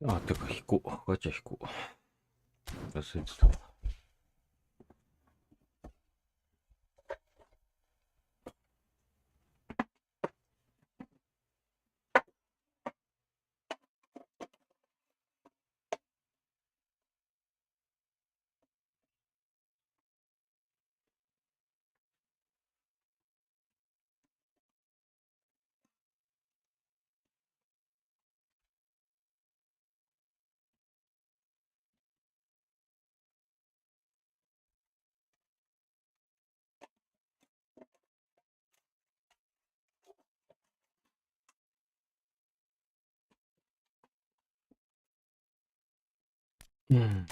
あ、てか、引こう。ガチャ引こう。忘れてた。うん。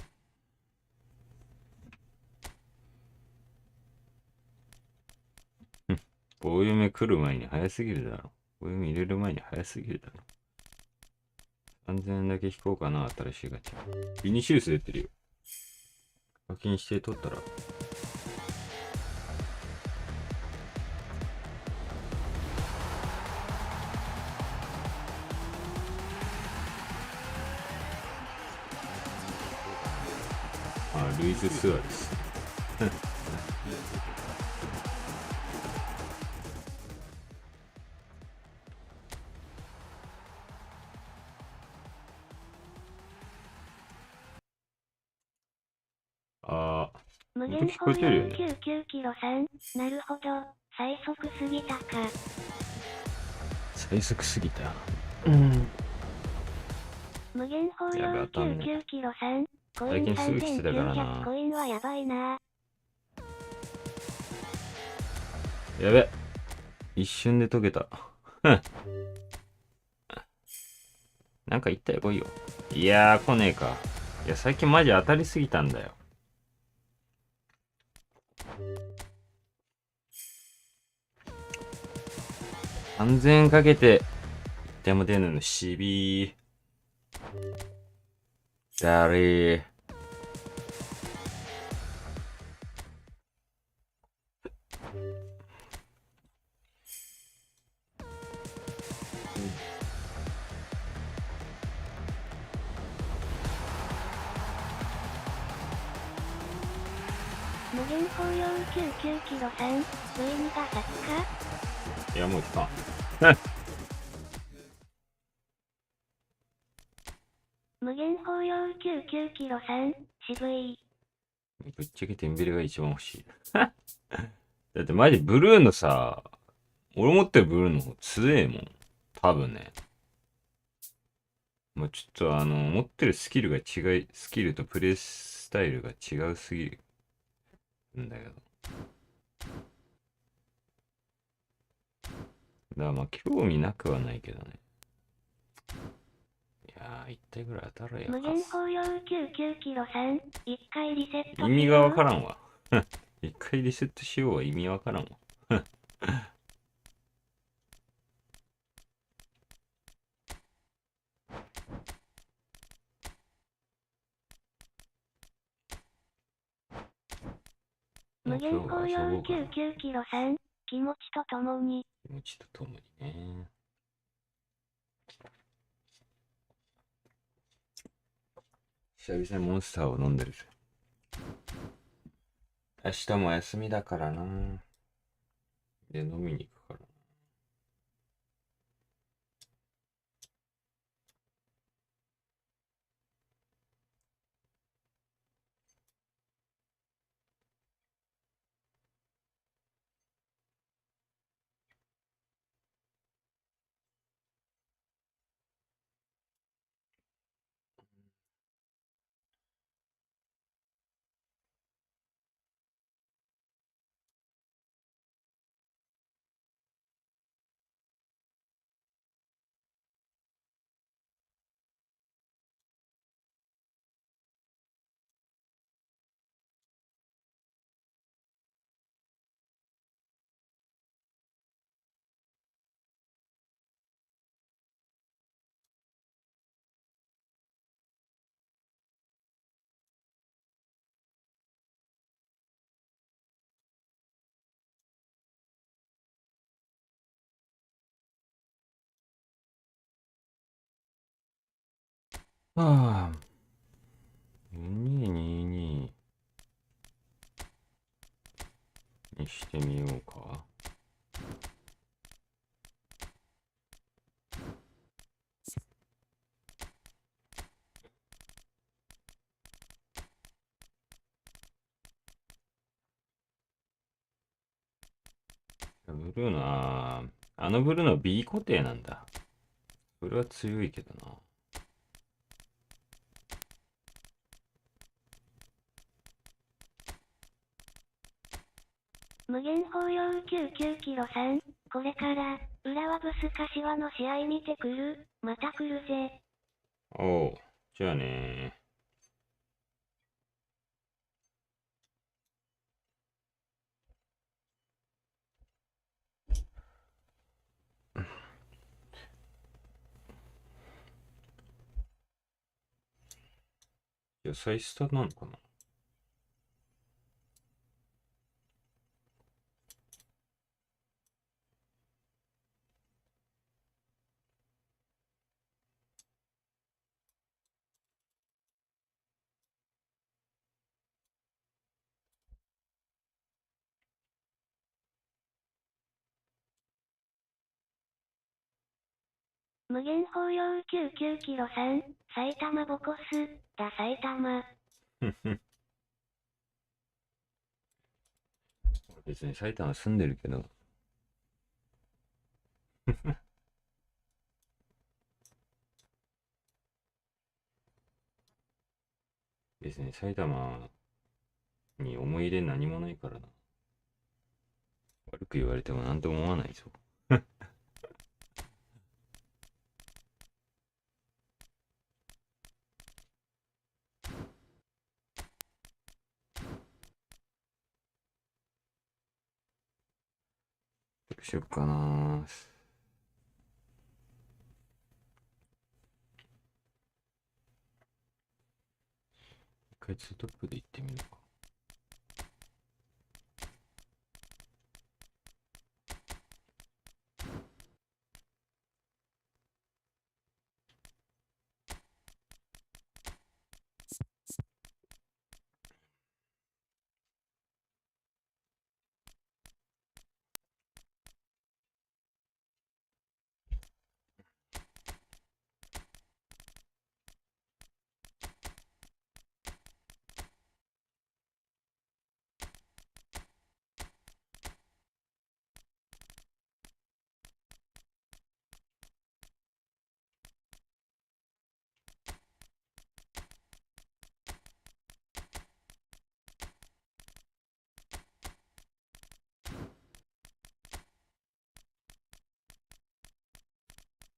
棒読み来る前に早すぎるだろ。棒読み入れる前に早すぎるだろ。3000円だけ引こうかな、新しいガチャ。ビニシウス出てるよ。課金して取ったら。あ、ルイス・スアレス。あ無ー、音限法聞こえてるよね。499キロ3。なるほど。最速すぎたか。最速すぎた。無限法やべ、当たんね499キロ3。コイン最近すぐ来てたから3900な。コインはやばいな。やべ、一瞬で解けた。なんか言ったよ、来いよ。いやー、来ねえか。いや、最近マジ当たりすぎたんだよ。3000円かけて、でも出ぬのしびー。だれー。無限法499キロ3。V2 が先か。いや、もう来た。無限法499キロ3。渋い。ぶっちゃけテンベレが一番欲しい。だってマジブルーのさ、俺持ってるブルーの方強えもん。多分ね。もうちょっと持ってるスキルが違い、スキルとプレイスタイルが違うすぎるんだけど。だからまあ興味なくはないけどね。いやー、一体ぐらい当たるや無限法499キロ3。一回リセットしよう。意味がわからんわ。一回リセットしようは意味わからんわ。無限法今日は遊ぼうかな。499キロ3。気持ちとともに。気持ちとともにね。久々にモンスターを飲んでるぜ。明日も休みだからな。で、飲みに行くから。ああ、4222にしてみようか。ブルーの、あのブルーの B 固定なんだ。それは強いけどな。無限包容99キロ3。これから、浦和ブス柏の試合見てくる。また来るぜ。おう、じゃあねー。野菜スタなのかな。無限包容99キロ3。埼玉ボコス。だ埼玉。別に埼玉住んでるけど。別に埼玉に思い入れ何もないからな。悪く言われても何とも思わないぞ。どうしよっかな。一回ツートップで行ってみるか。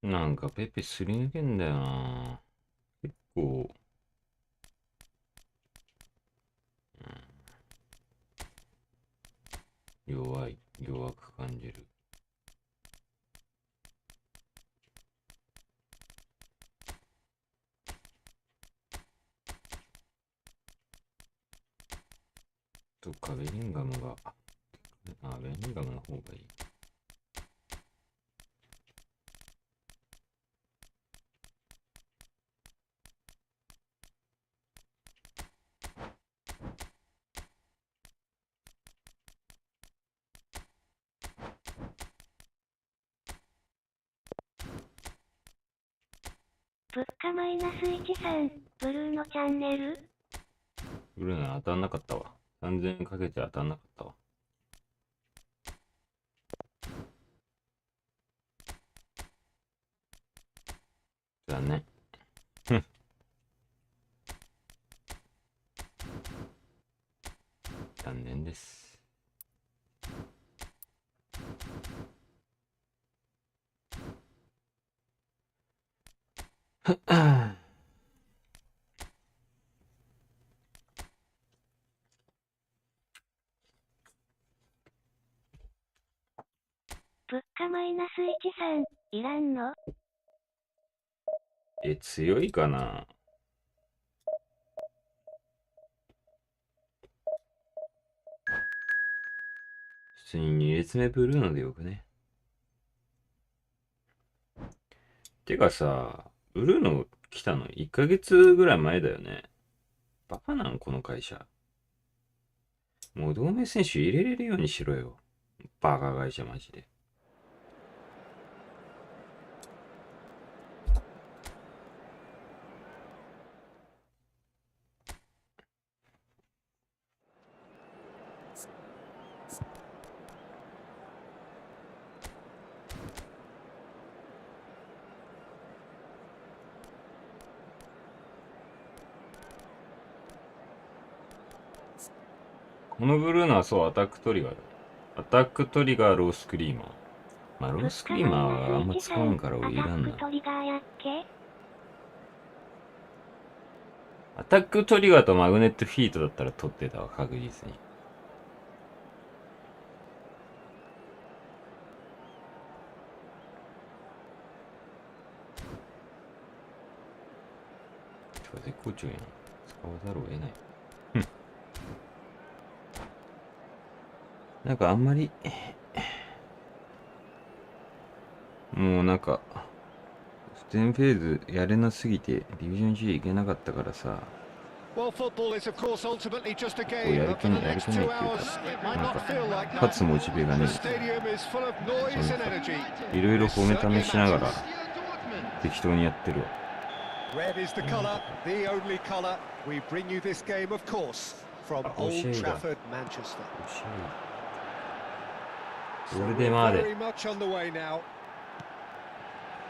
なんかペペすり抜けんだよな。結構、弱く感じる。どっかベリンガムが、ベリンガムの方がいい。物価マイナス13。ブルーのチャンネル。ブルーの当たんなかったわ。3000円かけて当たんなかったわ。残念。残念です。物価マイナス13。いらんの？強いかな。普通に2列目ブルーのでよくね。てかさ、ブルーの来たの1ヶ月ぐらい前だよね。バカなんこの会社。もう同盟選手入れれるようにしろよ。バカ会社マジで。このブルーノはそう、アタックトリガーだ。アタックトリガー、ロースクリーマー。まあ、ロースクリーマーはあんま使うんから俺いらんな。トリガーやっけ？アタックトリガーとマグネットフィートだったら取ってたわ、確実に。絶好調やん。使わざるを得ない。なんかあんまり、もうなんか、全フェーズやれなすぎて、ディビジョン G 行けなかったからさ、こうやる気ないっていうか、なんか、勝つモチベがね、いろいろ褒め試しながら、適当にやってるわ。Red is the colour, the only colour. We bring you this game, of course, from Old Trafford, Manchester. So we're very much on the way now.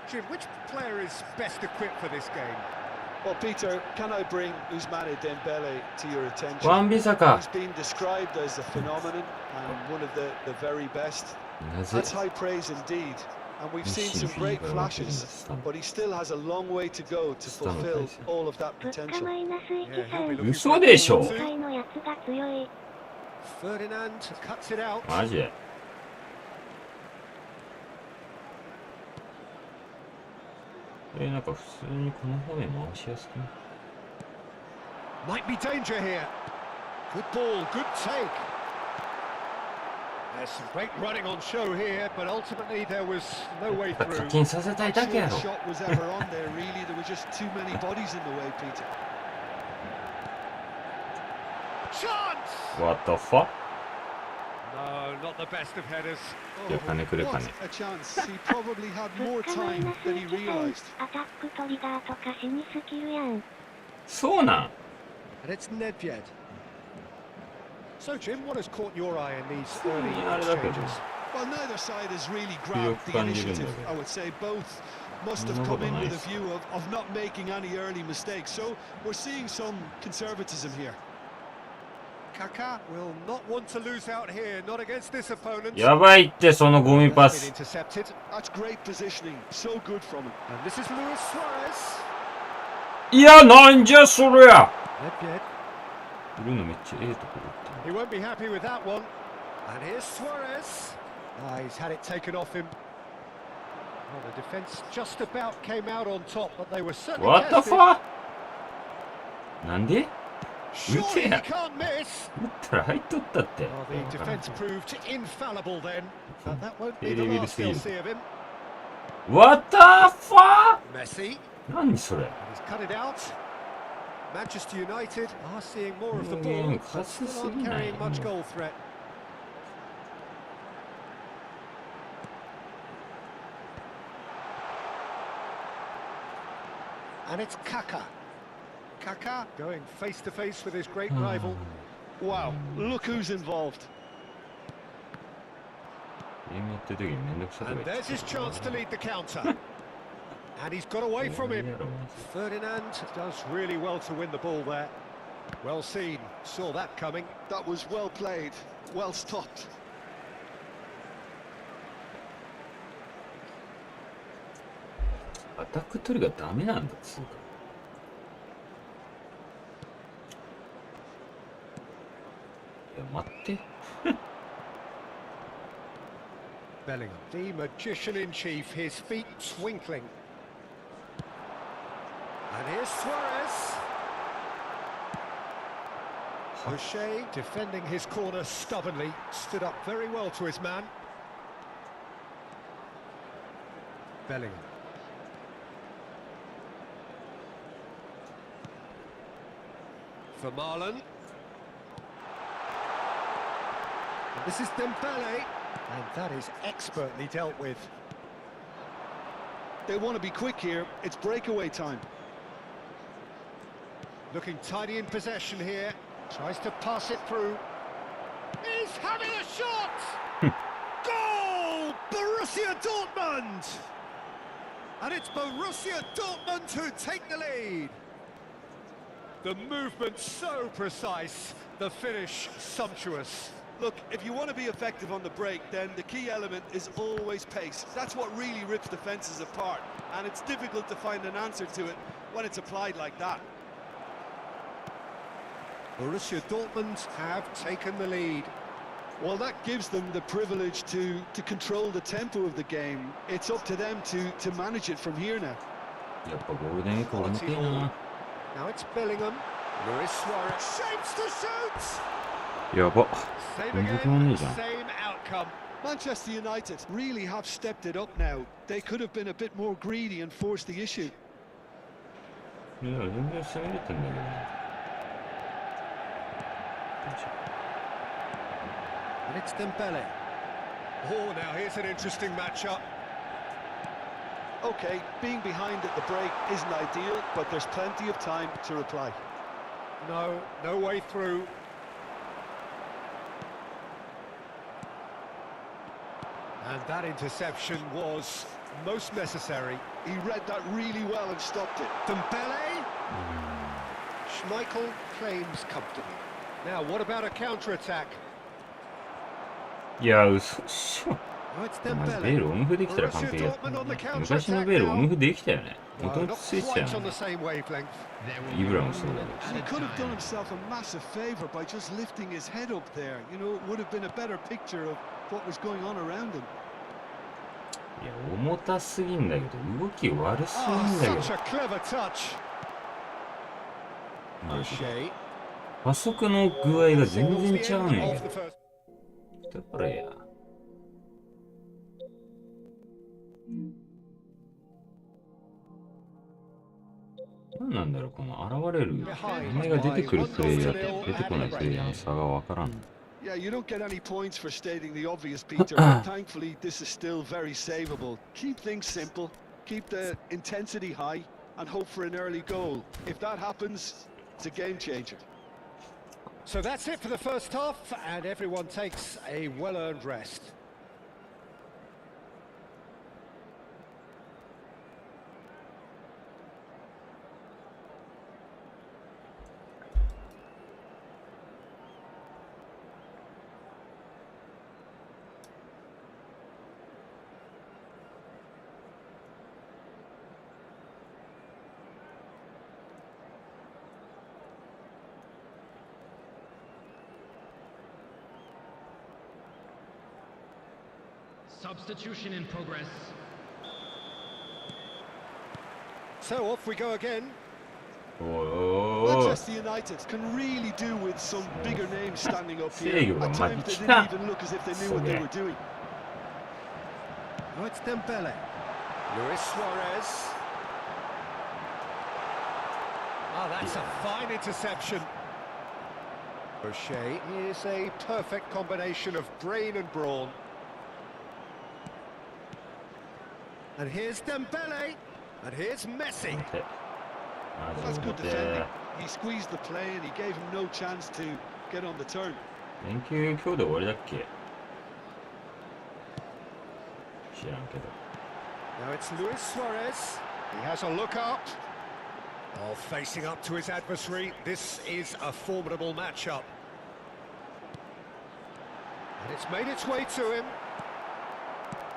Jim, which player is best equipped for this game? Well, Peter, can I bring Ousmane Dembele to your attention? Wan-Bissaka. He's been described as a phenomenon and one of the very best. That's high praise indeed. And we've seen some great flashes, but he still has a long way to go to fulfill all of that potential. 嘘でしょ。 Ferdinand cuts it out. マジで。なんか普通にこの方面回しやすくない？ Might be danger here. Good ball, good take. There's some great running on show here, but ultimately there was no way through. 課金させたいだけやろ。 Shot was ever on there, really. There were just too many bodies in the way, Peter. Chance! What the fuck? No, not the best of headers. いや、金くれ金。 What a chance. He probably had more time than he realized. アタックトリガーとか死にスキルやん。そうなん。 And it's Nedved. So, Jim, what has caught your eye in these early exchanges? Well, neither side has really grabbed the initiative. I would say both must have come in with a view of not making any early mistakes. So we're seeing some conservatism here. Kaká will not want to lose out here, not against this opponent. やばいってそのゴミパ Been ス。 intercepted. That's great positioning. So good from him. And this is Luis Suarez. いや、なんじゃそりゃ。 Nedved. ブルーノめっちゃところ He won't be happy with that one. And here's Suarez. He's had it taken off him. Well, the defence just about came out on top, but they were certainly What the tested. fuck? なんで Surely he can't miss. 打ったら入っとったって。 Well, the defence proved infallible then. But that won't be the last they'll see of him. What the fuck? Messi. 何それ He's cut it out. Manchester United are seeing more of the ball, but still aren't carrying much goal threat. And it's Kaká. Kaká going face to face with his great rival. Wow, look who's involved. ゲームやってる時にめんどくさく And なっ there's his chance to lead the counter. And he's got away from him. Ferdinand does really well to win the ball there. Well seen, saw that coming. That was well played, well stopped. アタック取りがダメなんだっつうか。いや待って。 Bellingham, the magician in chief, his feet twinkling. And here's Suarez. O'Shea defending his corner stubbornly, stood up very well to his man. Bellingham. for Marlon. And this is Dembele, and that is expertly dealt with. They want to be quick here. It's breakaway time. Looking tidy in possession here. Tries to pass it through. He's having a shot! Goal! Borussia Dortmund! And it's Borussia Dortmund who take the lead. The movement so precise, the finish sumptuous. Look, if you want to be effective on the break, then the key element is always pace. That's what really rips defences apart, and it's difficult to find an answer to it when it's applied like that. Borussia Dortmund have taken the lead. Well, that gives them the privilege to control the tempo of the game. It's up to them to manage it from here now. やっぱゴールデンウィーク俺見てえな。 Now it's Bellingham. Luis Suarez shapes to shoot. やば。 Same 全然決まんねえ again, じゃん。 same outcome. Manchester United really have stepped it up now. They could have been a bit more greedy and forced the issue. いや、全然攻めれてんだけどね。 And it's Dembele. Oh, now here's an interesting matchup. Okay, being behind at the break isn't ideal, but there's plenty of time to reply. No way through. And that interception was most necessary. He read that really well and stopped it. Dembele. Schmeichel claims comfortably. Now, what about a counter-attack? いや、嘘っしょ。 Oh, it's まず Dembele. ベールオンフできたら完璧だったんだね。昔のベールオンフできたよね。もと No, もと not ついてたよ quite on ね the。same wavelength. イブラもそうだ And he could have done himself a massive favour by just lifting his head up there. You know, it would have been a better picture of what was going on around him. いや、重たすぎんだけど、動き悪すぎ Oh, んだけど。 such a clever touch. マジで O'Shea. 加速の具合が全然ちゃうんや Off け the ど。 first. だからや。何なんだろう、この現れる名前が出てくるプレイヤーと出てこないプレイヤーの差がわからん。 Yeah, you don't get any points for stating the obvious, Peter, but thankfully this is still very savable. Keep things simple, keep the intensity high, and hope for an early goal. If that happens, it's a game changer. So that's it for the first half, and everyone takes a well-earned rest. Substitution in progress. So off we go again. おいおいおい。 Manchester United can really do with some bigger names standing up here. Serio, At ma times they chi didn't sta? even look as if they knew what they were doing. Oh, it's Dembele. Luis Suarez. Ah, that's a fine interception. O'Shea is a perfect combination of brain and brawn. And here's Dembele. And here's Messi. 待て。 That's マジ good で defending. He squeezed the play and he gave him no chance to get on the turn. 連休今日で終わりだっけ知らんけど。 Now it's Luis Suarez. He has a look up. Oh, facing up to his adversary. This is a formidable matchup. And it's made its way to him.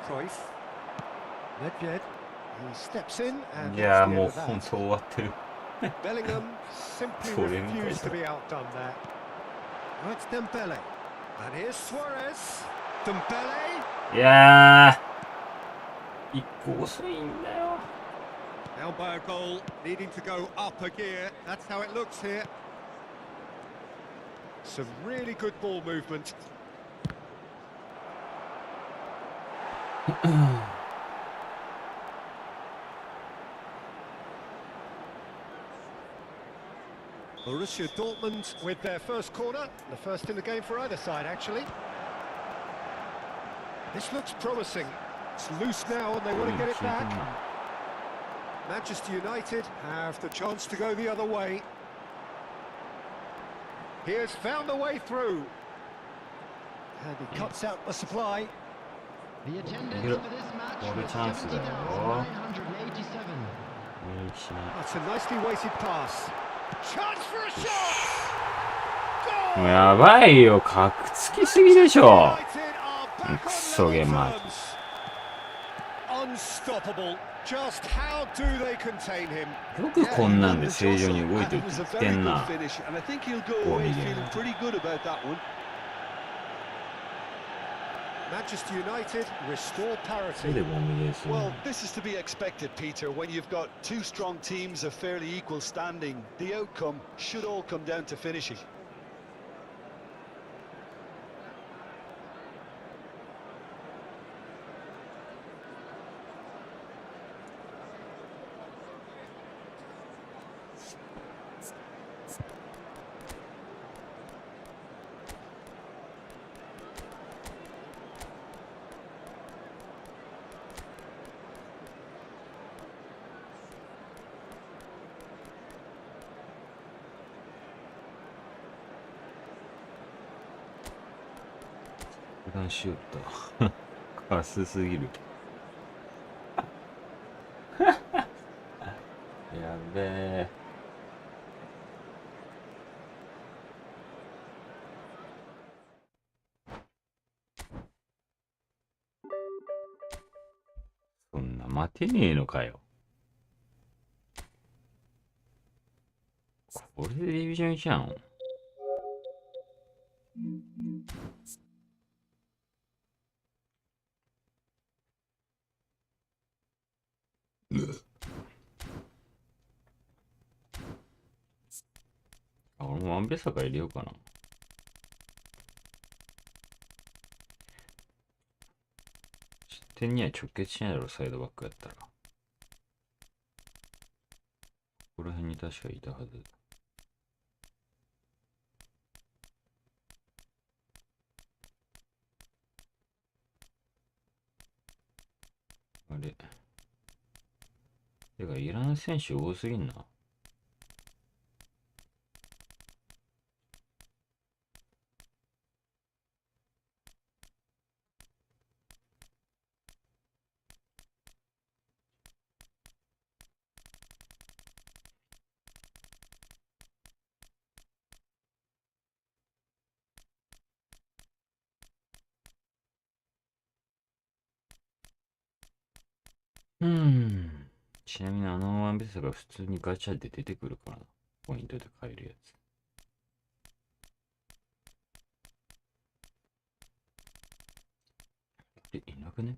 Cruyff. Nedved. He steps in and いやー that's the も end う of that. 本当終わってる。 Bellingham simply Sorry, didn't refused I? to be outdone there. Now it's Dembele. And here's Suarez. Dembele. いやー、一個遅いんだよ。 Down by a goal, needing to go up a gear. That's how it looks here. Some really good ball movement. Borussia Dortmund with their first corner, the first in the game for either side, actually. This looks promising. It's loose now, and they want to get it back. Manchester United have the chance to go the other way. He has found a way through. And he cuts out the supply. The attendance for this match was 7,987. That's a nicely weighted pass. Chance for a shot! もうやばいよ、かくつきすぎでしょ。クソゲーマー。Unstoppable. Just how do they contain him? よくこんなんで正常に動いてるって言ってんな。Manchester United restore parity. Well, this is to be expected, Peter. When you've got two strong teams of fairly equal standing, the outcome should all come down to finishing.油断しよった。カスすぎる。やべえ。そんな待てねえのかよ。これでディビジョン1なの？あ、俺もワンベサカ入れようかな。失点には直結しないだろ、サイドバックやったら。ここら辺に確かいたはず。あれ。てか、いらん選手多すぎんな。ちなみにあのワンベースが普通にガチャで出てくるからな。ポイントで買えるやつ。いなくね？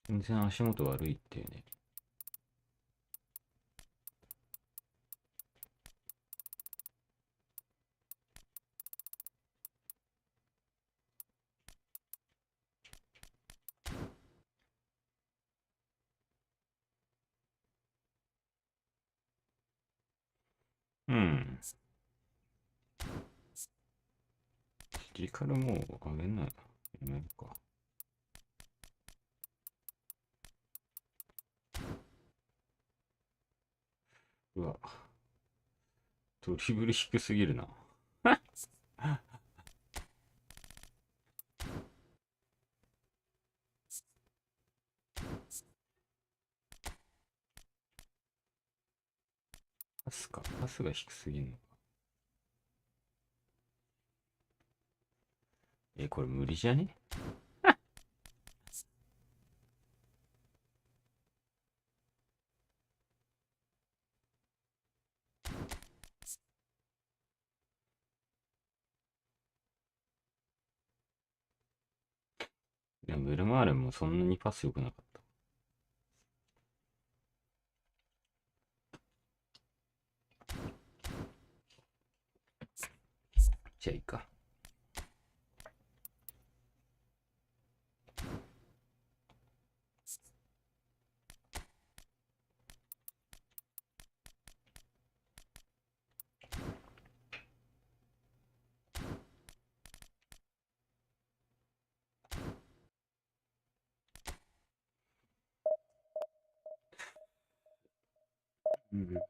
全然足元悪いっていうね。リカルもうあげない。いないか。うわ。ドリブル低すぎるな。パスが低すぎるのか。これ無理じゃね？いや、ブルマーレンもそんなにパス良くなかった。じゃあいいか。うん。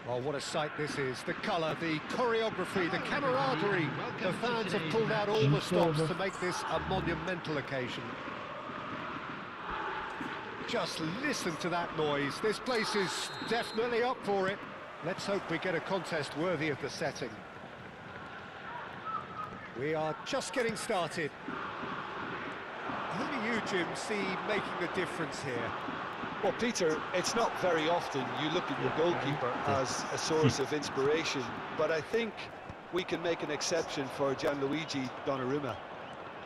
Oh, what a sight this is. The colour, the choreography, the camaraderie. The fans have pulled out all the stops to make this a monumental occasion. Just listen to that noise. This place is definitely up for it. Let's hope we get a contest worthy of the setting. We are just getting started. Who do you, Jim, see making the difference here? Well, Peter, it's not very often you look at your goalkeeper as a source of inspiration, but I think we can make an exception for Gianluigi Donnarumma.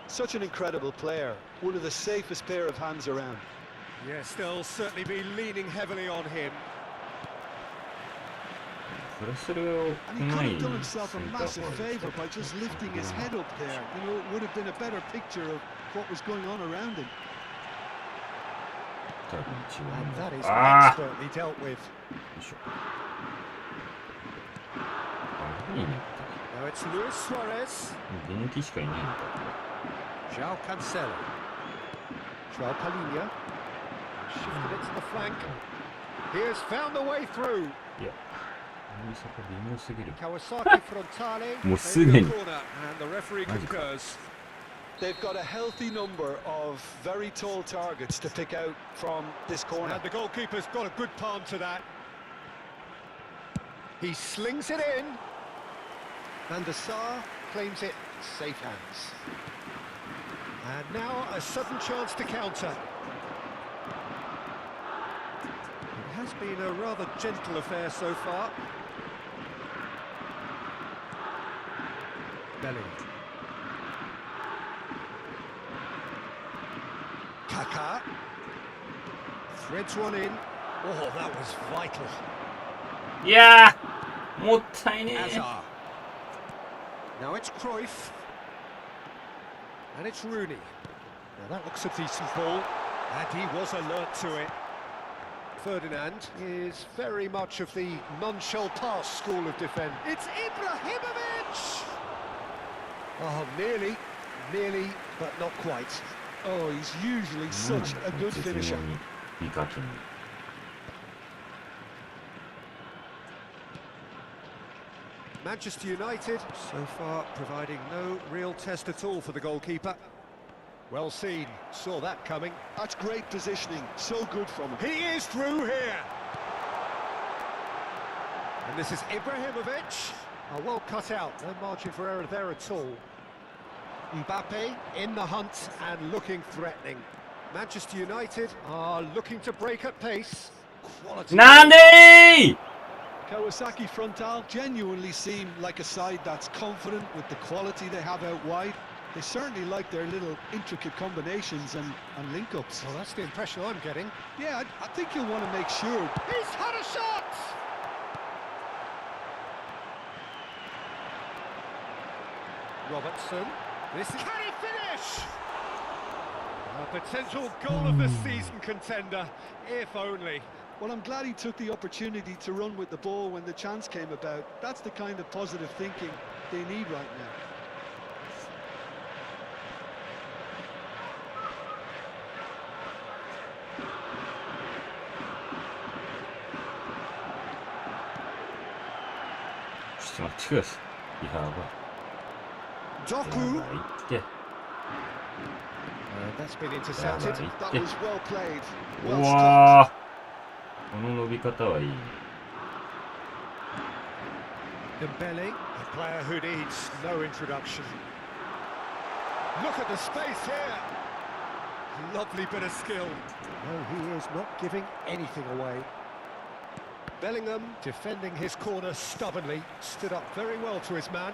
Such an incredible player, one of the safest pair of hands around. Yes, they'll certainly be leaning heavily on him. And he could have done himself a massive favour by just lifting his head up there. You know, it would have been a better picture of what was going on around him. And that is expertly dealt with. Now it's Luis Suarez. João Cancelo. João Palhinha. Shifted it to the flank. He has found the way through. Kawasaki Frontale. Corner, and the referee concurs. They've got a healthy number of very tall targets to pick out from this corner. And the goalkeeper's got a good palm to that. He slings it in. And the Saar claims it safe hands. And now a sudden chance to counter. It has been a rather gentle affair so far. Belly. Kaká threads one in. Oh, that was vital. Yeah, もったいね。 Hazard. Now it's Cruyff. And it's Rooney. Now that looks a decent ball. And he was alert to it. Ferdinand is very much of the none-shall-pass school of defence. It's Ibrahimovic! Oh, nearly, but not quite. Oh, he's usually such a good finisher. Manchester United, so far providing no real test at all for the goalkeeper. Well seen, saw that coming. That's great positioning, so good from him. He is through here. And this is Ibrahimovic. Oh, well cut out, no margin for error there at all. Mbappe in the hunt and looking threatening. Manchester United are looking to break at pace. Quality. Nandi! Kawasaki Frontal genuinely seem like a side that's confident with the quality they have out wide. They certainly like their little intricate combinations and link-ups. Well, that's the impression I'm getting. Yeah, I think you'll want to make sure. He's had a shot! Robertson. This is... Can he finish? A potential goal of the season contender, if only. Well, I'm glad he took the opportunity to run with the ball when the chance came about. That's the kind of positive thinking they need right now. Doku. That's been intercepted. That was well played. う Well わー、この伸び方はいい。 Dembele, a player who needs no introduction. Look at the space here. Lovely bit of skill. No, he is not giving anything away. Bellingham defending his corner stubbornly, stood up very well to his man.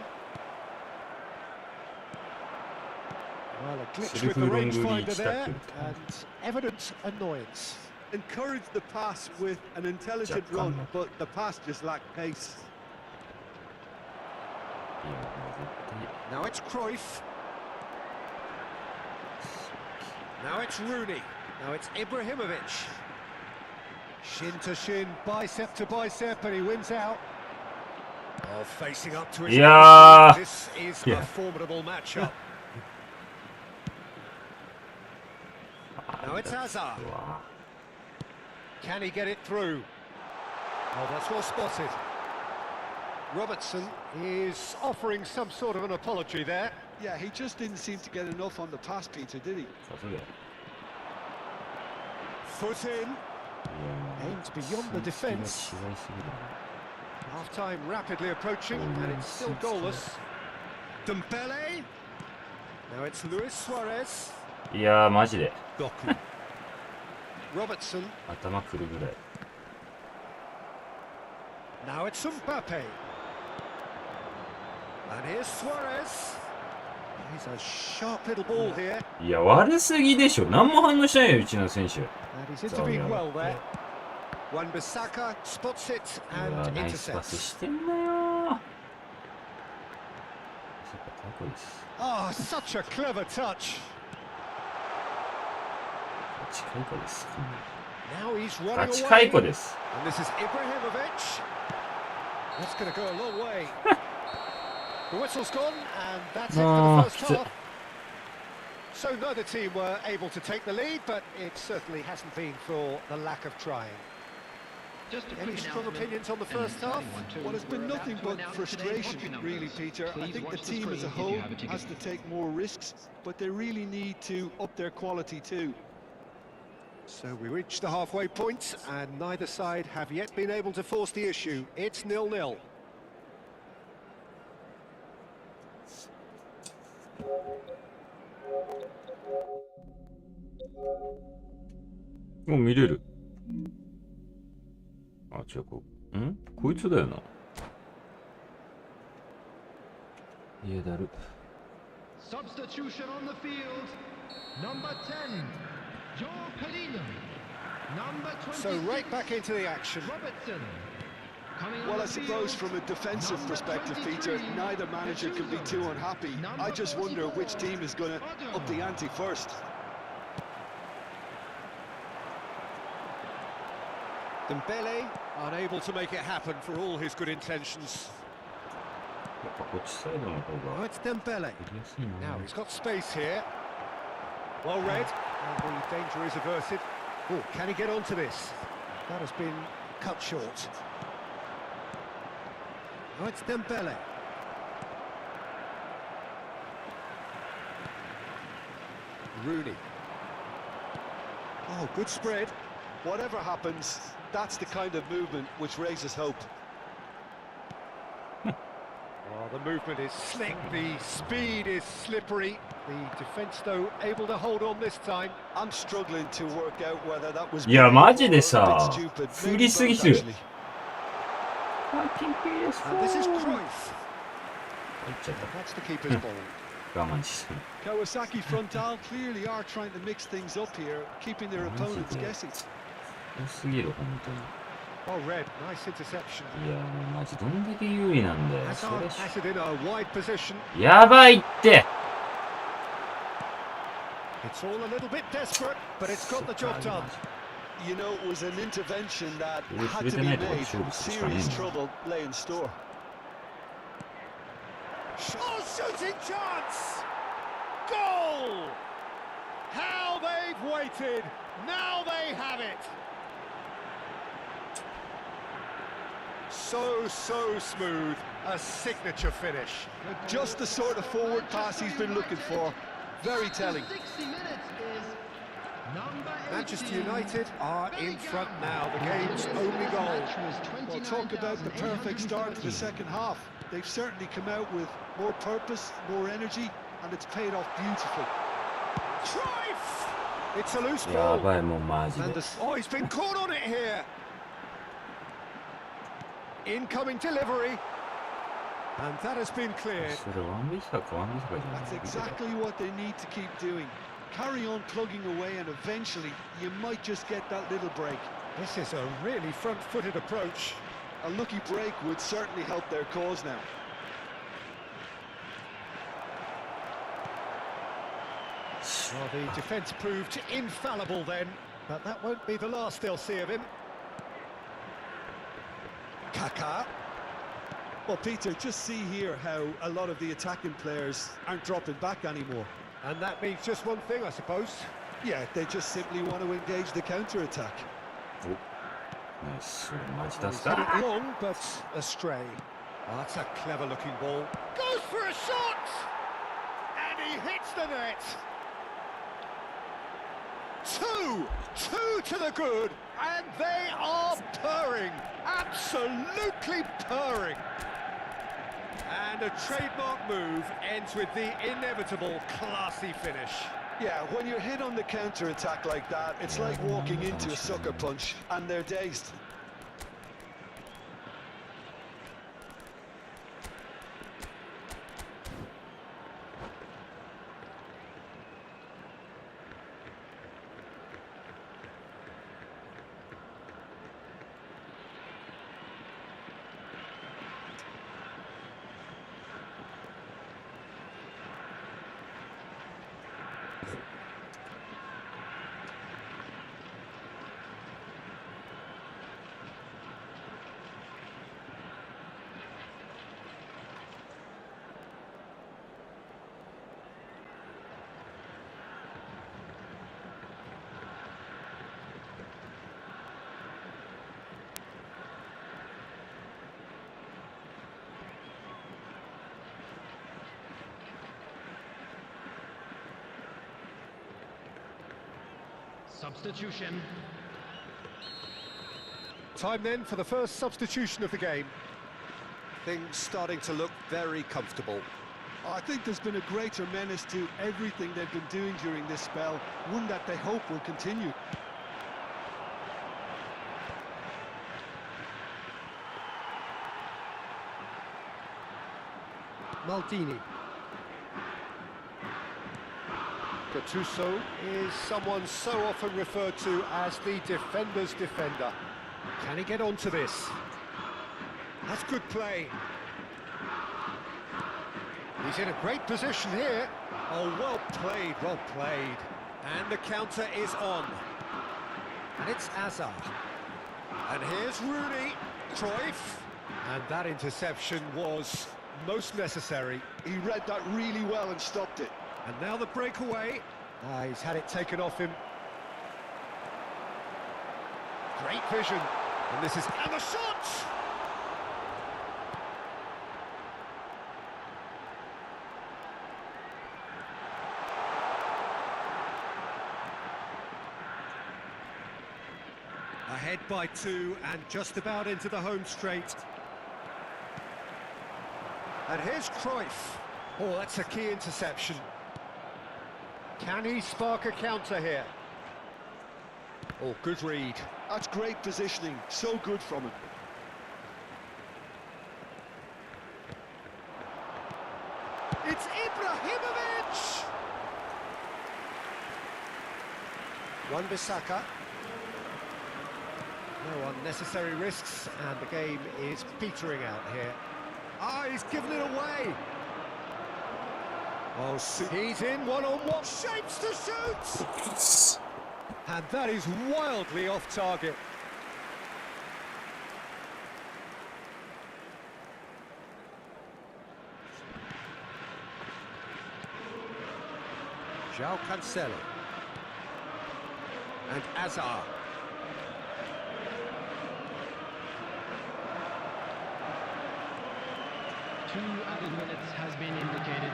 Well, a glitch with the rangefinder there, and evident annoyance. Encourage the pass with an intelligent run, but the pass just lacked pace. Now it's Cruyff. Now it's Rooney. Now it's Ibrahimovic. Shin to shin, bicep to bicep, and he wins out. Oh, facing up to his... Yeah. This is a formidable matchup. Now it's Hazard. Can he get it through? Oh, that's well spotted. Robertson is offering some sort of an apology there. Yeah, he just didn't seem to get enough on the pass, Peter, did he? Foot in. Aims beyond the defence. Half-time rapidly approaching, and it's still goalless. Dembele. Now it's Luis Suarez. いやー、マジで Doku. Robertson. 頭くるぐらい。 Now it's Mbappe. And here's Suarez. He's a sharp little ball here. いや、悪すぎでしょ。何も反応しないよ、うちの選手。 And he's intervened well there. Wan-Bissaka spots it うわ、 and ナイスパス intercepts. してんだよ。タコです。 Oh, such a clever touch. 近い子です。 Now he's ガ running チ解 away. 雇です。 And this is Ibrahimovic. That's going to go a long way. The whistle's gone, and that's it for the first half. So neither team were able to take the lead, but it certainly hasn't been for the lack of trying. Any strong opinions on the first half? Well, it's been nothing but frustration, really, Peter. I think the team as a whole has to take more risks, but they really need to up their quality too. So we reached the halfway point, and neither side have yet been able to force the issue. It's 0-0. もう見れる。あ、違う、こいつだよな。いやだる。Substitution on the field. Number 10, Joe Pelino. Number 26, So right back into the action. Robertson. Coming on Well, I the suppose field, from a defensive number perspective, 23, Peter, neither manager can be too unhappy. I just wonder which team is going to up the ante first. Dembele unable to make it happen for all his good intentions. やっぱこっちサイドの方 Now が it's Dembele. やりやすいな。 Now he's got space here. Well read, and the danger is averted. Oh, can he get onto this? That has been cut short. Oh, it's Dembele. Rooney. Oh, good spread. Whatever happens, that's the kind of movement which raises hope. Oh, the movement is slick, the speed is slippery. The defence, though, able to hold on this time. I'm struggling to work out whether that was いや、 brave マジで or さ、 a bit stupid. 振り Maybe すぎ both, る。 actually. Fucking And this is PS4 Cruyff. 入っちゃっ That's the keeper's ball. た。我慢して。 Kawasaki Frontal clearly are trying to mix things up here, keeping their opponents guessing. 多すぎる、本当に。 Oh, red, nice interception. いや、もうマジどんだけ有利なんだよ。そ Hazard れし has it in a wide position. やばいって。 It's all a little bit desperate, but it's got the job done. You know, it was an intervention that It was had to be written out, made. it was Serious fine. trouble lay in store. Oh, shooting chance! Goal! How they've waited. Now they have it. So smooth. A signature finish. Just the sort of forward pass he's been looking for. Very telling. 60 minutes is number 18. Manchester United are in front now. The game's only goal. Well, talk about the perfect start to the second half. They've certainly come out with more purpose, more energy, and it's paid off beautifully. Cruyff! It's a loose や ball. ばい、もうマジで。 And oh, he's been caught on it here. Incoming delivery. And that has been cleared. それワンビサかワンビサかじゃない That's exactly what they need to keep doing. Carry on plugging away, and eventually you might just get that little break. This is a really front-footed approach. A lucky break would certainly help their cause now. Well, the defence proved infallible then, but that won't be the last they'll see of him. Kaká. Well, Peter, just see here how a lot of the attacking players aren't dropping back anymore. And that means just one thing, I suppose. Yeah, they just simply want to engage the counter-attack. ナイス、マジ He's 助 hit か it long, but astray. Oh, that's a clever-looking ball. Goes for a shot! And he hits the net! Two to the good, and they are purring. Absolutely purring. And a trademark move ends with the inevitable classy finish. Yeah, when you're hit on the counter-attack like that, it's like walking into a sucker punch, and they're dazed. Substitution. Time then for the first substitution of the game. Things starting to look very comfortable. I think there's been a greater menace to everything they've been doing during this spell, one that they hope will continue. Maldini. Gattuso is someone so often referred to as the defender's defender. Can he get onto this? That's good play. He's in a great position here. Oh, well played, well played. And the counter is on. And it's Hazard. And here's Rooney. Cruyff. And that interception was most necessary. He read that really well and stopped it. And now the breakaway. He's had it taken off him. Great vision. And this is... And the shot! Ahead by 2 and just about into the home straight. And here's Cruyff. Oh, that's a key interception. Can he spark a counter here? Oh, good read. That's great positioning, so good from him. It's Ibrahimovic! Wan-Bissaka. No unnecessary risks, and the game is petering out here. Ah, he's given it away! Oh, he's in one-on-one, shapes to shoot! And that is wildly off target. João Cancelo. And Azar. Two added minutes has been indicated.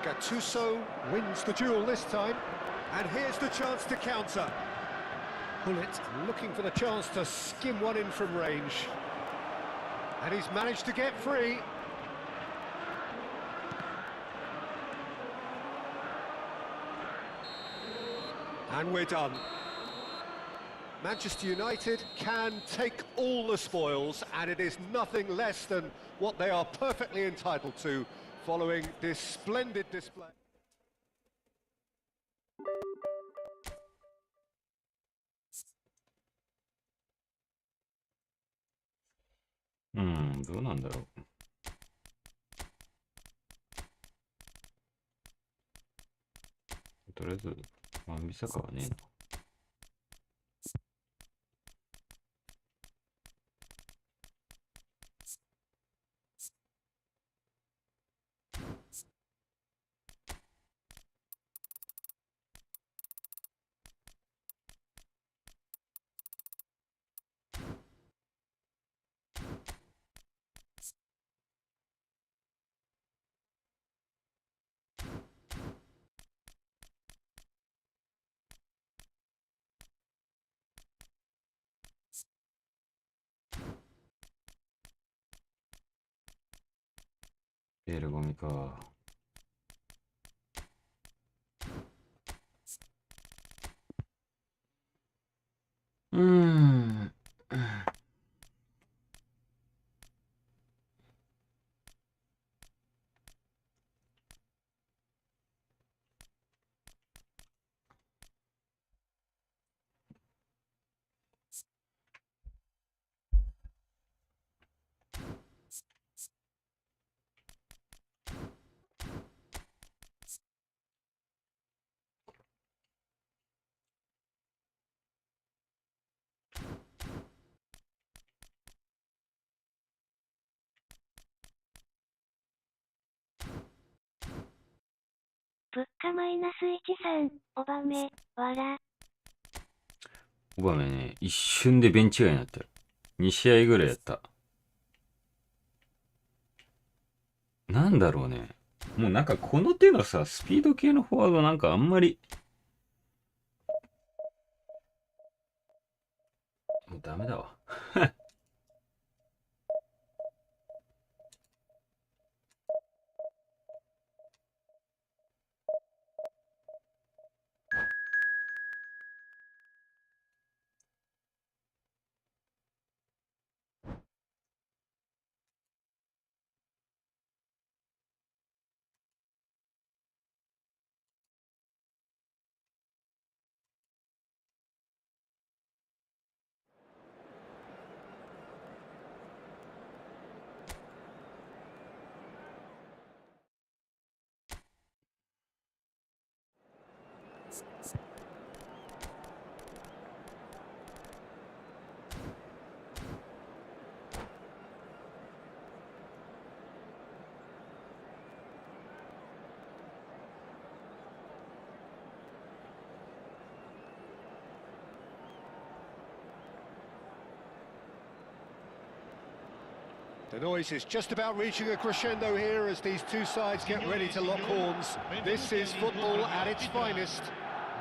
Gattuso wins the duel this time. And here's the chance to counter. Bullet looking for the chance to skim one in from range. And he's managed to get free. And we're done. Manchester United can take all the spoils, and it is nothing less than what they are perfectly entitled to following this splendid display. Hmm, どうなんだろう。とりあえず、ワンビサカはねえの。エールゴミか。うーん。物価マイナス13、オバメ、わら。オバメね、一瞬でベンチ外になったよ。2試合ぐらいやった。なんだろうね。もうなんかこの手のさ、スピード系のフォワードなんかあんまり。もうダメだわ。The noise is just about reaching a crescendo here as these two sides get ready to lock horns. This is football at its finest.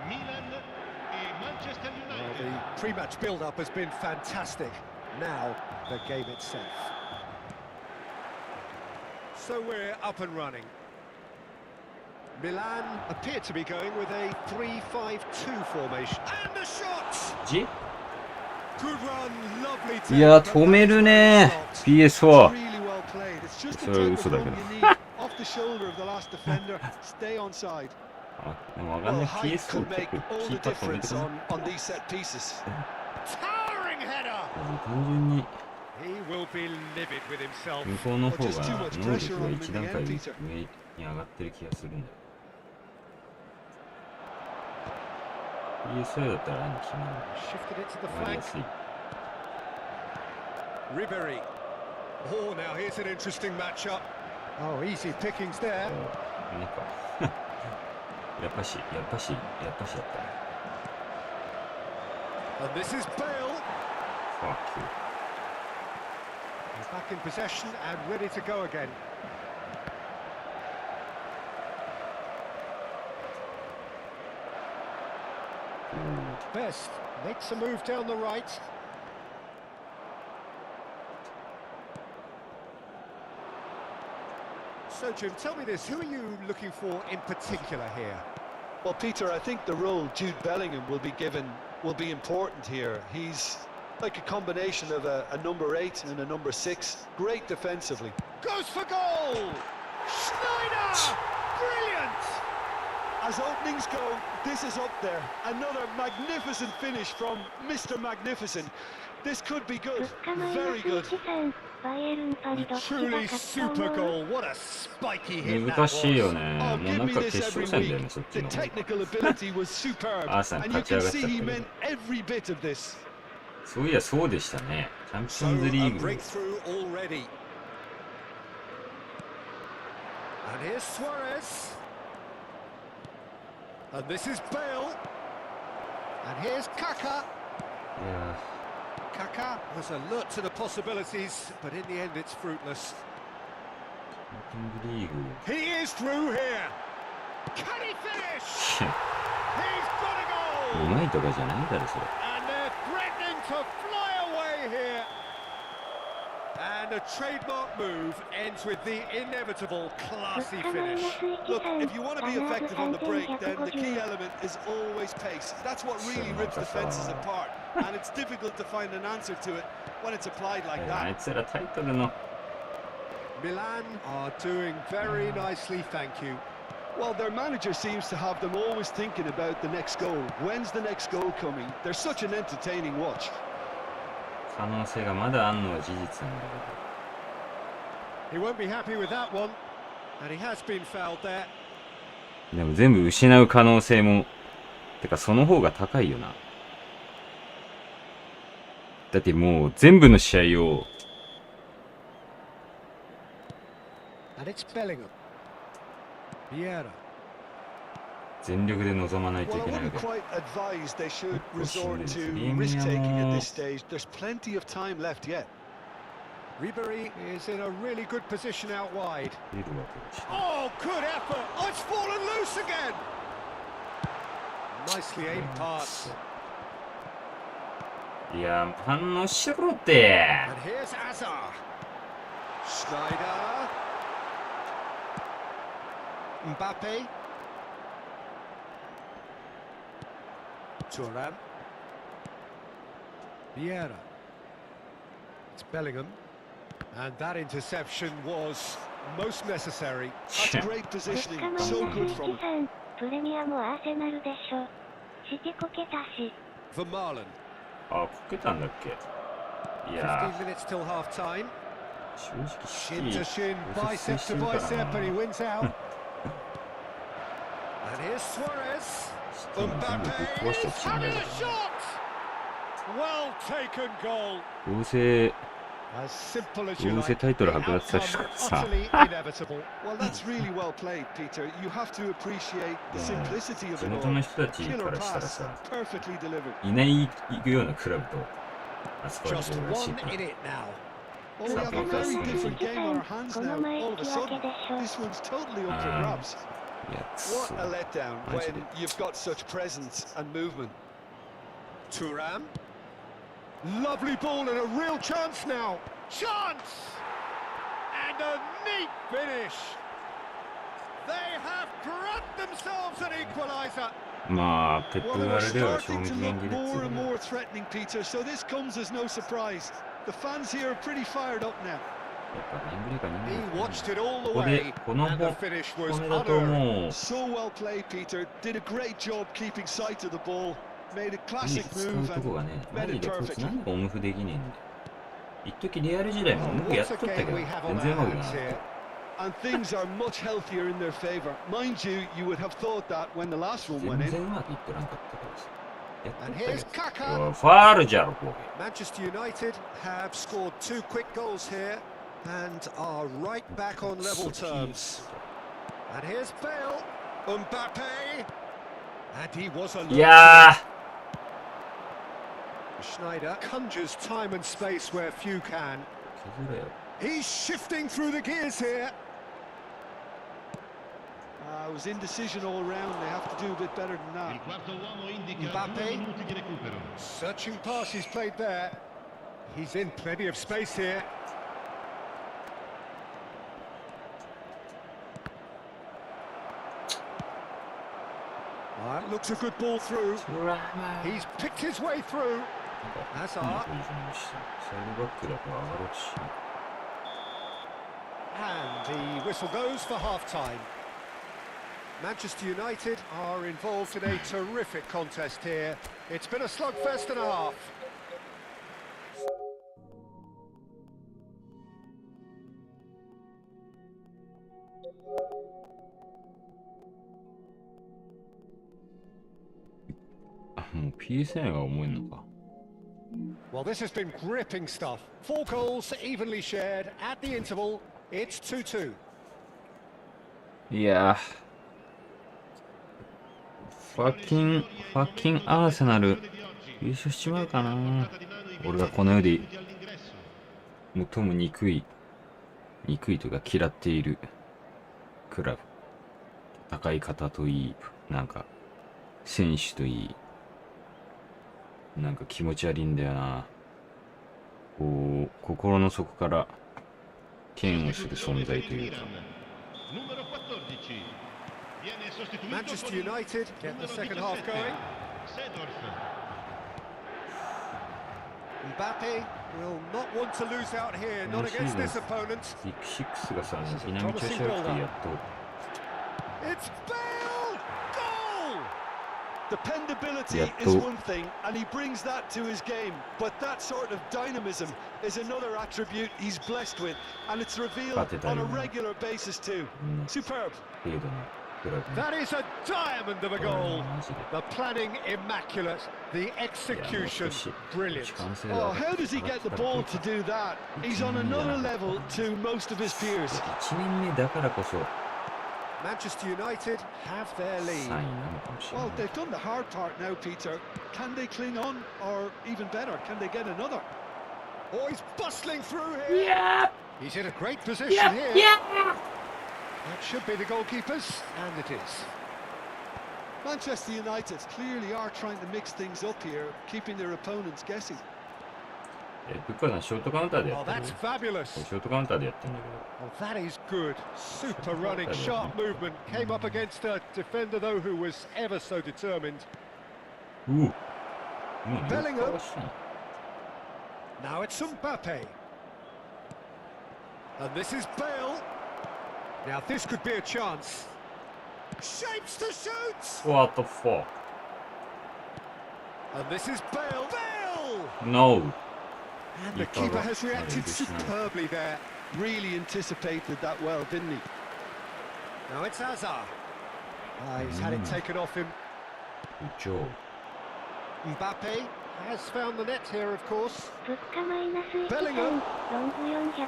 Milan et Manchester United. Well, the pre-match build-up has been fantastic. Now, the game itself. So we're up and running. Milan appear to be going with a 3-5-2 formation. And the shots! G? Good run, lovely いや take, 止めるね PS4 Really well played. It's just the それは type 嘘 of だけ run ど you need. Off the shoulder of the last defender. Stay onside. あでもわかんな Well, い height PS4 結 could make 構 all キ the ーパー止めて difference くない on these set pieces. Towering header! 単純に He will be livid with himself. 向こうの方 Well, just too が much 能 pressure 力が on him 一 in 段 the 階 end, 上 Peter. に上がってる気がするんだよ PS4 だったら何決まるの Shifted it to the わかり flank. やすい Ribery. Oh, now here's an interesting matchup. Oh, easy pickings there. なんかやっぱしだった And this is Bale. Fuck you He's back in possession and ready to go again. Best makes a move down the right. So, Jim, tell me this, who are you looking for in particular here? Well, Peter, I think the role Jude Bellingham will be given will be important here. He's like a combination of a number 8 and a number 6. Great defensively. Goes for goal! Schneider! Brilliant! As openings go, this is up there. Another magnificent finish from Mr. Magnificent. This could be good. 2日前の Very スイ good. ッチ戦、バイエルンパリどっちが Truly 勝つと super 思う goal. What a spiky hit that 難しいよ was. ね Oh, もう give なん me か this 決勝 every 戦だよ week. ねそっち The の方が technical ability was superb, Arsenal and you can 勝ち上がっちゃった see he けど meant every bit of this. そういやそうでしたねチャンピ So オンズリ a ーグ breakthrough already. And here's Suarez. And this is Bale. And here's Kaka. いや Kaka was alert to the possibilities, but in the end it's fruitless. チャンピオンズリーグ He is through here. Can he finish? He's got う a goal. まいとかじゃないだろそれ And they're threatening to fly away here. And a trademark move ends with the inevitable classy 2日前の finish. スイッチ Look, 戦、 if you want to ラ be ナーズ effective on the break, then the key 3150 element is always pace. That's what really rips defenses apart. And it's difficult to find an answer to it when it's applied like あ that. いつらタイトルの Milan are doing very nicely, thank you. Well, their manager seems to have them always thinking about the next goal. When's the next goal coming? They're such an entertaining watch. 可能性がまだあんのは事実なんだ He won't be happy with that one. And he has been fouled there. けどでも全部失う可能性もてかその方が高いよなだってもう全部の試合を And it's Bellingham. Vieira. 全力で臨まないと Well, い I けないわ wouldn't け quite advise they should resort to Premium. risk-taking at this stage. There's plenty of time left yet. Ribery is in a really good position out wide. 出るわけだし Oh, good effort. Oh, it's fallen loose again. Nicely aimed pass. いや反応しろって And here's Azar. Schneider. Mbappe. Thuram. Vieira. It's Bellingham. And that interception was most necessary. That's great 2 positioning. 日前の So スイ good ッ from チ戦、プレミアもアーセナルでしょ。してこけたし。 Vermaelen. あこけたんだっけいや 15 minutes till half time. 正直シ Shin テ to ィ shin, どうせ bicep して to るから bicep, and he な wins out. And here's Suarez. シティも全部ぶっ Mbappe 壊して is ほしいんだ having け a shot. Well taken goal. どどうせ As simple as you どう like. せタイト The ル剥奪され outcome るからさ utterly inevitable. Well, that's really well played, Peter. You have to appreciate the simplicity of 地 it 元 all. の人たちか Killer らしたら pass, さ perfectly delivered. いない行くようなクラブとあそこは Just 出るらしい one から in it now. Well, we have a very different game on our hands こ now. の前 All 引 of a き分け sudden, でしょ。 this one's totally up for grabs. いやく What そ a letdown when Actually. you've got such presence and movement. Thuram. Lovely ball and a real chance now. Chance! And a neat finish. They have grabbed themselves an equaliser. まあ、ペッ Well, プ they があ were れでは賞 starting 味 to 期限 look 切れっていう more and の more threatening, Peter, so this comes as no surprise. The fans here are pretty fired up now. やっぱ年ぶりか2 He 年 watched it all the ここで way, この and the finish was 骨だと unearned. もう So well played, Peter. Did a great job keeping sight of the ball. Made a 技 classic 術使う move とこ and がね、マ met ジ it でこいつ perfectly. なんでオムフできねえんだよ。一時リアル時代もオムフやっと What った a け game ど、 we have 全 on 然う our まくな hands かっ here. And things are much healthier in their favour. Mind you, you would have thought that when the last た。 one 全 went 然 in. うまくいってらんかったからさ。やっと And った here's け Kaká. ど。おいファールじゃろ、これ。 Manchester United have scored 2 quick goals here and are right back on level terms. And here's Bale, Mbappe, and he was い alone. や Schneider conjures time and space where few can. ー、削れよ。 He's shifting through the gears here. It was indecision all round. They have to do a bit better than that. Il quarto uomo indica Mbappe. 2 minuti di recupero. Searching pass he's played there. He's in plenty of space here. Looks a good ball through. うわー、 He's picked his way through. なんか、いいポジションにした。サイドバックだから上がろうとしない。 And the whistle goes for half-time. Manchester United are involved in a terrific contest here. It's been a slugfest and a half. あ、もう PSN が重いのか。 Well, this has been gripping stuff. 4 goals evenly shared at the interval. It's 2-2. いやー、ファッキンアーセナル優勝しちまうかな。俺がこの世で最も憎いというか嫌っているクラブ。戦い方といい、なんか選手といい、なんか気持ち悪いんだよな。こう心の底から嫌悪する存在というか。 Numero 14. Viene sostituito Manchester con il United get the second half going. Seedorf. Mbappe will not want to lose out here, not against this opponent. ビッグシックスがさ、南調子悪くてやっと。 It's Bale! Goal! Dependability Yeah, is too. one thing, and he brings that to his game. But that sort of dynamism is another attribute he's blessed with, and it's revealed on a regular basis too. Superb. 程度のクラブね。 That is a diamond of a goal. マジで。 The planning immaculate, the execution brilliant. Oh, how does he get the ball to do that? He's on another level to most of his peers. 1年目だからこそ Manchester United have their 3 lead. 位なのかもしれな Well, い。 they've done the hard part now, Peter. Can they cling on, or even better, can they get another? Oh, he's bustling through here. He's in a great position here. That should be the goalkeepers, and it is. Manchester United clearly are trying to mix things up here, keeping their opponents guessing. ブッカーさんショートカウンターでや Oh, ってる。 that's fabulous. ショートカウンターでやってるんだけ Oh, that is good. Super running, sharp movement. Came up against a defender, though, who was ever so determined. ど。もうベリンガムかわしたの Now it's Mbappe. And this is Bale. Now this could be a chance. Shapes to shoot. What the fuck? And this is Bale. Bale! No! And the keeper has reacted superbly there. Really anticipated that well, didn't he? Now it's Hazard. He's had it taken off him. Good job. Mbappe has found the net here, of course. 2日マイナス1 Bellingham. ロング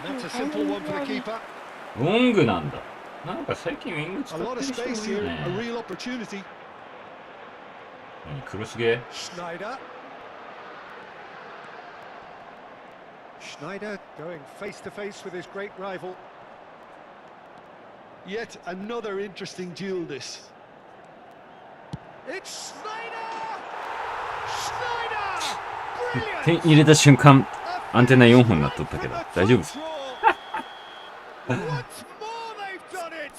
That's a 433 simple one for the keeper. ロングなんだ。なんか最近ウィング使 A っ lot て of る人 space 多いよ here, ね a。real opportunity. 何クロスゲー Schneider. Schneider going face to face with his great rival. Yet another interesting duel, this. It's Schneider! Schneider! 点入れた瞬間、アンテナ4本になっとったけど、大丈夫です。Once more they've done it.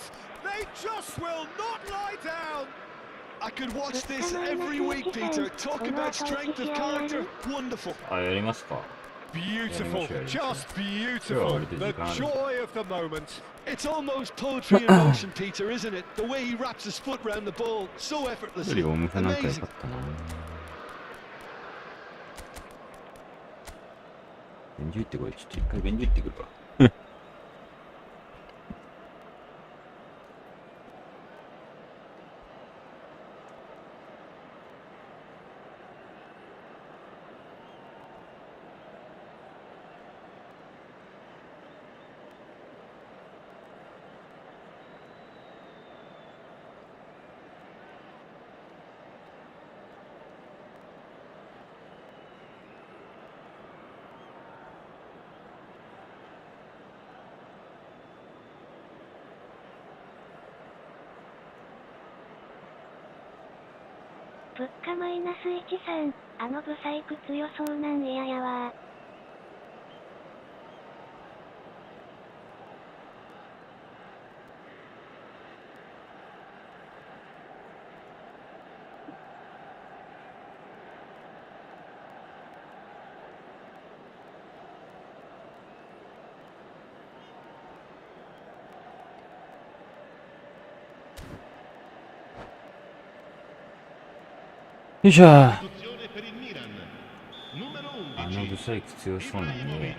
They just will not lie down. I could watch this every week, Peter. Talk about strength of character. Wonderful. あ、やりますか。 Beautiful, just beautiful. The joy of the moment. It's almost poetry in motion, Peter, isn't it? The way he wraps his foot round the ball so よ effortlessly. りオムフなんか良 Amazing. かったな。ベンジュ行ってこい。ちょっと一回ベンジュ行ってくるか。物価マイナス13、あのブサイク強そうなん嫌やわ。よいしょー。 Sostituzione per il Milan. Numero あの 11. ブサイク強そうなのね。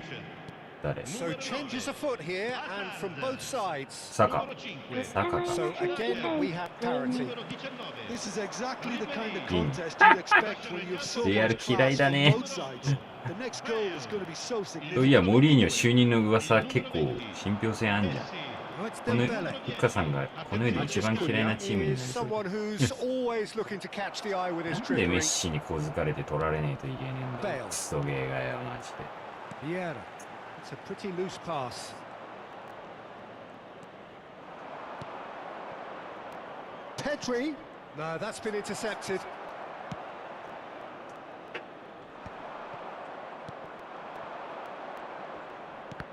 誰？ So changes afoot here and from both sides. サカ。 Numero 5. サカか。 So again we have parity. Numero 19. This is exactly the kind of contest you'd expect when you have so Real much 嫌い class だ on ね。 both sides. The next goal is going to be so そういや、 significant. モリーニョ就任の噂結構信憑性あんじゃん。 Oh, it's この Dembele. ウッカさんがこの世で一番嫌いなチームになり Is そう someone who's always looking to catch the eye with his なんでメッ trickery. シに小づかれて取られねえといけねえんだよ。クソゲーがよ、マジで。 Vieira. It's a pretty loose pass. Pedri. No, that's been intercepted.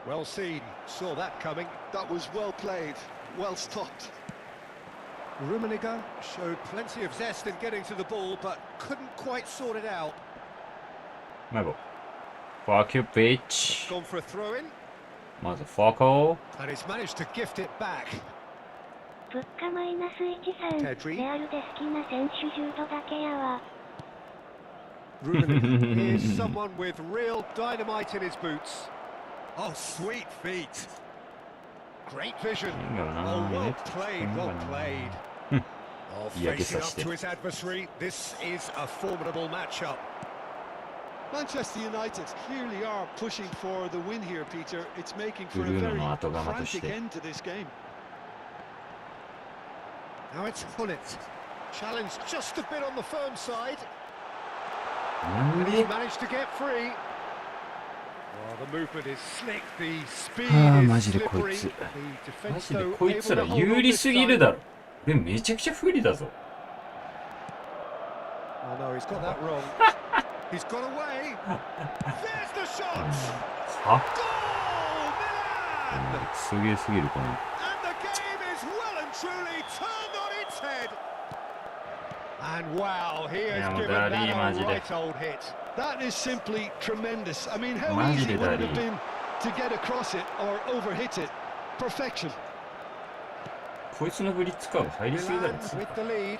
Well seen. Saw that coming. That was well played, well stopped. Rummenigge showed plenty of zest in getting to the ball, but couldn't quite sort it out. マイボ。Fuck you, bitch. Gone for a throw-in, まず、ファーコ and he's managed to gift it back. 物価マイナス13、 Pedri. レアルで好きな選手10度だけやわ。 Rummenigge is someone with real dynamite in his boots. Oh, sweet feet. Great vision. いいよな。 Oh, well ね played, well played. Oh, Yeah, facing up guess I to his adversary, this is a formidable matchup. Manchester United clearly are pushing for the win here, Peter. It's making for a ブルーノ very の後釜とし frantic て。 end to this game. Now it's Hullet. Challenged just a bit on the firm side. なん And で he's managed to get free. Oh, the movement is slick, the speed ああ、 is マジでこい slippery. つ。 The マ defense ジで though こい able つら to hold 有 on 利 this すぎる time. だろ。俺めちゃくちゃ不利だぞ。 Oh no, he's got that wrong. He's got away. There's the shot. は Goal, Milan! クソゲーすぎるこの。 And the game is well and truly turned on its head. And wow, he has Yeah, given Daddy, that a Majide. right old hit. That is simply tremendous. I mean, how Majide easy would it have Daddy. been to get across it or overhit it? Perfection. こいつのブリッツカーブ入りすぎだろ。 Milan with the lead.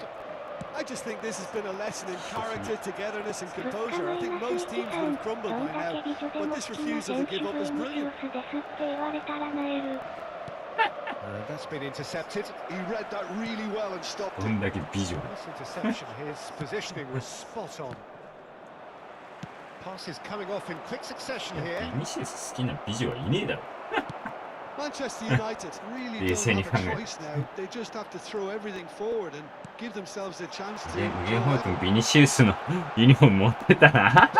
I just think this has been a lesson in character, togetherness and composure. I think most teams would have crumbled どん by だけ now. 美女で But も this 好きな refusal 選 to 手 give up is 風に brilliant. スですって言われたらなえる。That's been intercepted. He read that really well and stopped ど it. んだけ美女だ。 This interception, his positioning was spot on. Passes coming off in quick succession ビ here. ニシウス好きな美女はいねえだろ。 Manchester United really don't Yes, any have a hunger. choice now. They just have to throw everything forward and give themselves a chance to. ゲンホイ君ビニシウスのユニフォーム持ってたな。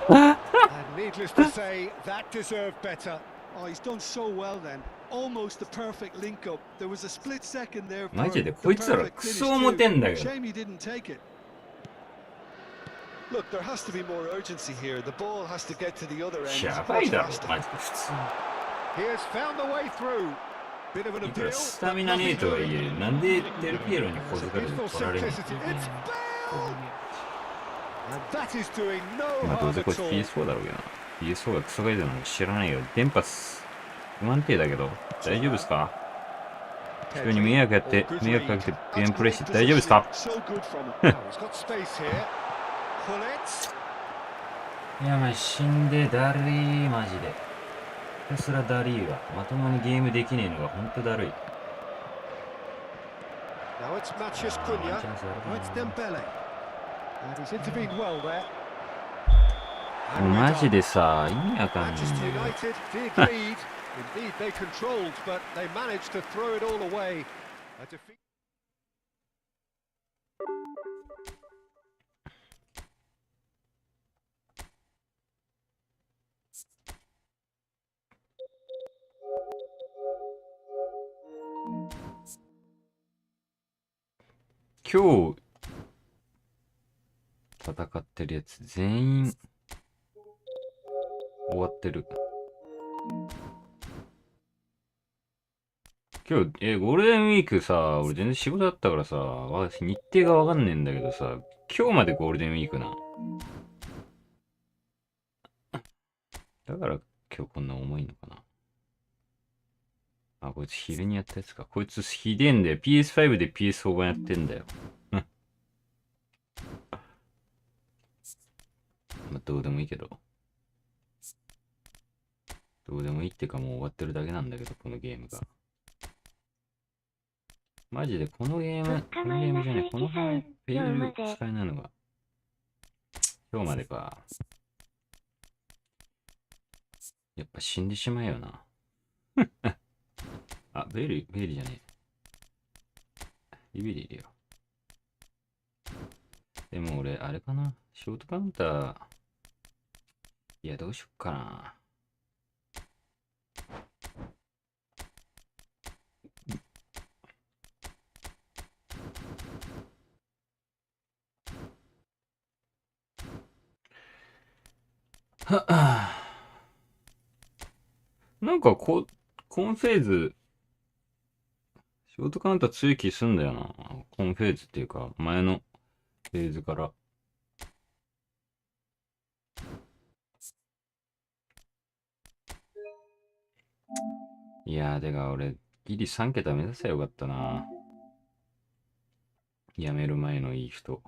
Bellingham! And needless to say, that deserved better. Oh, he's done so well then. Almost the perfect link up. There was a split second there. マジで for こい the つら perfect ク finish ソ思てんだ too. けど。 Shame he didn't take it. Look, there has to be more urgency here. The ball has to get to the other end. やばいだろ、 much マ faster. ジで普通 He has found the way through. Bit of an に。いくら appeal. スタミナねえとはいえ、なんでデルピエロに小 It's a 遣いで beautiful 取られるの simplicity. It's Bale! And that is doing no まあどう harm せこい at つ all. PS4 だろうけどな。PS4 がクソがいてるのも知らないよ。電波不安定だけど、大丈夫ですか？人に迷惑かけてゲームプレイして大丈夫ですか？ So good from him. Now he's got space here. Pull it. いや、まあ死んでだるい、マジで。ひたすらだるいわ。まともにゲームできねえのがほんとだるい。Now it's Matheus Cunha. Now it's Dembele. And he's intervened well there. もうマジでさ、意味わかんないん Manchester だよ。 United did lead. Indeed, they controlled, but they managed to throw it all away. A defeat. 今日戦ってるやつ全員終わってる。今日、ゴールデンウィークさ、俺全然仕事だったからさ、日程がわかんねえんだけどさ、今日までゴールデンウィークな。だから今日こんな重いのかな。あ、こいつ昼にやったやつか。こいつひでえんだよ。PS5 で PS4 版やってんだよ。まあ、どうでもいいけど。どうでもいいってかもう終わってるだけなんだけど、このゲームが。マジでこのゲームじゃない、このフェイル使えないのが。今日までか。やっぱ死んでしまえよな。あ、ベリーじゃねえ。リベリーいるよ。でも俺、あれかな。ショートカウンター。いや、どうしよっかな。はっなんかコンフェーズ、ショートカウンター強い気すんだよな。コンフェーズっていうか、前のフェーズから。いやー、てか俺、ギリ3桁目指せばよかったな。やめる前のいい人。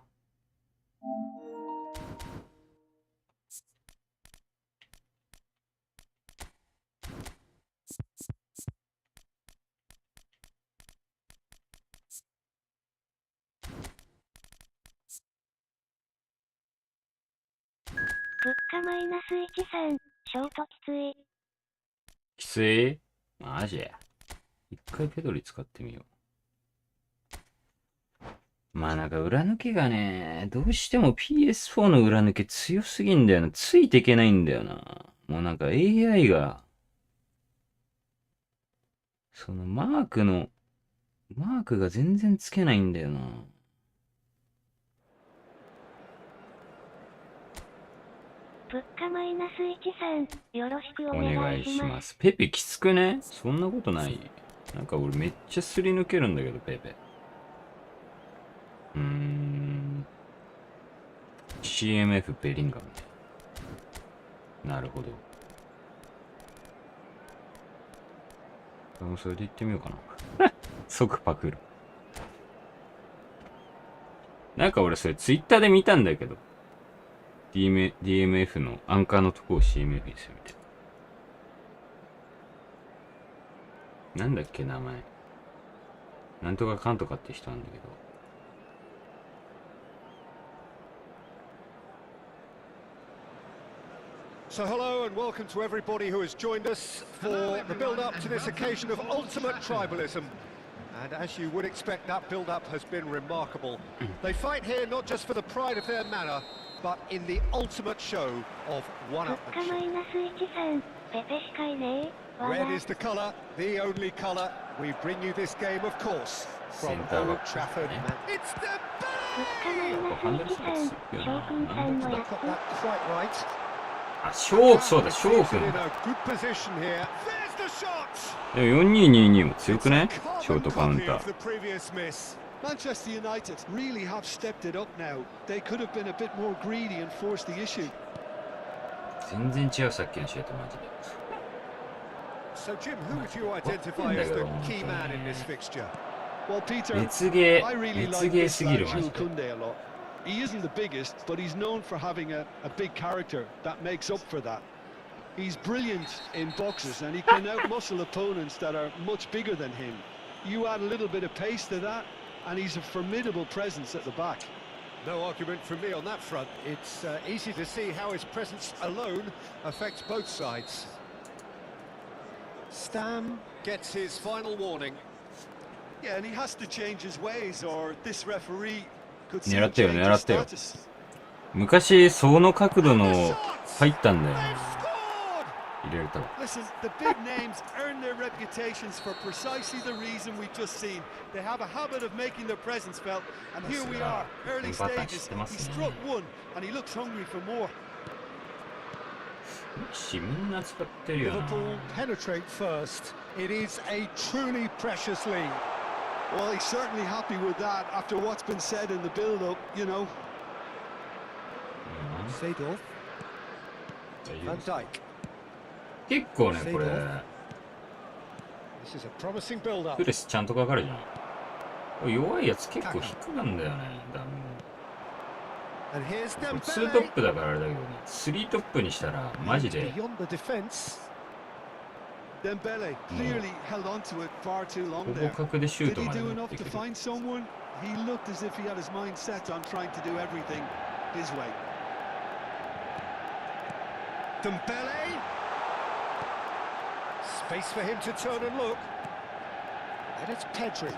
物価マイナス13、ショートきつい。きつい？マジ？一回ペドリ使ってみよう。まあなんか裏抜けがね、どうしても PS4 の裏抜け強すぎんだよな。ついていけないんだよな。もうなんか AI が、そのマークが全然つけないんだよな。物価マイナス13、よろしくおお願願いいしま。しますす。ペペきつくね？そんなことない。なんか俺めっちゃすり抜けるんだけど、ペペ。CMF ベリンガムね。なるほど。それで言ってみようかな。即パクる。なんか俺それツイッターで見たんだけど。DMF のアンカーのとこを CMF にするみたいな。なんだっけ名前。なんとかかんとかって人なんだけど。So hello and welcome to everybody who has joined us for the build-up to this occasion of ultimate tribalism. And as you would expect, that build-up has been remarkable. They fight here not just for the pride of their manor, but in the ultimate show of 物価マ one-upmanship. イナス13、ペペしかいねえ。わ Red ら is the colour, the only colour. We bring you this game, of course, from Center Old back. Trafford. It's the 2日マイナス1点、翔くん戦の Got that quite right. あ、そうだ、翔く In ん a だ。 good position here. There's the shot. でも4222も強くねショートカウン Carbon タ copy of ー。 the previous miss. Manchester United really have stepped it up now. They could have been a bit more greedy and forced the issue. 全然違うさっきの試合とマジで。 So, Jim, who would you identify as the key man in this fixture? Well, Peter, 熱芸 I really 熱 like 芸 this すぎる lad, マジ Jules で。 Koundé, a lot. He isn't the biggest, but he's known for having a big character that makes up for that. He's brilliant in boxes and he can outmuscle opponents that are much bigger than him. You add a little bit of pace to that, and he's a formidable presence at the back. No argument from me on that front. It's easy to see how his presence alone affects both sides. Stam gets his final warning. Yeah, and he has to change his ways, or this referee could see 狙ってよ change his 狙ってよ。 status. 昔その角度の The 入ったんだよ They've ね。 scored! 入れると。 Listen, the big names earn their reputations for precisely the reason we've just seen. They have a habit of making their presence felt, and here we are, early stages. He struck one, and he looks hungry for more. みんな使ってるよな。 Liverpool penetrate first. It is a truly precious lead. Well, he's certainly happy with that after what's been said in the build-up, you know. Seedorf, 大丈夫 Van です Dijk. 結構ねこれ This is a promising build-up. プレスちゃんとかかるじゃん。これ弱いやつ結構低くなんだよね。だからも And here's う2トッ Dembele. プだからあれだけどね。3トップにしたらマジで Beyond the defence. Dembele clearly held on to it far too ほ long ぼ there. 角でシュー Did ト he まで do 持っ enough て to くる。 find someone? He looked as if he had his mind set on trying to do everything his way. Dembele. Space for him to turn and look. And it's Pedri.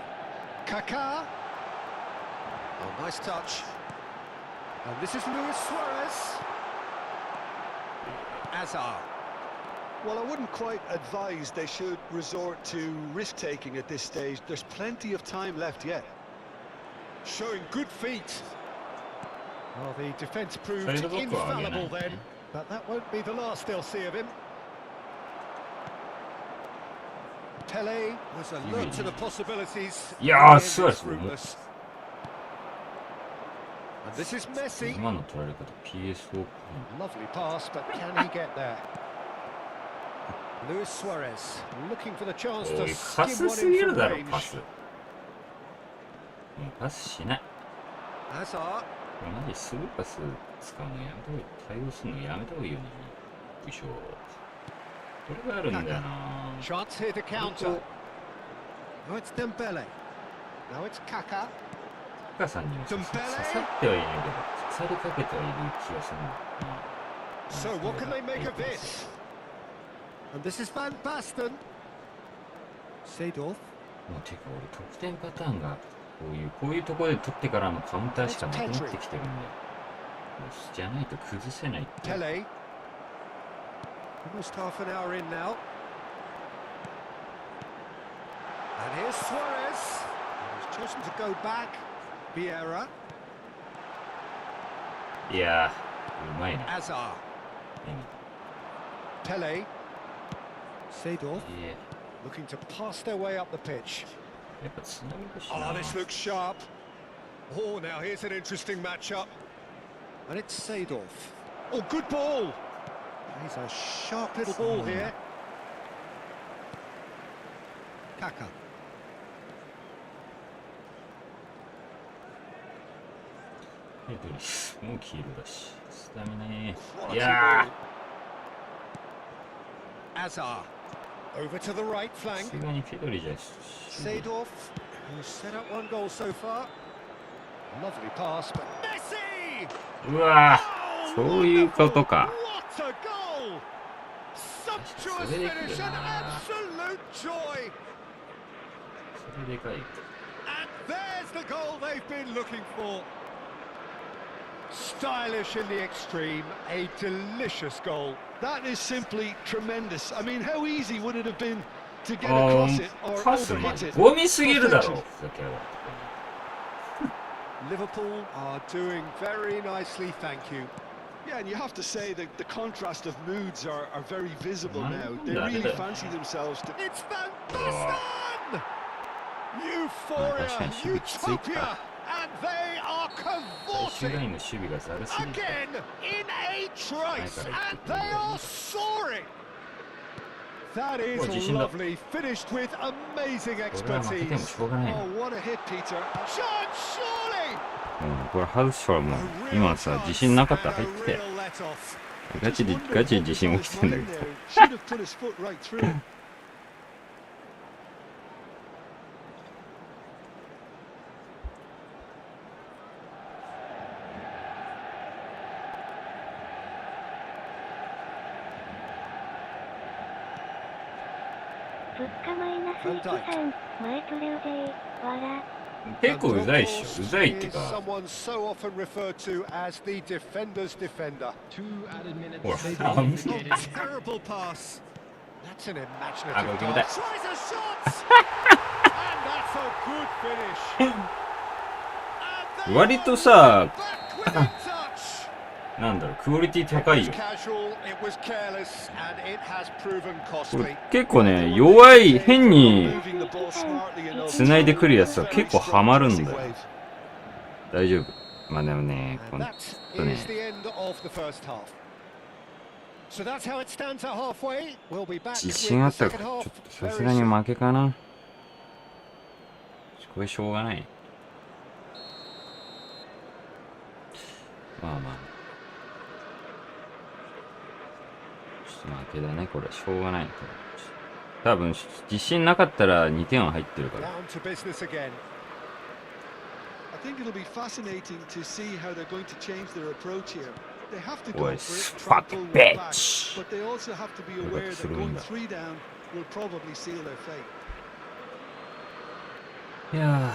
Kaká. Oh, nice touch. And this is Luis Suarez. Hazard. Well, I wouldn't quite advise they should resort to risk-taking at this stage. There's plenty of time left yet. Showing good feet. Well, the defence proved Side of the ball, infallible yeah. then. But that won't be the last they'll see of him. Pele was alert to the possibilities. Yeah, In the end, so it's it's fruitless. And this is Messi. 今の取られ方 PSO Lovely pass, but can he get there? Luis Suarez looking for the chance お to いカ skim ス one すぎ in る from だろ range. パス。もうパスしない。 Hazard. マジすぐパス使うのやめた方がいい。対応するのやめた方がいいよね。部署。これがあるんだよな。 Chance here to counter. Now it's Dembele. Now it's Kaká. カさんにも刺さってはいないけど、刺さりかけてはいる気がするんだよな。 So what can they make of this? And this is Van Basten. Seedorf. もうてか俺得点パターンがこういうところで取ってからのカウンターしかなくなってきてるんで、じゃないと崩せないっていう。 Pele. Almost half an hour in now. And here's Suarez. And he's chosen to go back. Vieira. いやー、うまいな。 Hazard. Pele. Seedorf いや looking to pass their way up the pitch. やっぱつなぎ欲しいな。 Oh, this looks sharp. Oh, now here's an interesting matchup. And it's Seedorf. Oh, good ball. He's a sharp little ball here. Kaká. ペドリもう黄色だし、スタミナね。い Quality や ball. Hazard. Over to the right ー、さ flank. すがにペドリじゃ Seedorf, who's set up one goal so far. Lovely pass, but Messi! うわー、そういうことか。 What a goal! Sumptuous Really finish good. and absolute joy. それでかい。 And there's the goal they've been looking for. Stylish in the extreme, a delicious goal. That is simply tremendous. I mean, how easy would it have been to get across it or パスマ overhit ジ it. ゴミすぎるだろ。ふざけやがって Liverpool are doing very nicely, thank you. Yeah, and you have to say that the contrast of moods are very visible Man, now. They that really is- fancy themselves to... It's Van Basten! Euphoria, utopia, and they are 最終ライン cavorting の守備がざるすぎる。 again in a trice, and they are soaring. That is lovely, finished with amazing これは負けても expertise. しょうがないな。 Oh, what a hit, Peter. Chance, surely! これ外したらもう、今さ、自信なかったら入ってたよ。ガチで自信起きてんだけど。 Should have put his foot right through it. 物価マイナス13、前プレウデイ、わら。結構うざいっしょ。うざいっていうか、 Someone so often referred to as the defender's defender. ほら、Terrible pass. That's an imaginative Ah, go give me that. pass. Tries a shot. And that's a good finish. And they 割とさ、 back with a touch. なんだろう、クオリティ高い It よ。 was casual, it was careless, and it has proven こ costly. れ結構ね、弱い、変に Moving the ball smartly enough. 繋いでくるやつは結構ハマるんだよ。大丈夫。まあでもね、ほ And ん that とね is、the end of the first half. So that's how it stands at halfway. We'll be back 自 with 信あっ the たら、 second ちょっ half とさす very がに soon. 負けかな。これしょうがない。まあまあ。ちょっと負けだね、これ。しょうがない。多分、自信なかったら2点は入ってるから。 Down to business again. I think it'll be fascinating to see how they're going to change their approach here. They have to go Boy, for it, fuck try and pull one bitch. back, but they also have to be aware that going 3 down will probably seal their fate. いやー、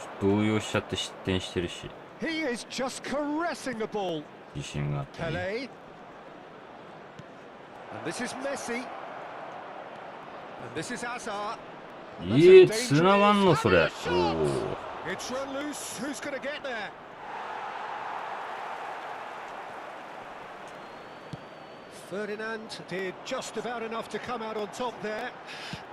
ちょっと動揺しちゃって失点してるし、 He is just caressing the ball. 自信があってね。 Pele. And this is Messi. And this is Hazard. 繋がんのそれ。おー。 It's run loose. Who's going to get there? Ferdinand did just about enough to come out on top there.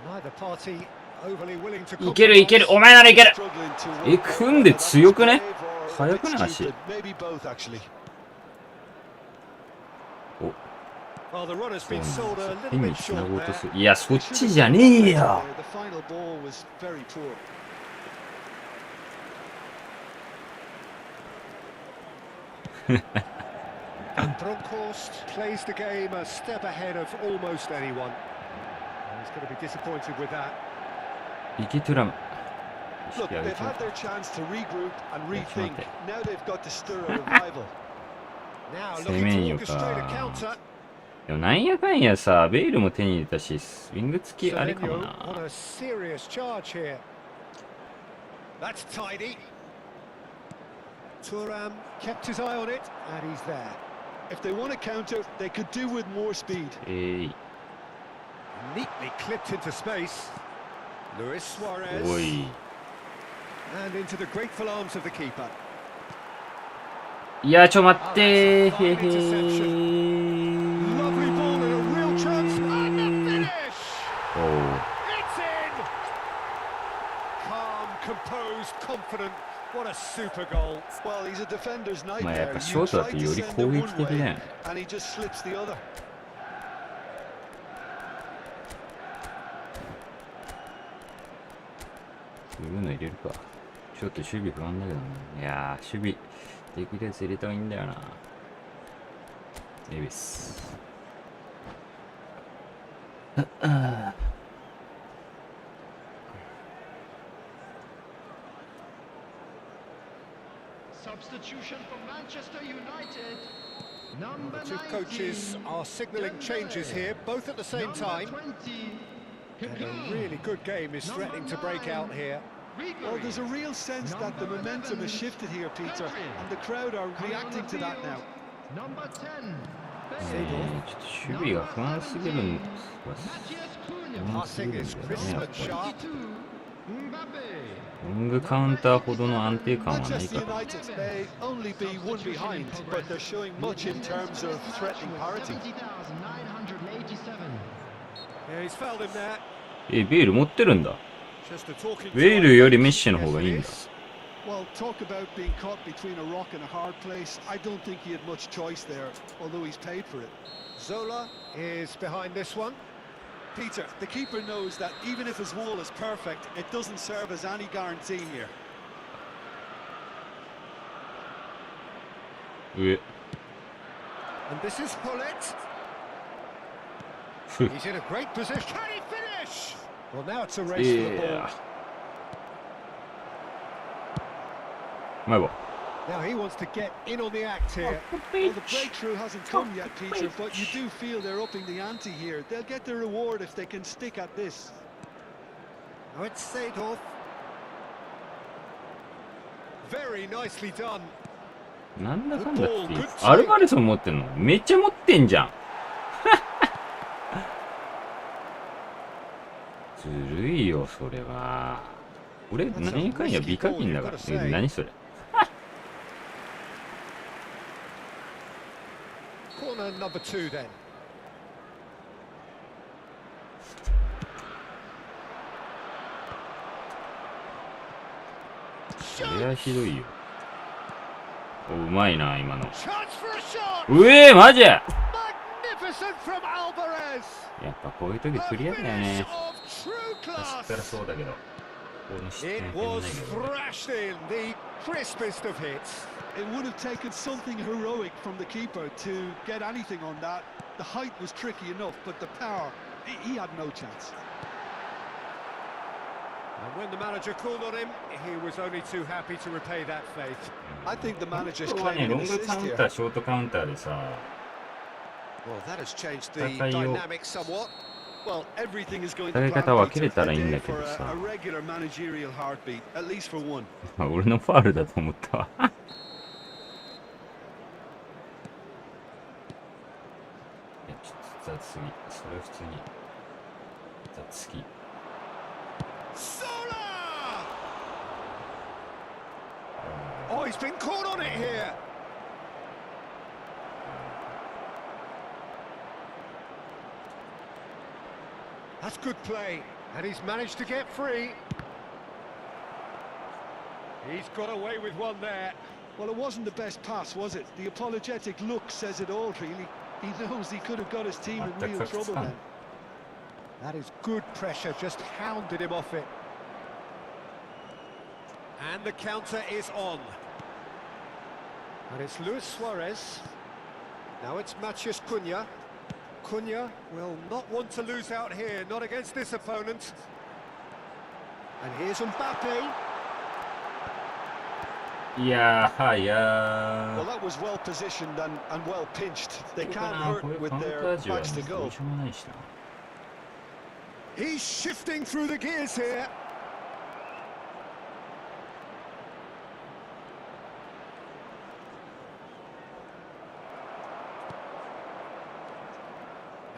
Neither party overly willing to いけるいける、お前ならいける。 Struggling to え、組んで強くね？ or 速くない a bit 足。 stupid. Maybe both actually. お、 Well, the run has そうな been んです sold よ a little 変に bit 繋 short ごうと there. する。いや、そっ They should ち have じゃねえ been よ。 there. The final ball was very poor. And Bronkhorst plays the game a step ahead of almost anyone. And he's going to be disappointed with that. いけトゥラム。 Look, 意識上げ they've ちゃう had their chance to regroup and Yeah, rethink. okay. Now they've got to stir a revival. Now Say looking menu to orchestrate a ka. counter. でもなんやかんやさ、ベイルも手に入れたし、ウィング付きあれかも Semenyo な。 on a serious charge here. That's tidy. Thuram kept his eye on it, and he's there. If they want to counter, they could do with more speed. い。 Neatly clipped into space. Luis Suarez. おい。 And into the grateful arms of the keeper. いや、ちょ待ってー。へ Lovely へ ball and a real chance. And the ー。finish! おう。 It's in! Calm, composed, confident. What a super goal. Well, he's a defender's まあやっ nightmare. ぱ You ショートだ try と to より send 攻 him 撃 one 的だ way, よね。 and he just slips the other. そういうの入れるか。ちょっと守備不安だけどね。いやー、守備できるやつ入れた方がいいんだよな。エビス。Substitution for Manchester United. Number The two coaches 19, are signalling changes here, both at the same number time. 20, And a really good game is threatening to break out here. Well, there's a real sense that the momentum has shifted here, Peter, and the crowd are reacting to that now. Number 10, ちょっと守備が不安すぎるんです。不安すぎ Passing るん is だよね、 crisp やっ and ぱり。 sharp. ロングカウンターほどの安定感はない Manchester から。 United may only be one behind, but they're showing much in terms of threatening parity. Yeah, he's fouled him there. ベイル持ってるんだ。 Just a talking ベイルよりメッシの方がいいんだ。 Well, talk about being caught between a rock and a hard place. I don't think he had much choice there, although he's paid for it. Zola is behind this one. Peter, the keeper knows that even if his wall is perfect, it doesn't serve as any guarantee here. 上。 And this is Hullet. He's in a great position. Can he finish? Well, now it's a race for the ball. うまいわ。 Now he wants to get in on the act here. Well, the breakthrough hasn't come yet, Peter, but you do feel they're upping the ante here. They'll get their reward if they can stick at this. Now it's Seedorf. Very nicely done. なんだかんだってアルバレスも持ってんのめっちゃ持ってんじゃん。ずるいよ、それは。俺、何やかんや美課金だから。何それ。Corner number 2 then. それはひどいよ。うまいな、今の。 Chance for a shot. うえー、マジや Magnificent from Alvarez. っぱこういう時クリアだよ A ね finish。of true 昔か class. らそうだけど。この失 It 点は was ないけど。 thrashed in, the crispest of hits. It would have taken something heroic from the keeper to get anything on that. The height was tricky enough, but the power, he had no chance. And when the manager called on him, he was only too happy to repay that faith. I think the 本 manager's 当はね、 claiming ロ an ングカ assist ウン here. ター、ショートカウンターでさ、 Well, that has changed the 戦いを dynamic somewhat. Well, everything is going 戦 to い plan, 方分け Peter. れたらいい A ん day だけ for ど a さ、 regular managerial heartbeat, at least for one. 俺のファールだと思ったわ。いや、ちょっと雑すぎ。それは普通に雑すぎ。 Zola! Oh, he's been caught on it here. That's good play, and he's managed to get free. He's got away with one there. Well, it wasn't the best pass, was it? The apologetic look says it all, really. He knows he could have got his team in real trouble then. That is good pressure, just hounded him off it. And the counter is on. And it's Luis Suarez. Now it's Matheus Cunha. Cunha will not want to lose out here, not against this opponent. And here's Mbappe. いやー、はや Well, ー。 that was well positioned and well pinched. They こ can't う hurt いう with カウンタ their ー時は backs to ど go. うしようもないしな。 He's shifting through the gears here.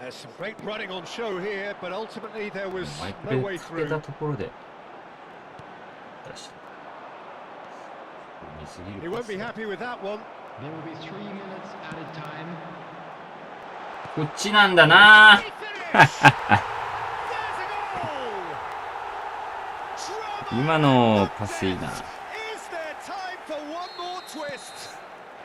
There's some great running on show here, but ultimately there was マイク no で way かけ through. たところで出した。見すぎ He る won't パ be スだ happy with that one. There will be 3 minutes added time. こっちなんだな He finished! There's a goal! 今のパスいいな。 Is there time for one more twist?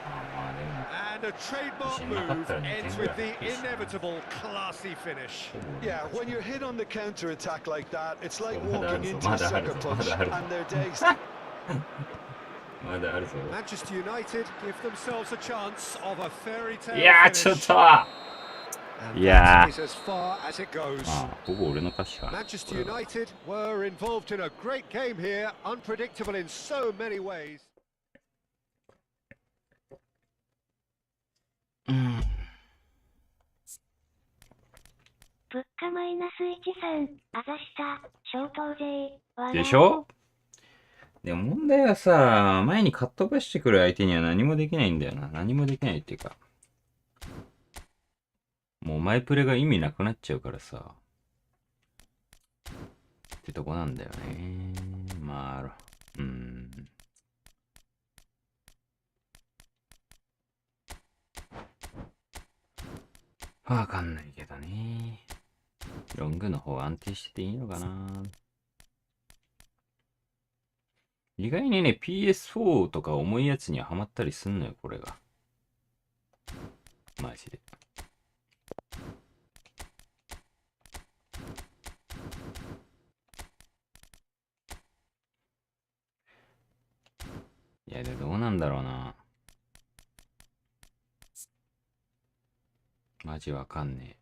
まあでも And a trademark move ends with the inevitable classy finish. Yeah, when you're hit on the counter attack like that, it's like Oh, walking madam, into a sucker madam, punch, madam. and they're dazed. まだあるぞ。 Manchester United give themselves a chance of a fairy tale いやー、ちょっ finish. と And Yeah. that is as far as it goes. まあ、ほぼ俺の歌詞か。 Manchester United were involved in a great game here, unpredictable in so many ways. うん物価マイナス13、あざした、小当勢、笑でしょでも問題はさ、前にかっ飛ばしてくる相手には何もできないんだよな。何もできないっていうか。もうマイプレが意味なくなっちゃうからさ。ってとこなんだよね。まあ、わかんないけどね。ロングの方安定してていいのかな。意外にね、PS4 とか重いやつにはハマったりすんのよ、これが。マジで。いや、でどうなんだろうな。マジわかんね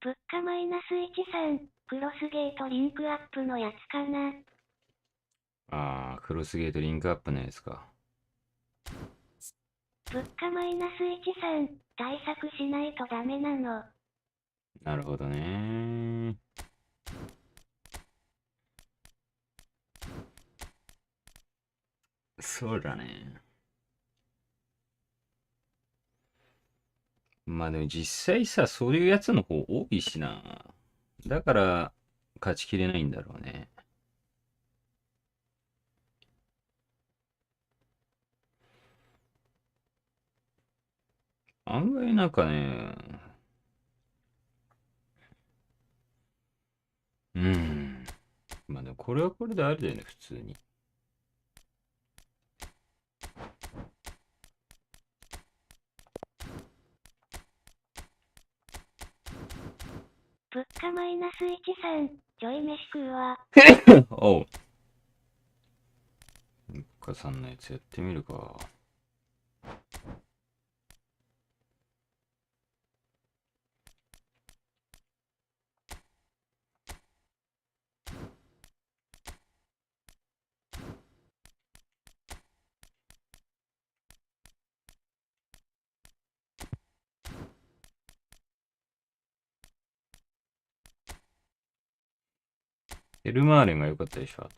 物価マイナス13、クロスゲートリンクアップのやつかな。え。あー、クロスゲートリンクアップのやつか。物価マイナス13、対策しないとダメなの。なるほどね。そうだね。まあでも実際さ、そういうやつの方多いしな。だから、勝ちきれないんだろうね。案外なんかね、まあでもこれはこれであれだよね、普通に。物価マイナス13、ちょい飯食うわ。おう。ムッカさんのやつやってみるか。エルマーレンが良かったでしょ、あと。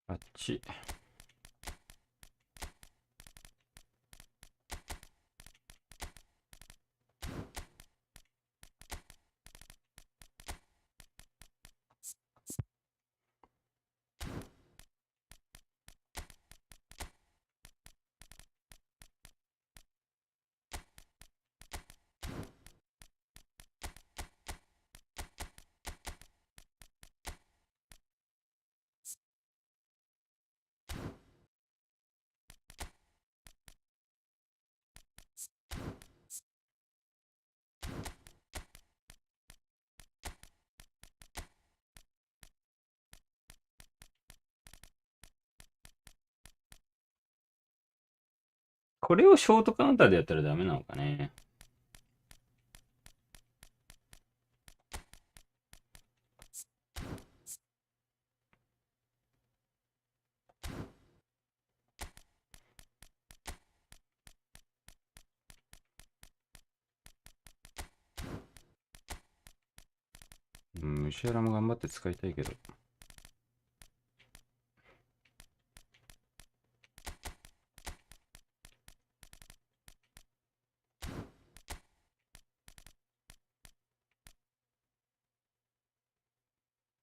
あっち。これをショートカウンターでやったらダメなのかね。ムシアラも頑張って使いたいけど。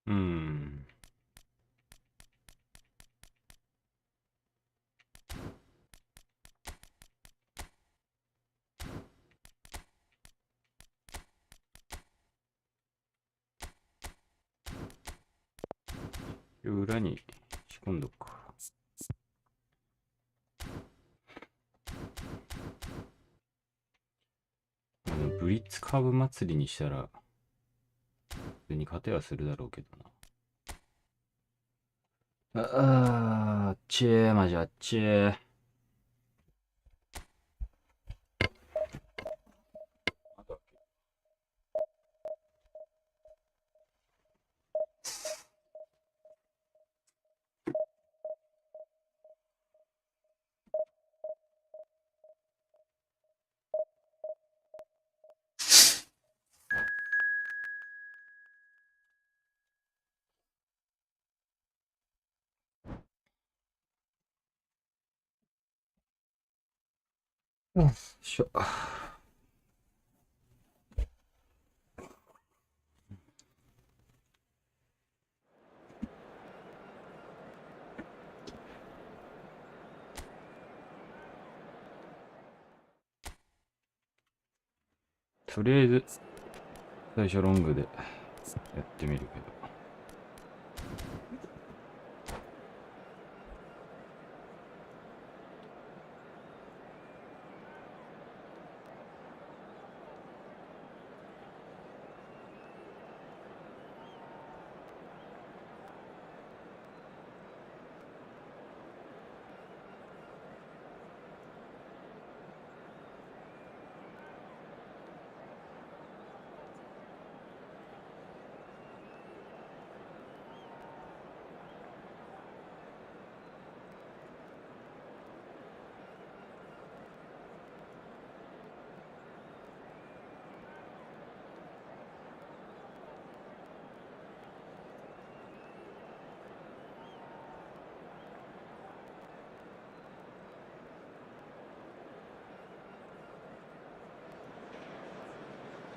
うーん。裏に仕込んどくか。ブリッツカーブ祭りにしたら、普通に勝てはするだろうけどな。あっちー、マジあっちー。しょ。とりあえず最初ロングでやってみるけど。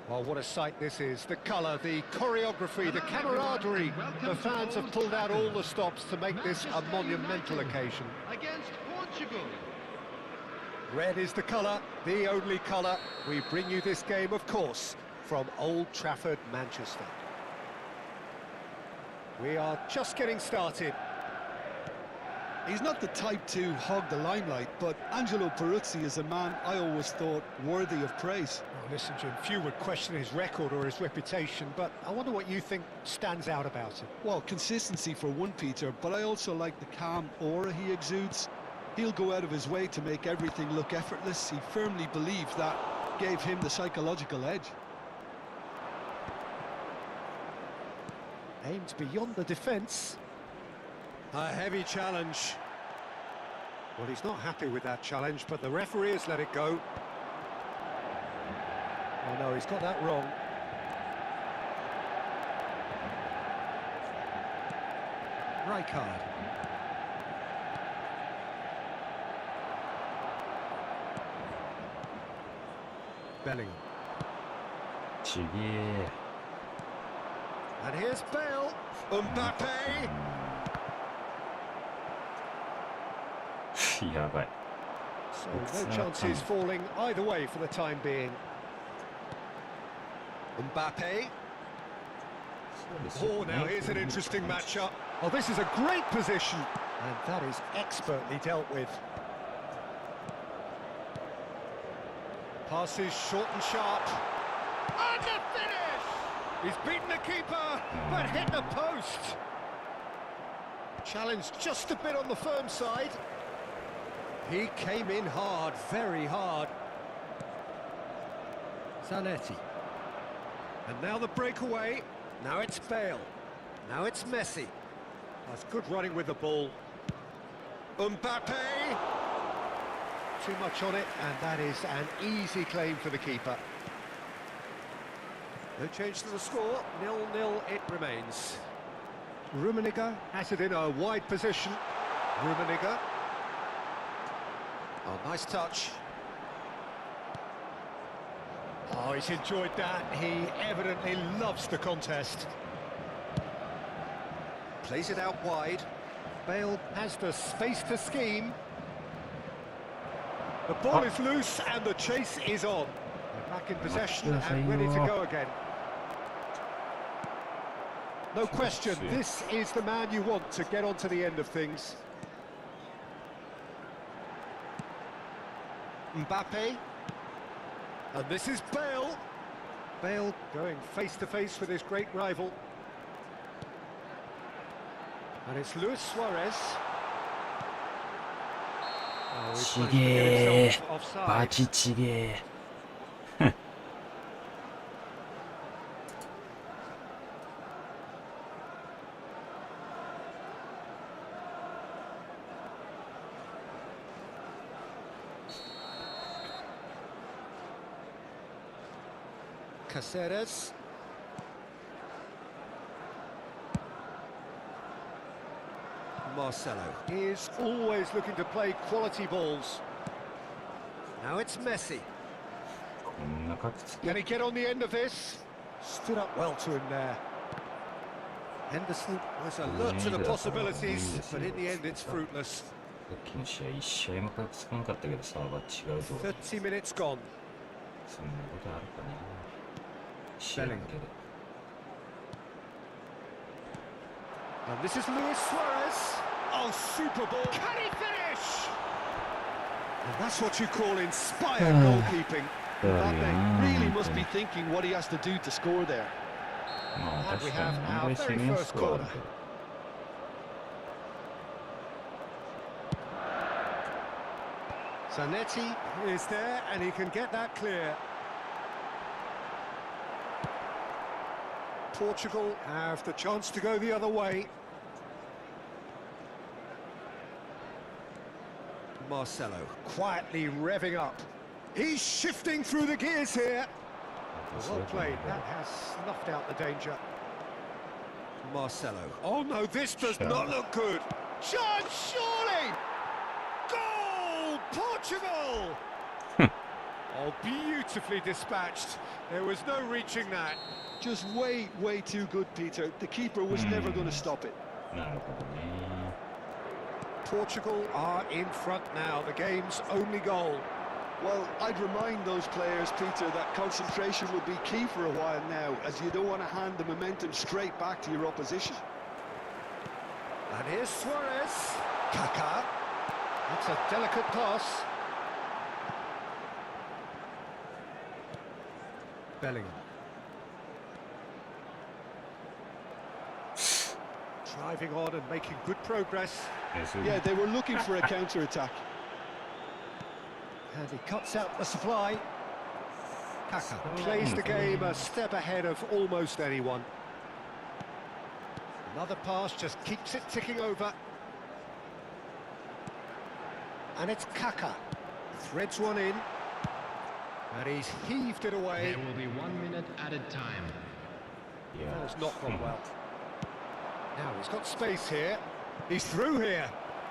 Oh, what a sight this is. The colour, the choreography, the camaraderie. The fans have pulled out all the stops to make this a monumental occasion. Against Portugal. Red is the colour, the only colour. We bring you this game, of course, from Old Trafford, Manchester. We are just getting started. He's not the type to hog the limelight, but Angelo Peruzzi is a man I always thought worthy of praise. Oh, listen, Jim, few would question his record or his reputation, but I wonder what you think stands out about him. Well, consistency for one, Peter, but I also like the calm aura he exudes. He'll go out of his way to make everything look effortless. He firmly believes that gave him the psychological edge. Aimed beyond the defence. A heavy challenge. Well, he's not happy with that challenge, but the referee has let it go. Oh no, he's got that wrong. Rijkaard. Bellingham. Chigee. And here's Bale. Mbappe. やばい。 So no chances falling either way for the time being. Mbappe. Oh, now here's an interesting matchup. Oh, this is a great position. And that is expertly dealt with. Passes short and sharp. And the finish! He's beaten the keeper, but hit the post. Challenged just a bit on the firm side. He came in hard, very hard. Zanetti. And now the breakaway. Now it's Bale. Now it's Messi. That's good running with the ball. Mbappe! Too much on it, and that is an easy claim for the keeper. No change to the score, 0-0 it remains. Rummenigge has it in a wide position. Rummenigge. Oh, nice touch. Oh, he's enjoyed that. He evidently loves the contest. Plays it out wide. Bale has the space to scheme. The ball is loose and the chase is on. They're back in possession and ready to go again. No question, this is the man you want to get on to the end of things. Mbappe. And this is Bale. Bale going face to face with his great rival. And it's Luis Suarez. Oh, he's managed to get himself offside. バチちげえ。Caceres. Marcelo is always looking to play quality balls. Now it's Messi. こんな格付 Can け he get on the end of this? Stood up well to him there. Henderson was alert to the possibilities, but in the end it's fruitless. さっきの試合、一試合も格付かなかったけど、サーバー違うぞ。 30 minutes gone. そんなことあるかな。知らんけど。 And this is Luis Suarez. Oh, super ball. Can he finish? And that's what you call inspired goalkeeping. Mbappe really must be thinking what he has to do to score there. まあ And we 確か have に our 案外攻 very めや first すくはある corner. けど。 Zanetti is there, and he can get that clear. Portugal have the chance to go the other way. Marcelo quietly revving up. He's shifting through the gears here. Well played. That has snuffed out the danger. Marcelo. Oh no, this does not look good. Chance, surely! Goal! Portugal! Oh, beautifully dispatched. There was no reaching that. Just way too good, Peter. The keeper was never going to stop it. なるほどね。 Portugal are in front now, the game's only goal. Well, I'd remind those players, Peter, that concentration will be key for a while now, as you don't want to hand the momentum straight back to your opposition. And here's Suarez. Kaká. That's a delicate pass. Bellingham. Driving on and making good progress. Yeah, they were looking for a counter-attack. And he cuts out the supply. Kaká plays the game a step ahead of almost anyone. Another pass just keeps it ticking over. And it's Kaká. Threads one in. And he's heaved it away. There will be 1 minute added time. いや That has not gone well. Now he's got space here. He's through here.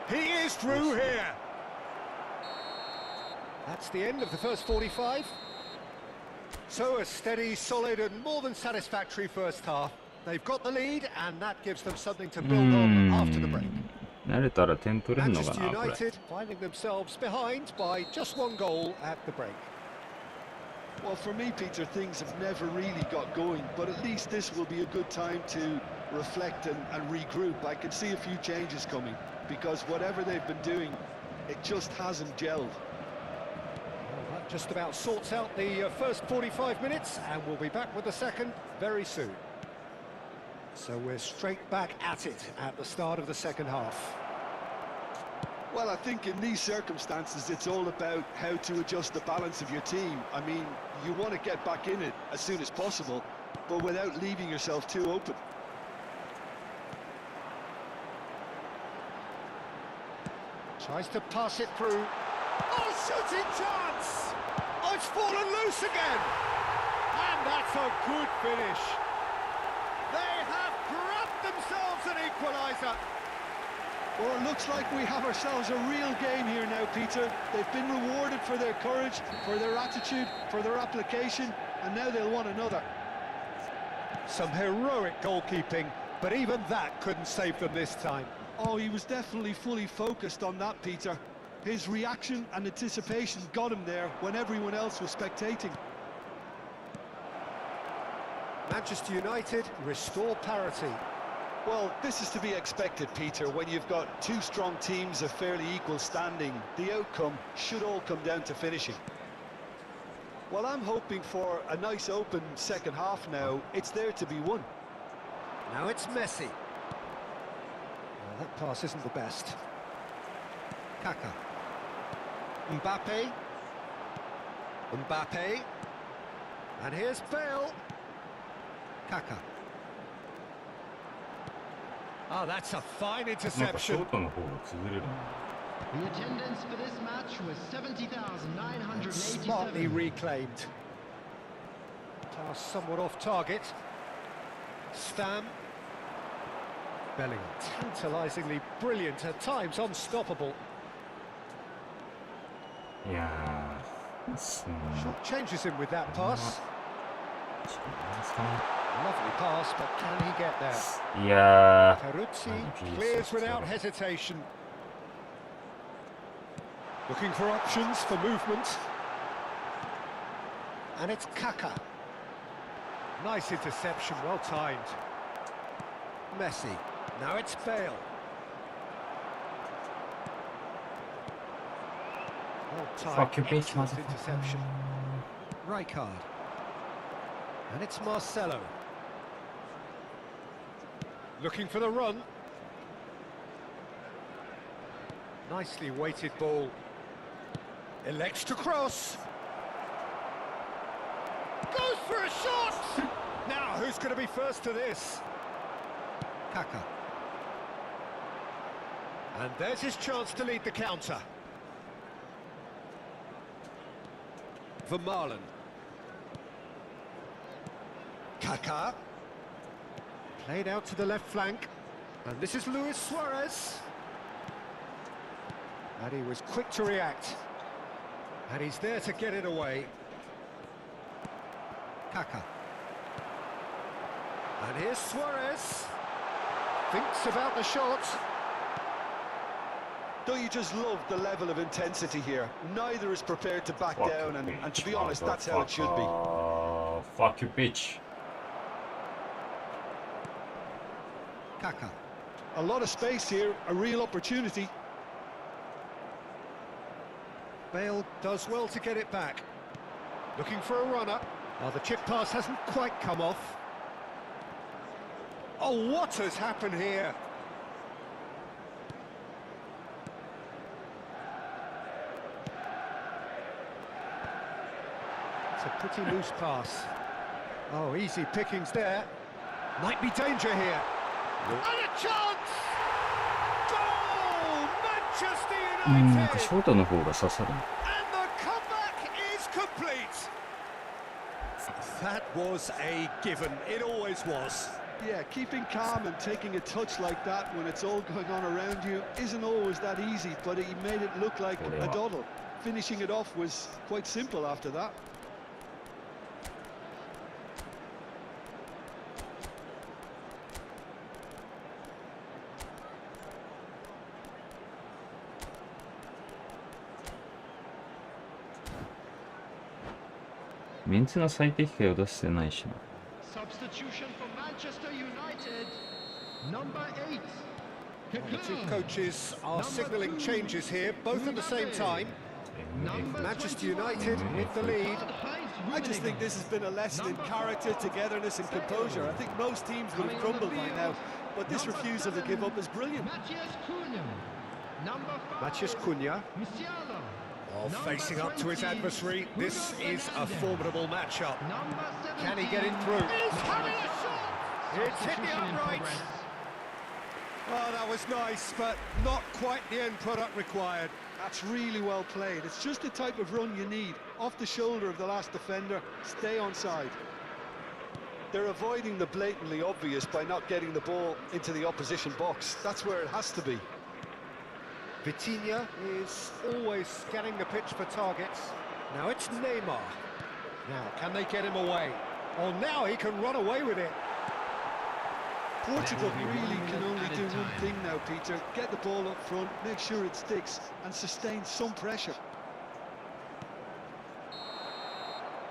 He is through here. That's the end of the first 45. So a steady, solid and more than satisfactory first half. They've got the lead and that gives them something to build on after the break. 慣れたら点取れるのか Manchester な、これ。 United finding themselves behind by just one goal at the break. Well, for me, Peter, things have never really got going, but at least this will be a good time to reflect and regroup. I can see a few changes coming, because whatever they've been doing, it just hasn't gelled. Well, that just about sorts out the first 45 minutes, and we'll be back with the second very soon. So we're straight back at it at the start of the second half. Well, I think in these circumstances, it's all about how to adjust the balance of your team. I mean, you want to get back in it as soon as possible, but without leaving yourself too open. Tries to pass it through. Oh, shooting chance! Oh, it's fallen loose again! And that's a good finish. They have grabbed themselves an equaliser. Well, it looks like we have ourselves a real game here now, Peter. They've been rewarded for their courage, for their attitude, for their application, and now they'll want another. Some heroic goalkeeping, but even that couldn't save them this time. Oh, he was definitely fully focused on that, Peter. His reaction and anticipation got him there when everyone else was spectating. Manchester United restore parity. Well, this is to be expected, Peter, when you've got two strong teams of fairly equal standing. The outcome should all come down to finishing. Well, I'm hoping for a nice open second half now. It's there to be won. Now it's Messi. Well, that pass isn't the best. Kaká. Mbappe. Mbappe. And here's Bale. Kaká. Oh, that's a fine なんかショ interception. ートの方が崩れるな。 The attendance for this match was 70,987. Smartly reclaimed. Pass somewhat off target. Stam. Bellingham, tantalisingly brilliant, at times unstoppable. いや Short changes him with that pass. Lovely pass, but can he get there? いや Peruzzi Maybe clears so, without so. hesitation. Looking for options for movement. And it's Kaka. Nice interception, well timed. Messi. Now it's Bale. Well timed. Fuck your bitch, Excellent motherfucker. interception. Rijkaard. And it's Marcelo. Looking for the run. Nicely weighted ball. Elects to cross. Goes for a shot! Now, who's going to be first to this? Kaka. And there's his chance to lead the counter. Vermaelen. Kaka. Played out to the left flank. And this is Luis Suarez. And he was quick to react. And he's there to get it away. Kaka. And here's Suarez. Thinks about the shot. Don't you just love the level of intensity here? Neither is prepared to back Fuck down, you, and to bitch, be honest, that's how it should be. Fuck you, bitch. Kaka. A lot of space here, a real opportunity. Bale does well to get it back. Looking for a runner. Oh, the chip pass hasn't quite come off. Oh, what has happened here? It's a pretty loose pass. Oh, easy pickings there. Might be danger here. And a chance! Goal! Manchester なんかシ United! ョートの方が刺さる。 And the comeback is complete! That was a given. It always was. Yeah, keeping calm and taking a touch like that when it's all going on around you isn't always that easy, but he made it look like a doddle. Finishing it off was quite simple after that.「メンツの最適解を出してないしな。 Substitution for Manchester United. Number 8. The two coaches are signalling changes here, both at the same time. Manchester United with the lead. I just think this has been a lesson in character, togetherness and composure. I think most teams would have crumbled by now, but this refusal to give up is brilliant. Matheus Cunha. Oh, facing up to his adversary. This is a formidable matchup. Can he get it through? He's having a shot! It's hit the upright. Oh, that was nice, but not quite the end product required. That's really well played. It's just the type of run you need. Off the shoulder of the last defender, stay onside. They're avoiding the blatantly obvious by not getting the ball into the opposition box. That's where it has to be. Vitinha is always scanning the pitch for targets. Now it's Neymar. Now, can they get him away? Oh, now he can run away with it. Portugal really can only do one thing now, Peter. Get the ball up front, make sure it sticks, and sustain some pressure.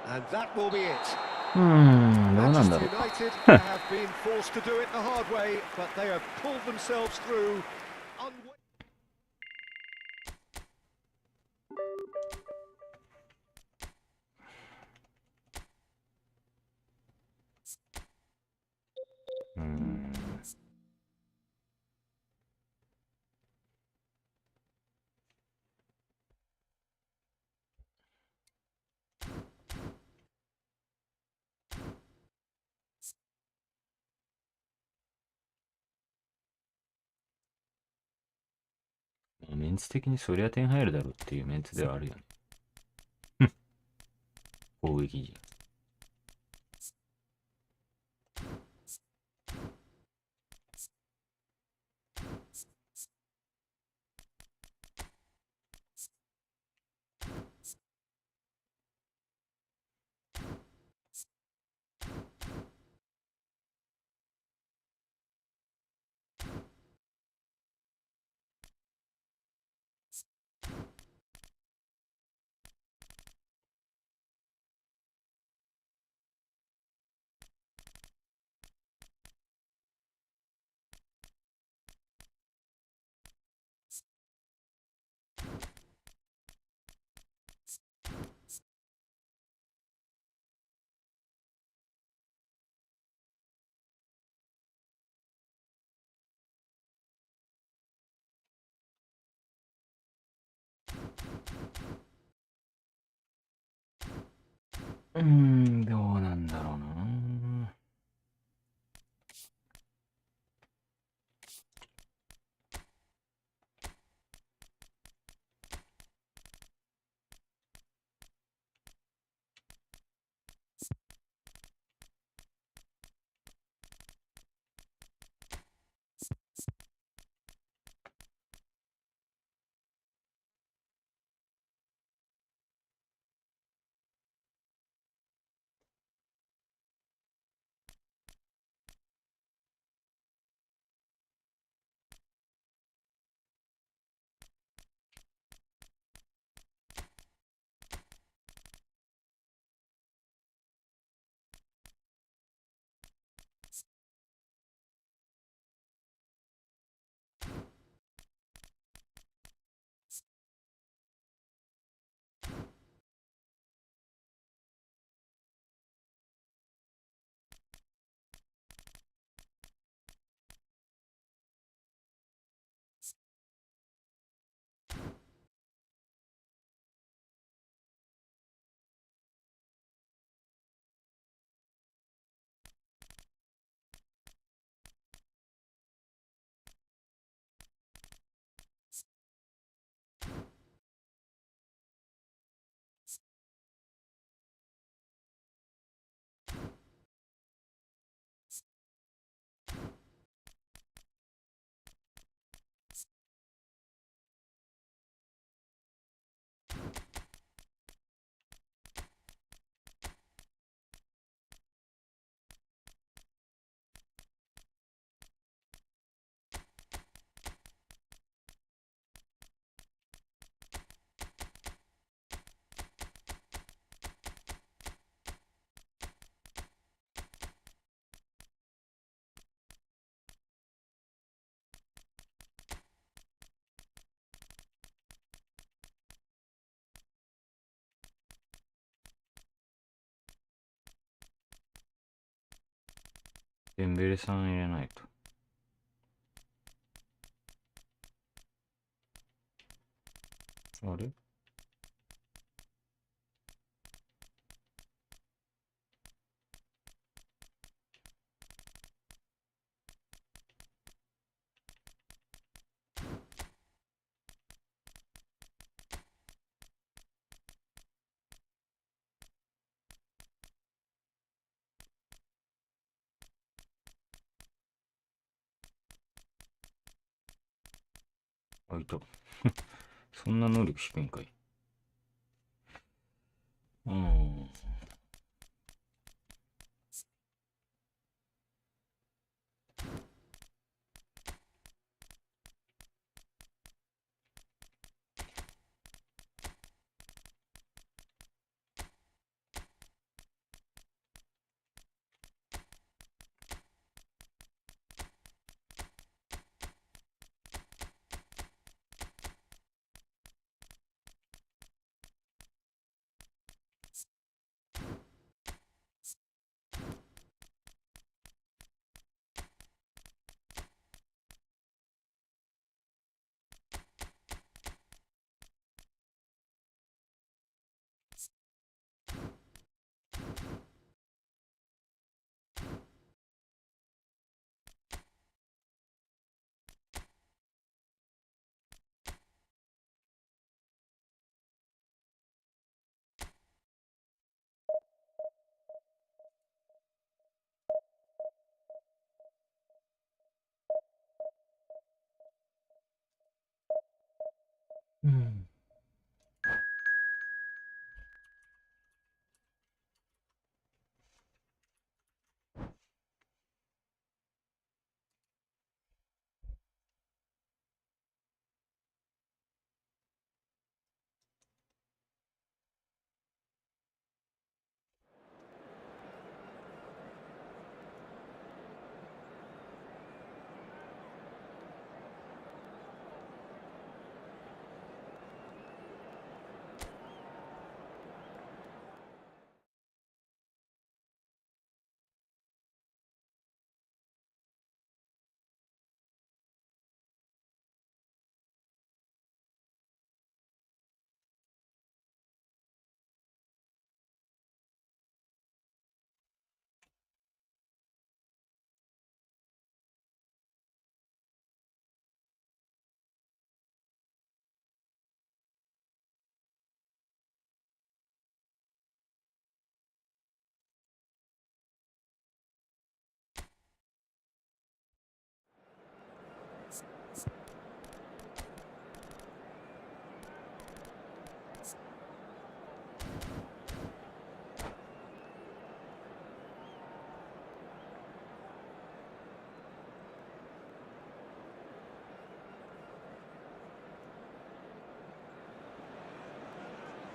And that will be it. どうなんだろ Manchester う。 United have been forced to do it the hard way, but they have pulled themselves through. Mm. メンツ的にそりゃ点入るだろうっていうメンツではあるよね。攻撃陣。どうなんだろうな。デンベレさん入れないと。あれあ、いた。そんな能力低いんかい。うん。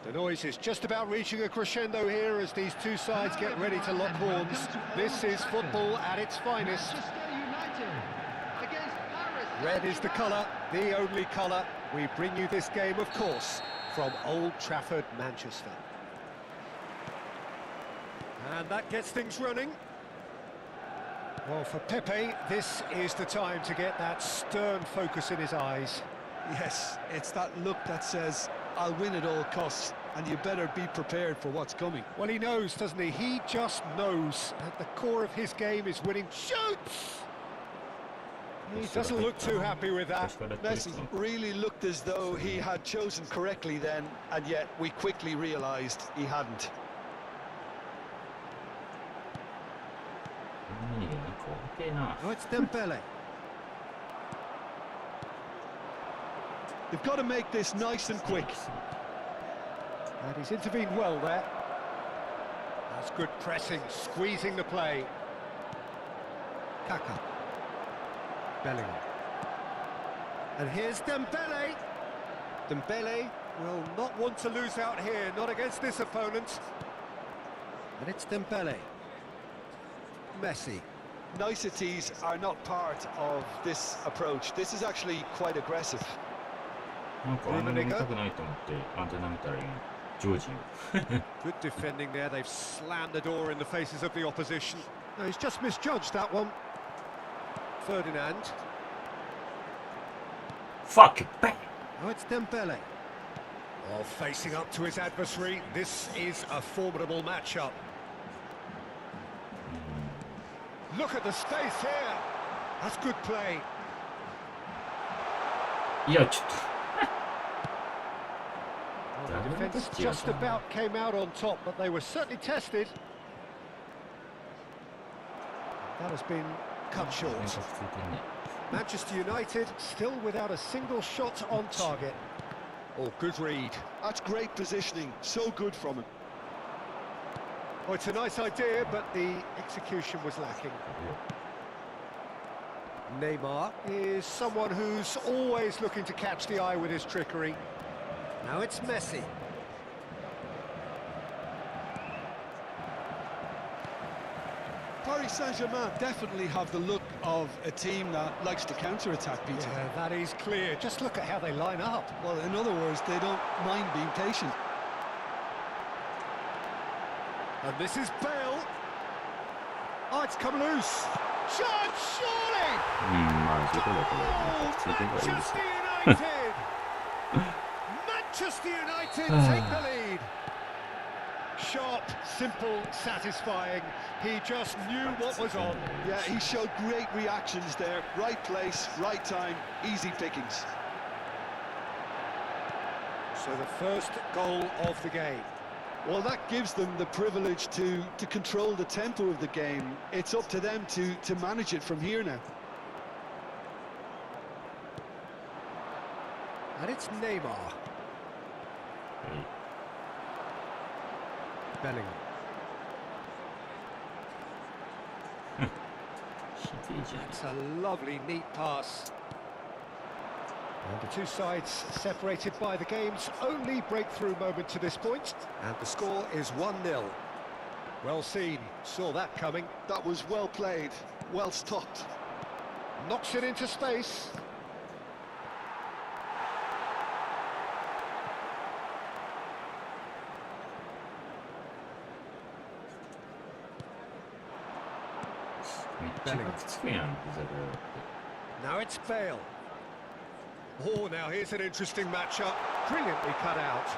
The noise is just about reaching a crescendo here as these two sides get ready to lock horns. This is football at its finest. Manchester United against Paris. Red is the colour, the only colour. We bring you this game, of course, from Old Trafford, Manchester. And that gets things running. Well, for Pepe, this is the time to get that stern focus in his eyes. Yes, it's that look that says, I'll win at all costs, and you better be prepared for what's coming. Well, he knows, doesn't he? He just knows. At the core of his game is winning. Shoots! He doesn't look too happy with that. Messi really looked as though he had chosen correctly then, and yet we quickly realised he hadn't. Oh, it's Dembele. They've got to make this nice and quick. And he's intervened well there. That's good pressing, squeezing the play. Kaka. Bellingham. And here's Dembele. Dembele will not want to lose out here, not against this opponent. And it's Dembele. Messi. Niceties are not part of this approach. This is actually quite aggressive. なんかあんなに見たくないと思ってアンテナ見たら今ジョージを Good defending there. They've slammed the door in the faces of the opposition. No, he's just misjudged that one. Ferdinand. Fuck it, bang! Oh, it's Dembele. Oh, facing up to his adversary. This is a formidable matchup. Look at the space here. That's good play. いやちょっと Well, the defence just about came out on top, but they were certainly tested. That has been cut short. Manchester United still without a single shot on target. Oh, good read. That's great positioning, so good from him. Oh, it's a nice idea, but the execution was lacking. Neymar is someone who's always looking to catch the eye with his trickery. Now it's Messi. Paris Saint-Germain definitely have the look of a team that likes to counter-attack, Peter. Yeah, that is clear. Just look at how they line up. Well, in other words, they don't mind being patient. And this is Bale. Oh, it's come loose. Shot, surely! Manchester United! Manchester United take the lead. Sharp, simple, satisfying. He just knew what was on. Yeah, he showed great reactions there. Right place, right time, easy pickings. So the first goal of the game. Well, that gives them the privilege to control the tempo of the game. It's up to them to manage it from here now. And it's Neymar. Bellingham. It's a lovely, neat pass. And the two sides separated by the game's only breakthrough moment to this point. And the score is 1-0. Well seen, saw that coming. That was well played, well stopped. Knocks it into space. Now it's Bale. Oh, now here's an interesting matchup. Brilliantly cut out.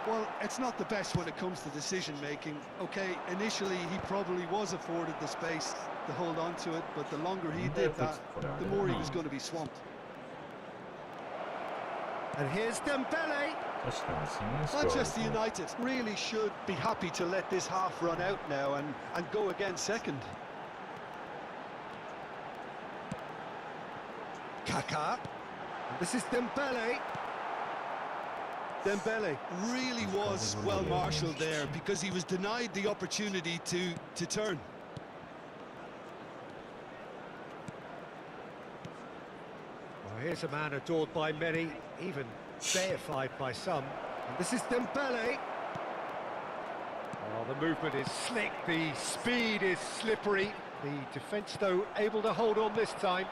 Well, it's not the best when it comes to decision-making. Okay, initially he probably was afforded the space to hold on to it, but the longer he did that, the more he was going to be swamped. And here's Dembele. Manchester United really should be happy to let this half run out now and go again second. Kaká. And this is Dembele. Dembele. Really was well marshalled there because he was denied the opportunity to turn. Well, here's a man adored by many, even deified by some. And this is Dembele. Oh, the movement is slick, the speed is slippery. The defence, though, able to hold on this time.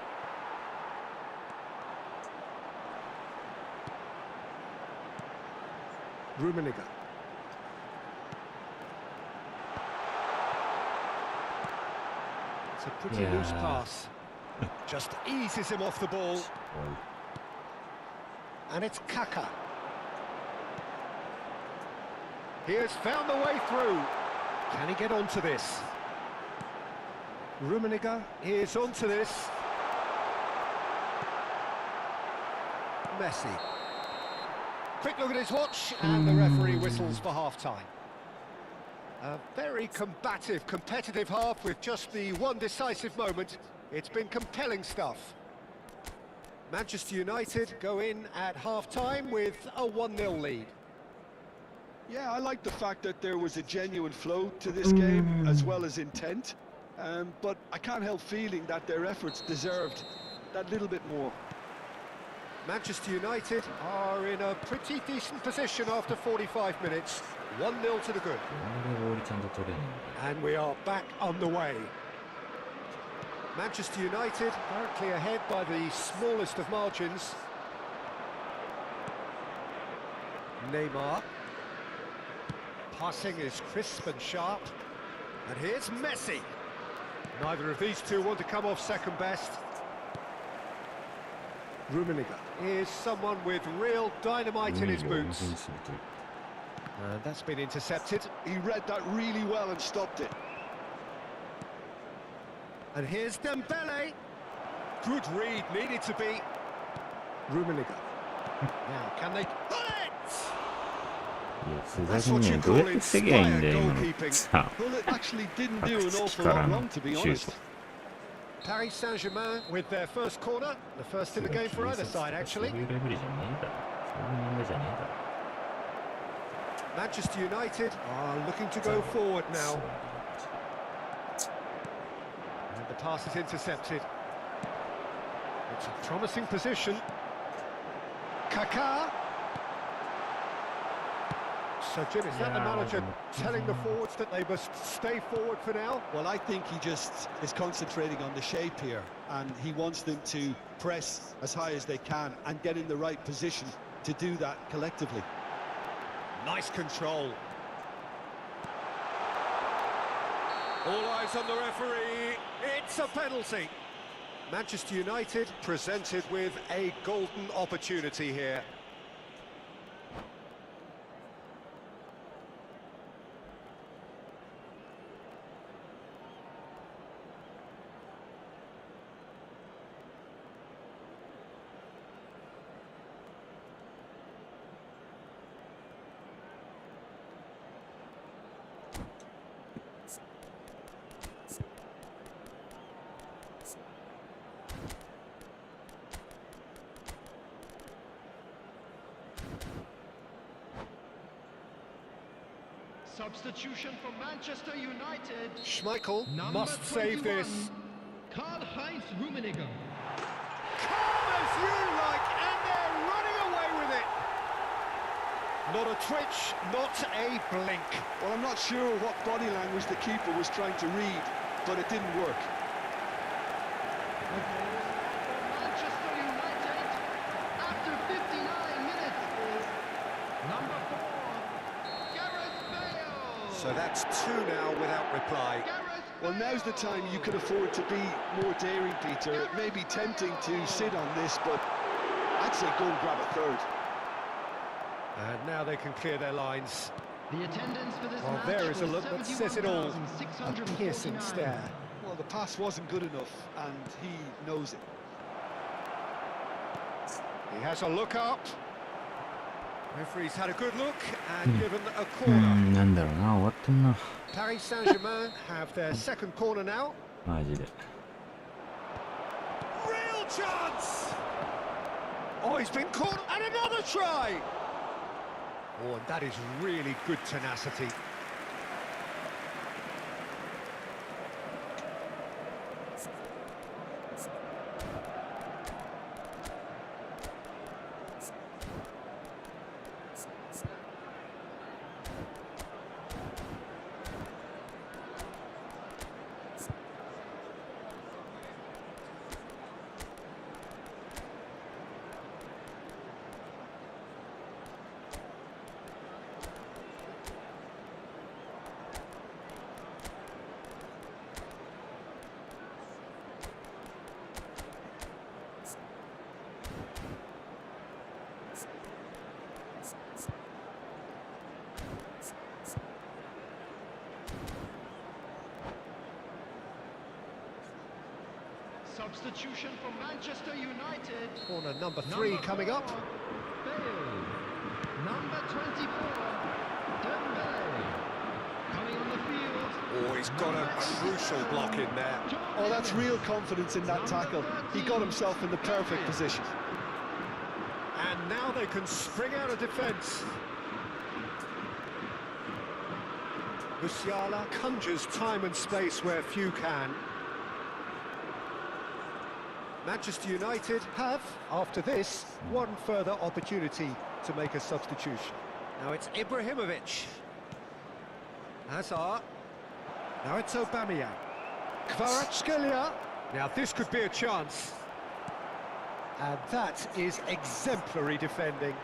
Rummenigge. It's a pretty loose pass. Just eases him off the ball. And it's Kaká. He has found the way through. Can he get onto this? Rummenigge is onto this. Messi. Quick look at his watch, and the referee whistles for half-time. A very combative, competitive half with just the one decisive moment. It's been compelling stuff. Manchester United go in at half-time with a 1-0 lead. Yeah, I like the fact that there was a genuine flow to this game as well as intent. But I can't help feeling that their efforts deserved that little bit more. Manchester United are in a pretty decent position after 45 minutes. 1-0 to the good. And we are back on the way. Manchester United currently ahead by the smallest of margins. Neymar. Passing is crisp and sharp. And here's Messi. Neither of these two want to come off second best. Rummenigge is someone with real dynamite in his boots. And that's been intercepted. He read that really well and stopped it. And here's Dembele. Good read, needed to be. Rummenigge. Now, can they... That's what you call inspired goalkeeping. Well, it actually didn't do an awful lot wrong, to be honest. Paris Saint-Germain with their first corner. The first in the game for either side, actually. Manchester United are looking to go forward now. And the pass is intercepted. It's a promising position. Kaká. So, Jim, is that the manager telling the forwards that they must stay forward for now? Well, I think he just is concentrating on the shape here, and he wants them to press as high as they can and get in the right position to do that collectively. Nice control. All eyes on the referee. It's a penalty. Manchester United presented with a golden opportunity here. Substitution for Manchester United. Schmeichel Number must save 21, this. Karl-Heinz Rummenigge. Calm as you like, and they're running away with it. Not a twitch, not a blink. Well, I'm not sure what body language the keeper was trying to read, but it didn't work. Manchester United, after 59 minutes, is number 4, Gareth Bale. So that's 2 now without reply. Well, now's the time you can afford to be more daring, Peter. It may be tempting to sit on this, but I'd say go and grab a third. And now they can clear their lines. The attendance for this Well, match there is a was look that says it all. A 71,649. piercing stare. Well, the pass wasn't good enough, and he knows it. He has a look up. Referee's had a good look and given a corner. Paris Saint-Germain have their second corner now. Maji de. Real chance! he's been caught, and another try! Oh, and that is really good tenacity. Substitution for Manchester United. Corner number 3 coming up. Bale. Number 24, Dembele. Coming on the field. Oh, he's got a crucial block in there. Oh, that's real confidence in that tackle. He got himself in the perfect position. And now they can spring out of defence. Musiala conjures time and space where few can. Manchester United have, after this, one further opportunity to make a substitution. Now it's Ibrahimovic. Hazard. Now it's Aubameyang. Kvaratskhelia. Now this could be a chance. And that is exemplary defending.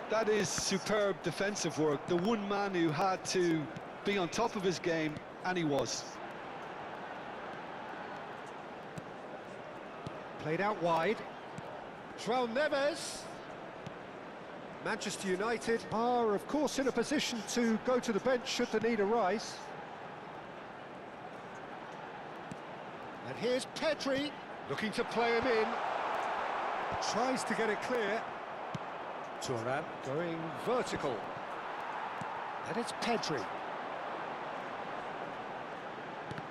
That is superb defensive work. The one man who had to be on top of his game, and he was. Played out wide. João Neves. Manchester United are, of course, in a position to go to the bench should the need arise. And here's Pedri, looking to play him in. Tries to get it clear. Thuram going vertical. And it's Pedri.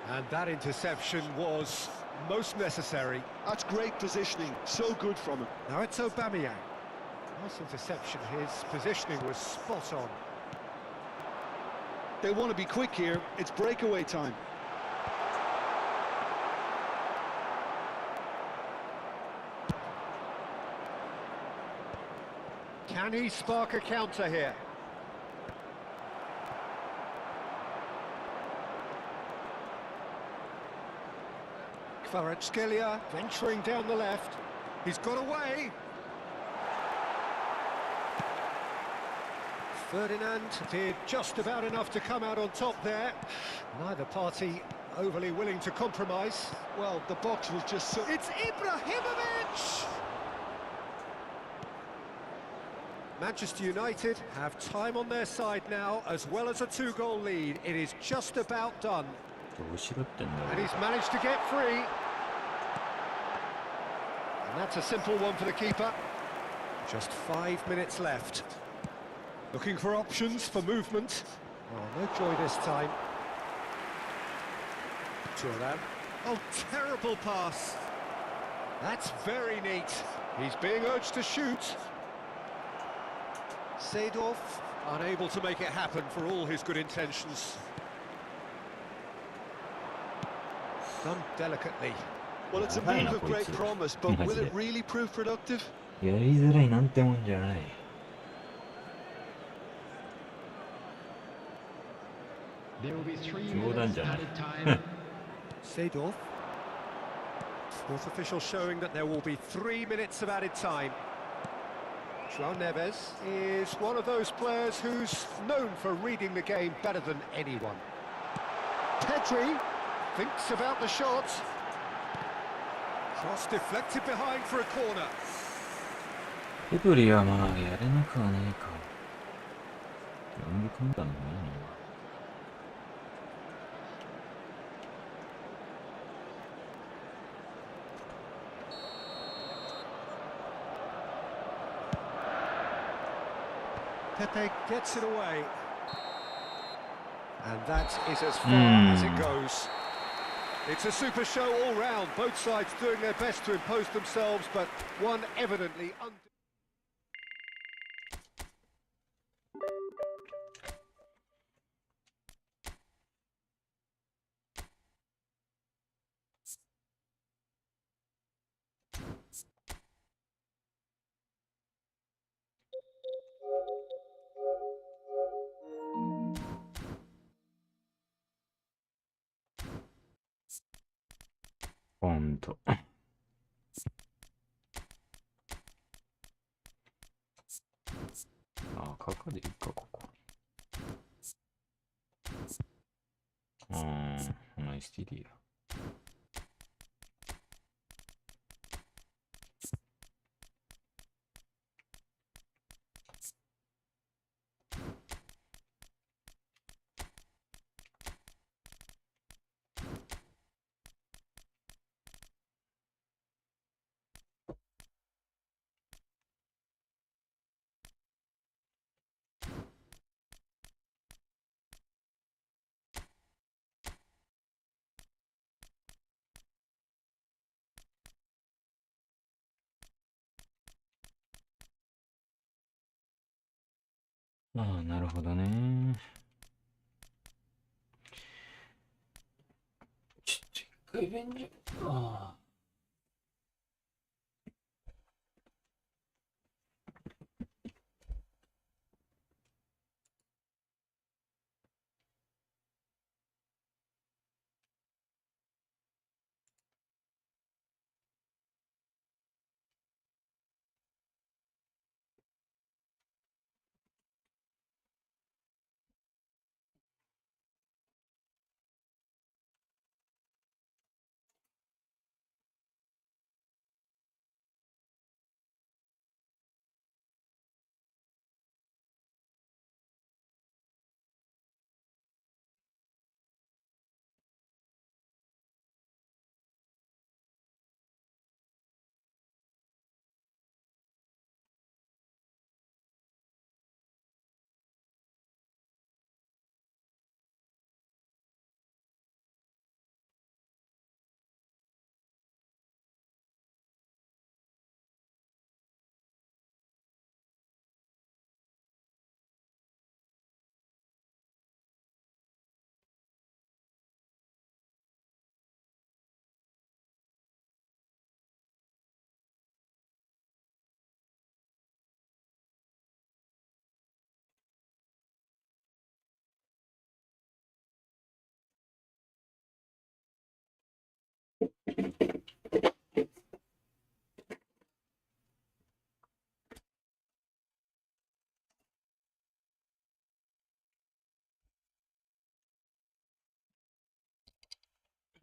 And that interception was most necessary. That's great positioning, so good from him. Now it's Aubameyang. Nice interception, his positioning was spot on. They want to be quick here, it's breakaway time. Can he spark a counter here? Kvaratskhelia venturing down the left. He's got away. Ferdinand did just about enough to come out on top there. Neither party overly willing to compromise. Well, the box was just so... It's Ibrahimovic! Manchester United have time on their side now, as well as a 2-goal lead. It is just about done. And he's managed to get free. And that's a simple one for the keeper. Just 5 minutes left. Looking for options for movement. Oh, no joy this time. Thuram. Oh, terrible pass. That's very neat. He's being urged to shoot. Seedorf unable to make it happen for all his good intentions. Done delicately. Well, it's a move of great promise, but will it really prove productive? やりづらいなんてもんじゃない。There will be 3 冗談 minutes じゃない。 added time. Seedorf. Fourth official showing that there will be 3 minutes of added time. João Neves is one of those players who's known for reading the game better than anyone. Pedri thinks about the shot. Cross deflected behind for a corner. ペドリはまあやれなくはねえか。ロングカウンターの方がいいの。Pepe gets it away. And that is as far as it goes. It's a super show all round. Both sides doing their best to impose themselves, but one evidently ほんと。あ、カカでいいか、ここ。ナイスティリア。ああ、なるほどね。ちょっと一回便所。ああ。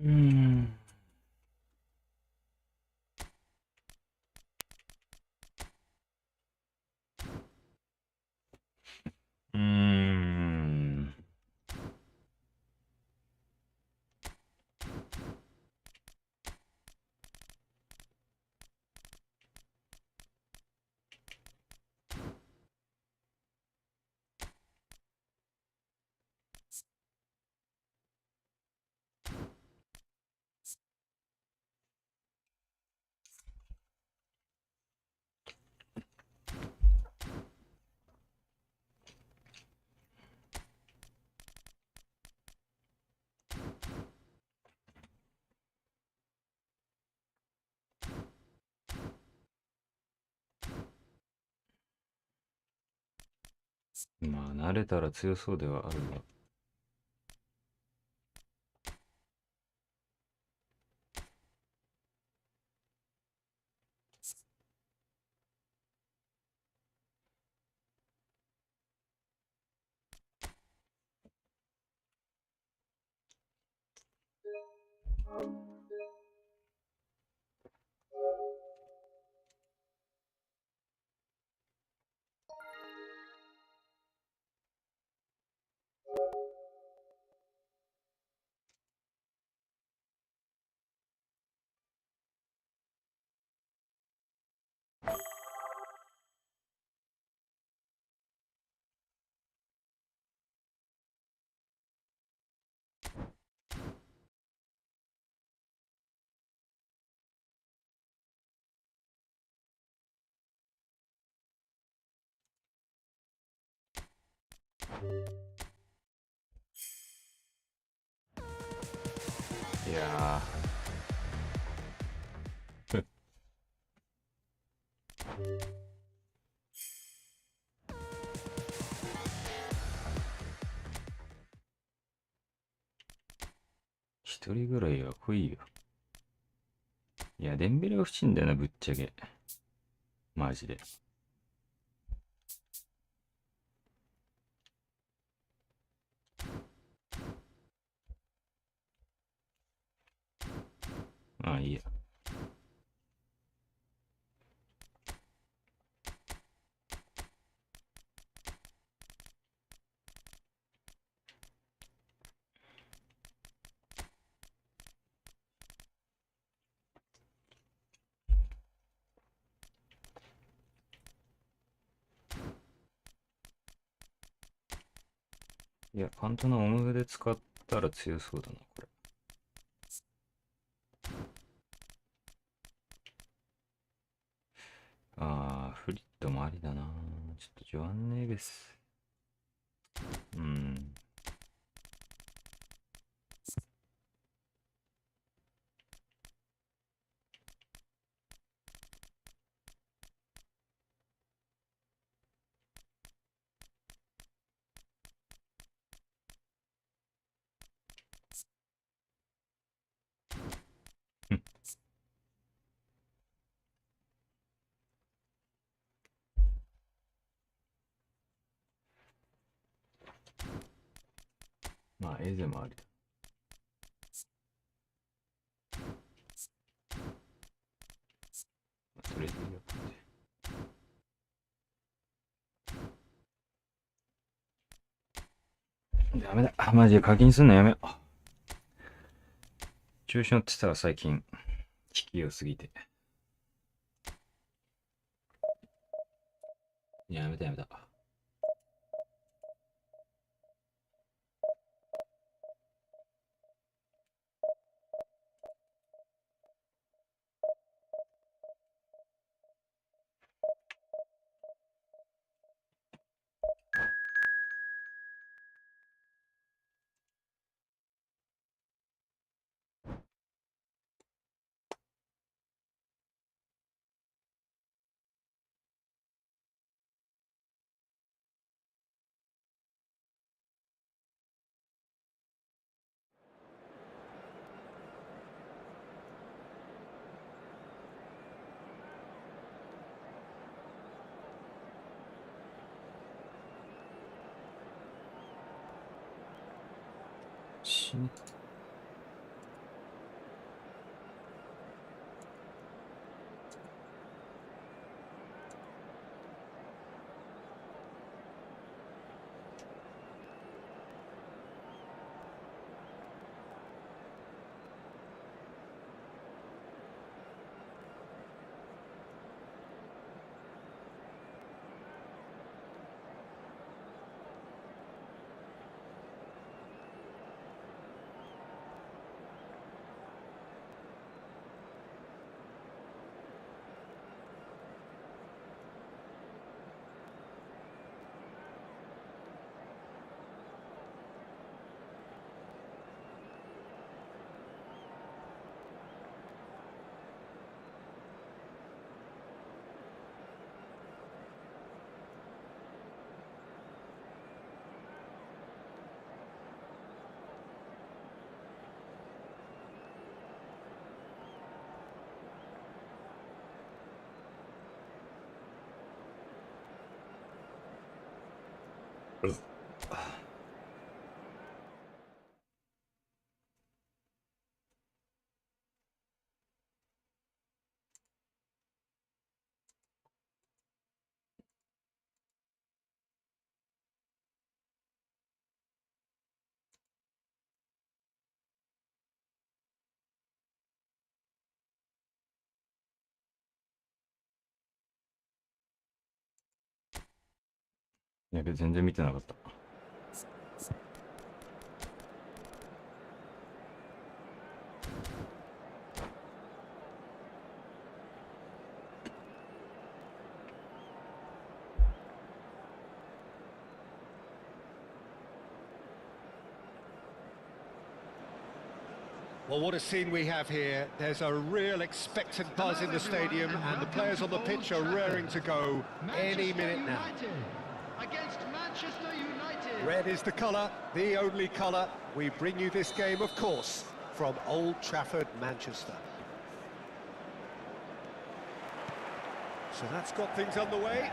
うーん。うーん。まあ、慣れたら強そうではあるが。いやー。一人ぐらいは来いよ。いや、デンベレが欲しいんだよな、ぶっちゃけ。マジで。まあいいや。いや、カントのオムで使ったら強そうだな、これ。あー、フリットもありだな。ちょっとジョアンネ・ベス。まあ、エゼもありだ。それでいいよ。ダメだ。マジで課金すんのやめよう。調子乗ってたら最近、危機を過ぎて。やめたやめた。死ね。やべ、全然見てなかった。Well, what a scene we have here. There's a real expectant buzz in the stadium, and the players on the pitch are raring to go any minute now. Against Manchester United. Red is the colour, the only colour. We bring you this game, of course, from Old Trafford, Manchester. So that's got things underway.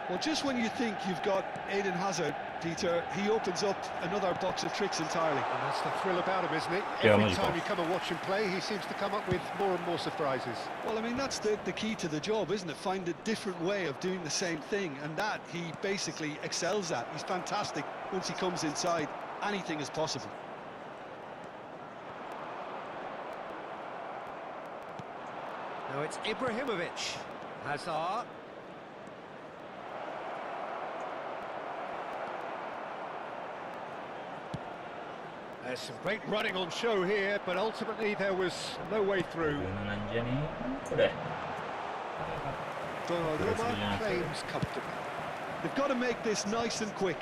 Well, just when you think you've got Eden Hazard, Peter, he opens up another box of tricks entirely. And that's the thrill about him, isn't it? Yeah, Every magic time ball. you come and watch him play, he seems to come up with more and more surprises. Well, I mean, that's the key to the job, isn't it? Find a different way of doing the same thing, and that he basically excels at. He's fantastic. Once he comes inside, anything is possible. Now it's Ibrahimovic. Hazard. There's some great running on show here, but ultimately there was no way through. なんじゃねこれ。 Donnarumma claims comfortably. They've got to make this nice and quick.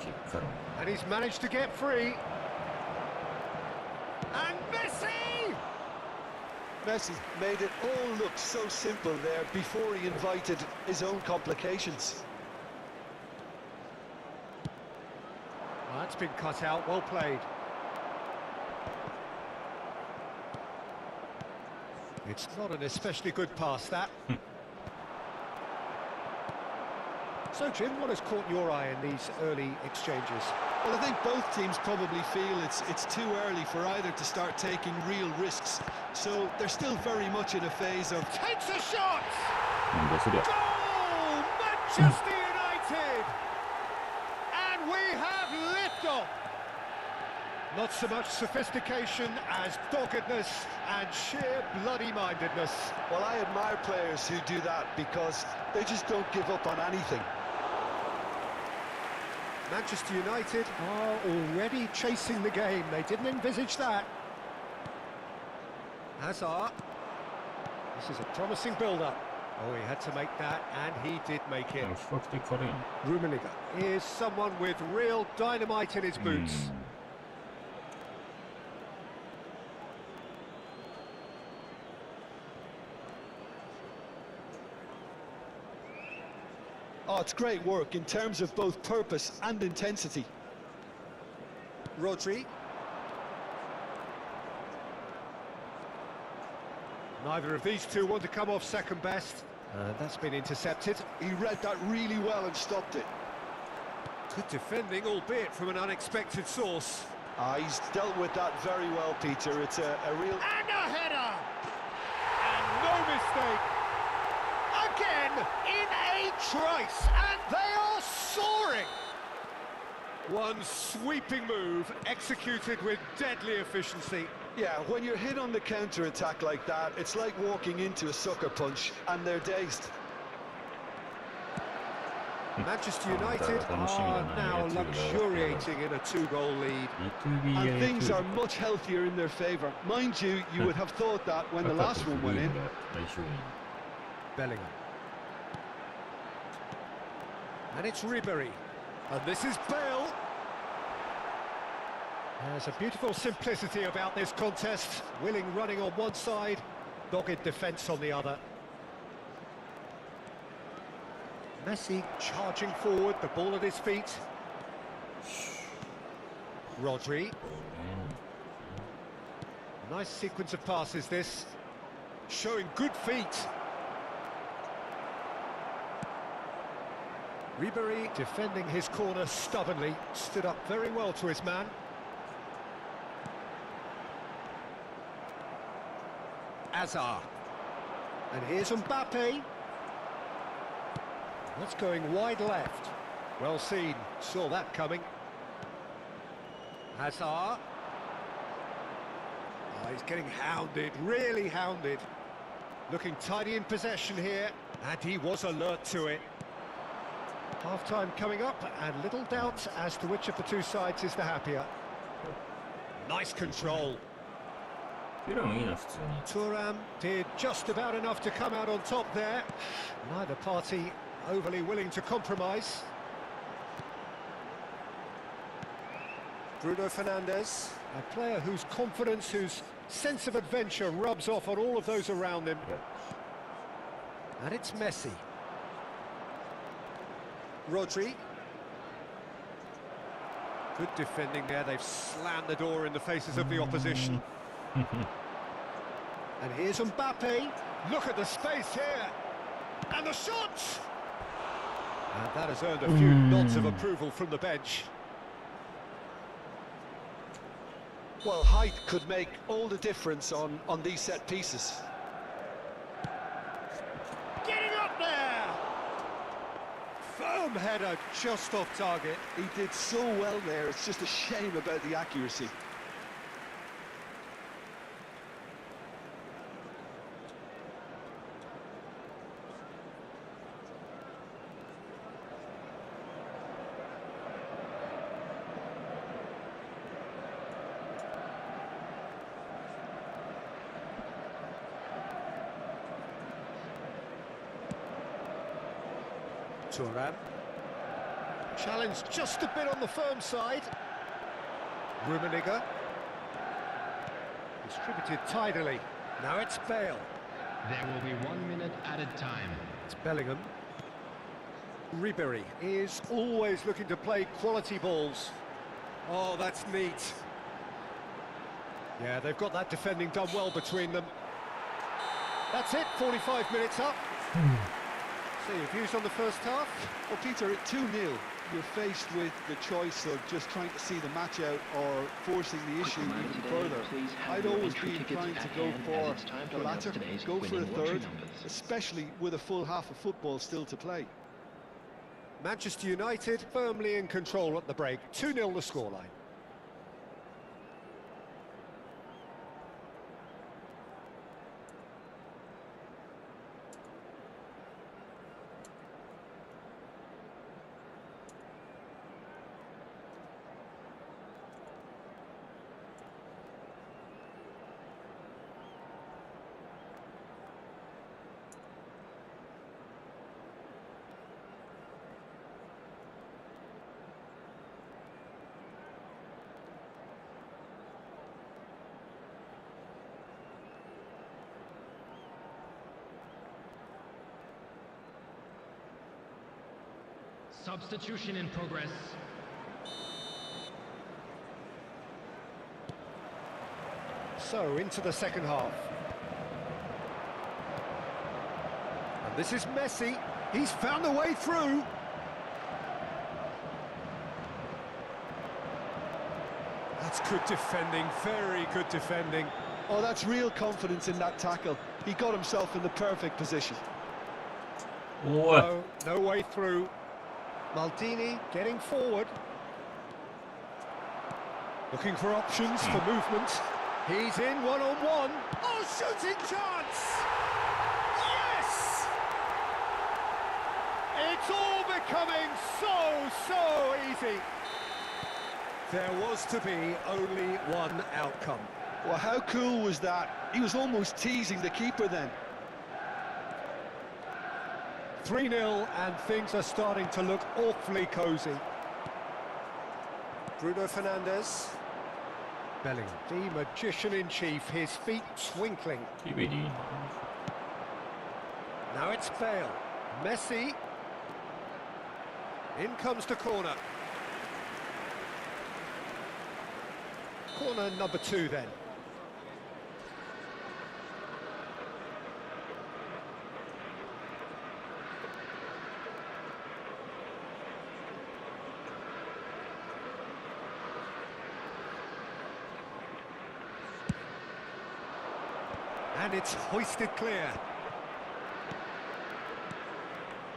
結果論。 And he's managed to get free. And Messi! Messi made it all look so simple there before he invited his own complications. Well, that's been cut out, well played. It's not an especially good pass, that. So, Jim, what has caught your eye in these early exchanges? Well, I think both teams probably feel it's too early for either to start taking real risks. So they're still very much in a phase of... Takes a shot! なんだそりゃ。 Goal! Manchester United! And we have liftoff! Not so much sophistication as doggedness and sheer bloody-mindedness. Well, I admire players who do that because they just don't give up on anything. Manchester United are already chasing the game. They didn't envisage that. Hazard. This is a promising build-up. Oh, he had to make that, and he did make it. 比較的軽いの。 Rummenigge is someone with real dynamite in his boots. Oh, it's great work in terms of both purpose and intensity. Rodri. Neither of these two want to come off second best. That's been intercepted. He read that really well and stopped it. Good defending, albeit from an unexpected source. He's dealt with that very well, Peter. It's a real... And a header! And no mistake! Again, in a trice, and they are soaring! One sweeping move, executed with deadly efficiency. Yeah, when you're hit on the counter-attack like that, it's like walking into a sucker punch, and they're dazed. Manchester United are now luxuriating in a two-goal lead. And things are much healthier in their favour. Mind you, you would have thought that when the last one went in. Bellingham. And it's Ribery. And this is Bale. There's a beautiful simplicity about this contest. Willing running on one side, dogged defence on the other. Messi charging forward, the ball at his feet. Rodri. Nice sequence of passes this. Showing good feet. Ribery defending his corner stubbornly. Stood up very well to his man. Hazard. And here's Mbappe. That's going wide left. Well seen, saw that coming. Hazard. Oh, he's getting hounded, really hounded. Looking tidy in possession here, and he was alert to it. Half-time coming up, and little doubt as to which of the two sides is the happier. Nice control. Thuram did just about enough to come out on top there. Neither party overly willing to compromise. Bruno Fernandes, a player whose confidence, whose sense of adventure rubs off on all of those around him. And it's Messi. Rodri. Good defending there, they've slammed the door in the faces of the opposition. And here's Mbappe. Look at the space here. And the shot! And that has earned a few nods of approval from the bench. Well, height could make all the difference on these set pieces. Getting up there! Firm header just off target. He did so well there, it's just a shame about the accuracy. Turan. Challenge just a bit on the firm side. Rummenigge. Distributed tidily. Now it's Bale. There will be 1 minute added time. It's Bellingham. Ribery is always looking to play quality balls. Oh, that's neat. Yeah, they've got that defending done well between them. That's it, 45 minutes up. So your views on the first half? Well, Peter, at 2-0, you're faced with the choice of just trying to see the match out or forcing the issue even further. I'd always be inclined to go for the latter, go for a third, especially with a full half of football still to play. Manchester United firmly in control at the break. 2-0 the scoreline. Substitution in progress. So, into the second half. And this is Messi. He's found a way through. That's good defending, very good defending. Oh, that's real confidence in that tackle. He got himself in the perfect position. No, no way through. Maldini getting forward. Looking for options for movement. He's in one-on-one. Oh, shooting chance! Yes! It's all becoming so easy. There was to be only one outcome. Well, how cool was that? He was almost teasing the keeper then. 3-0 and things are starting to look awfully cosy. Bruno Fernandes. Bellingham, the magician-in-chief, his feet twinkling. Now it's Bale. Messi. In comes the corner. Corner number 2 then. And it's hoisted clear.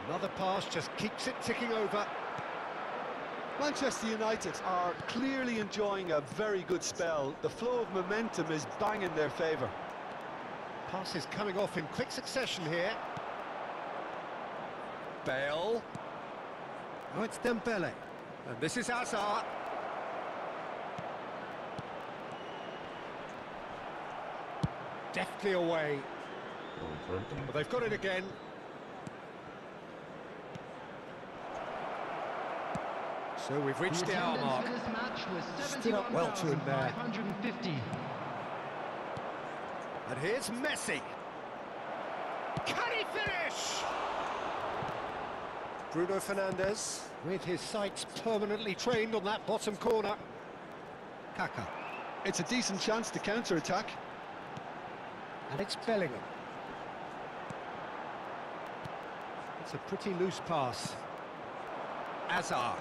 Another pass just keeps it ticking over. Manchester United are clearly enjoying a very good spell. The flow of momentum is bang in their favour. Passes coming off in quick succession here. Bale. Oh, it's Dembele. And this is Hazard. Deftly away. Well, they've got it again. So we've reached the hour mark. Stood up well to him there. And here's Messi. Can he finish? Bruno Fernandes, with his sights permanently trained on that bottom corner. Kaka. It's a decent chance to counter-attack. And it's Bellingham. It's a pretty loose pass. Azar.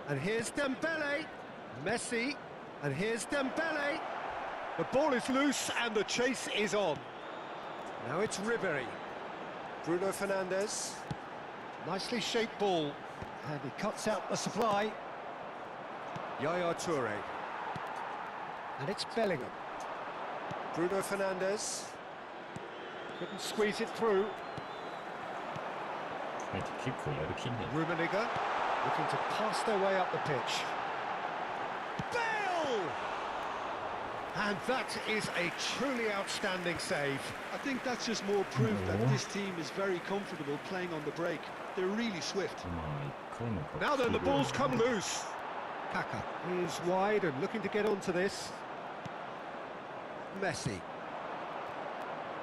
And here's Dembele. Messi. And here's Dembele. The ball is loose and the chase is on. Now it's Ribery. Bruno Fernandes. Nicely shaped ball. And he cuts out the supply. Yaya Toure. And it's Bellingham. Bruno Fernandes. Couldn't squeeze it through. Rummenigge looking to pass their way up the pitch. Bale! And that is a truly outstanding save. I think that's just more proof that this team is very comfortable playing on the break. They're really swift. Now then, the ball's come loose. Kaka is wide and looking to get onto this. Messi.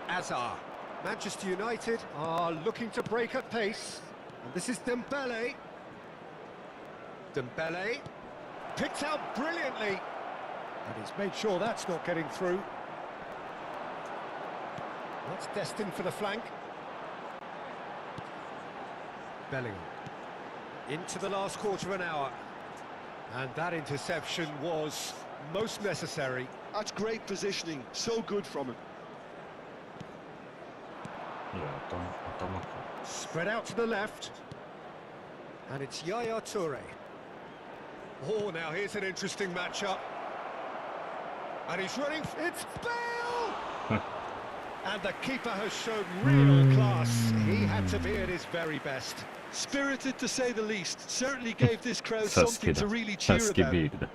Azar. Manchester United are looking to break at pace. And this is Dembele. Dembele. Picked out brilliantly. And he's made sure that's not getting through. That's destined for the flank. Bellingham. Into the last quarter of an hour. And that interception was most necessary. That's great positioning. So good from him. Spread out to the left. And it's Yaya Toure. Oh, now here's an interesting matchup. And he's running. It's Bale! And the keeper has shown real class. He had to be at his very best. Spirited to say the least. Certainly gave this crowd something to really cheer about.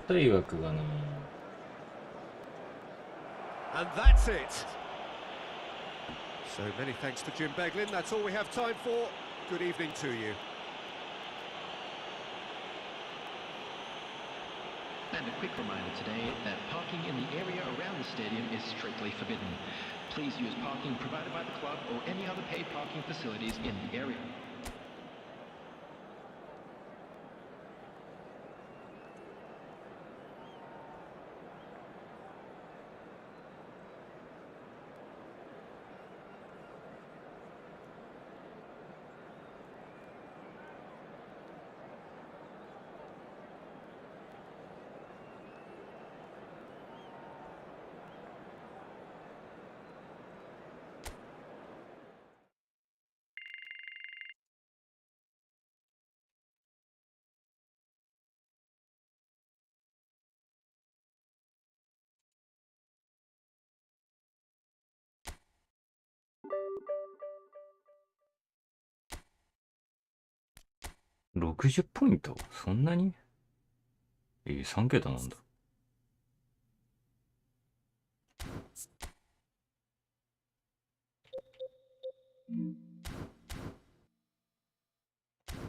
大学がな。 And that's it. So many thanks to Jim Beglin. That's all we have time for. Good evening to you. And a quick reminder today that parking in the area around the stadium is strictly forbidden. Please use parking provided by the club or any other paid parking facilities in the area.60ポイントそんなに3桁なんだ。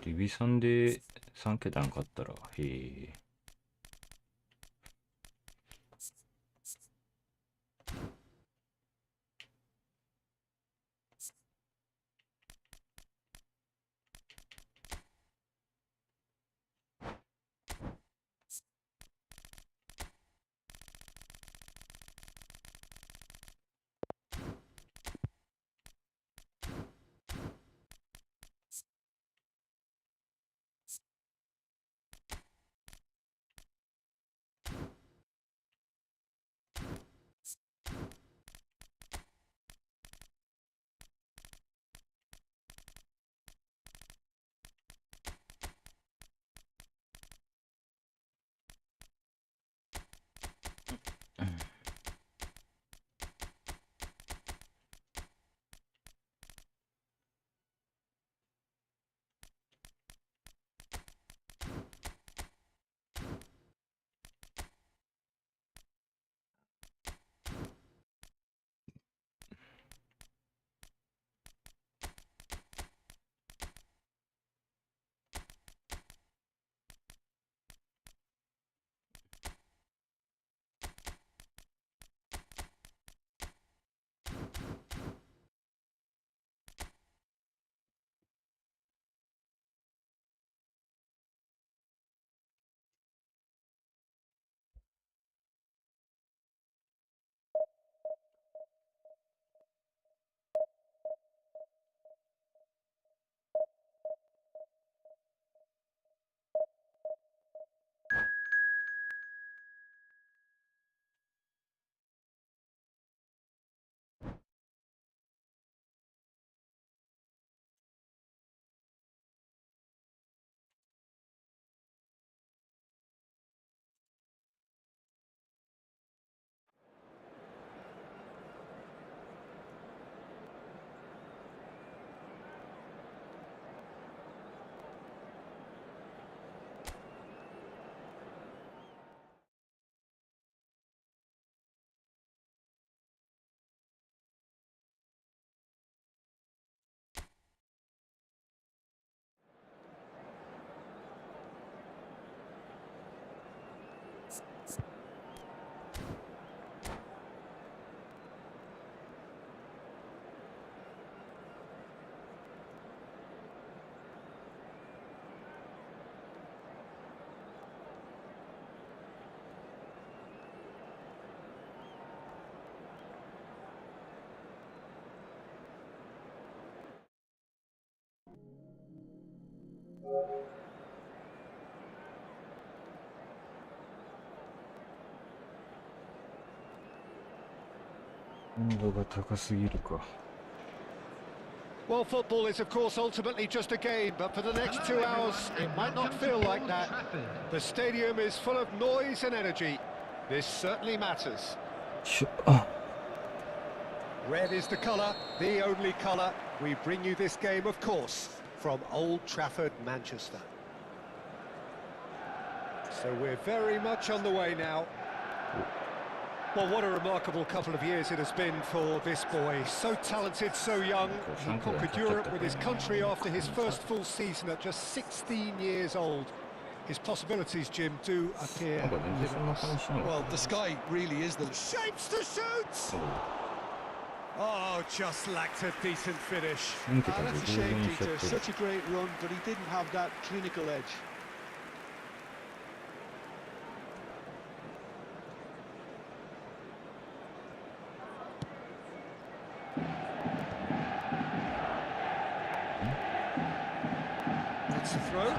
ディビ3で3桁なかったら、へえ。温度が高すぎるか。Well, football is, of course, ultimately just a game, but for the next 2 hours, it might not feel like that. The stadium is full of noise and energy. This certainly matters. Red is the colour, the only colour. We bring you this game, of course, from Old Trafford, Manchester. So we're very much on the way now. Well, what a remarkable couple of years it has been for this boy. So talented, so young. He conquered Europe with his country after his first full season at just 16 years old. His possibilities, Jim, do appear limitless. Well, the sky really is the... Shapes to shoot! Oh, just lacked a decent finish. That's a shame, Peter. Such a great run, but he didn't have that clinical edge. That's a throw.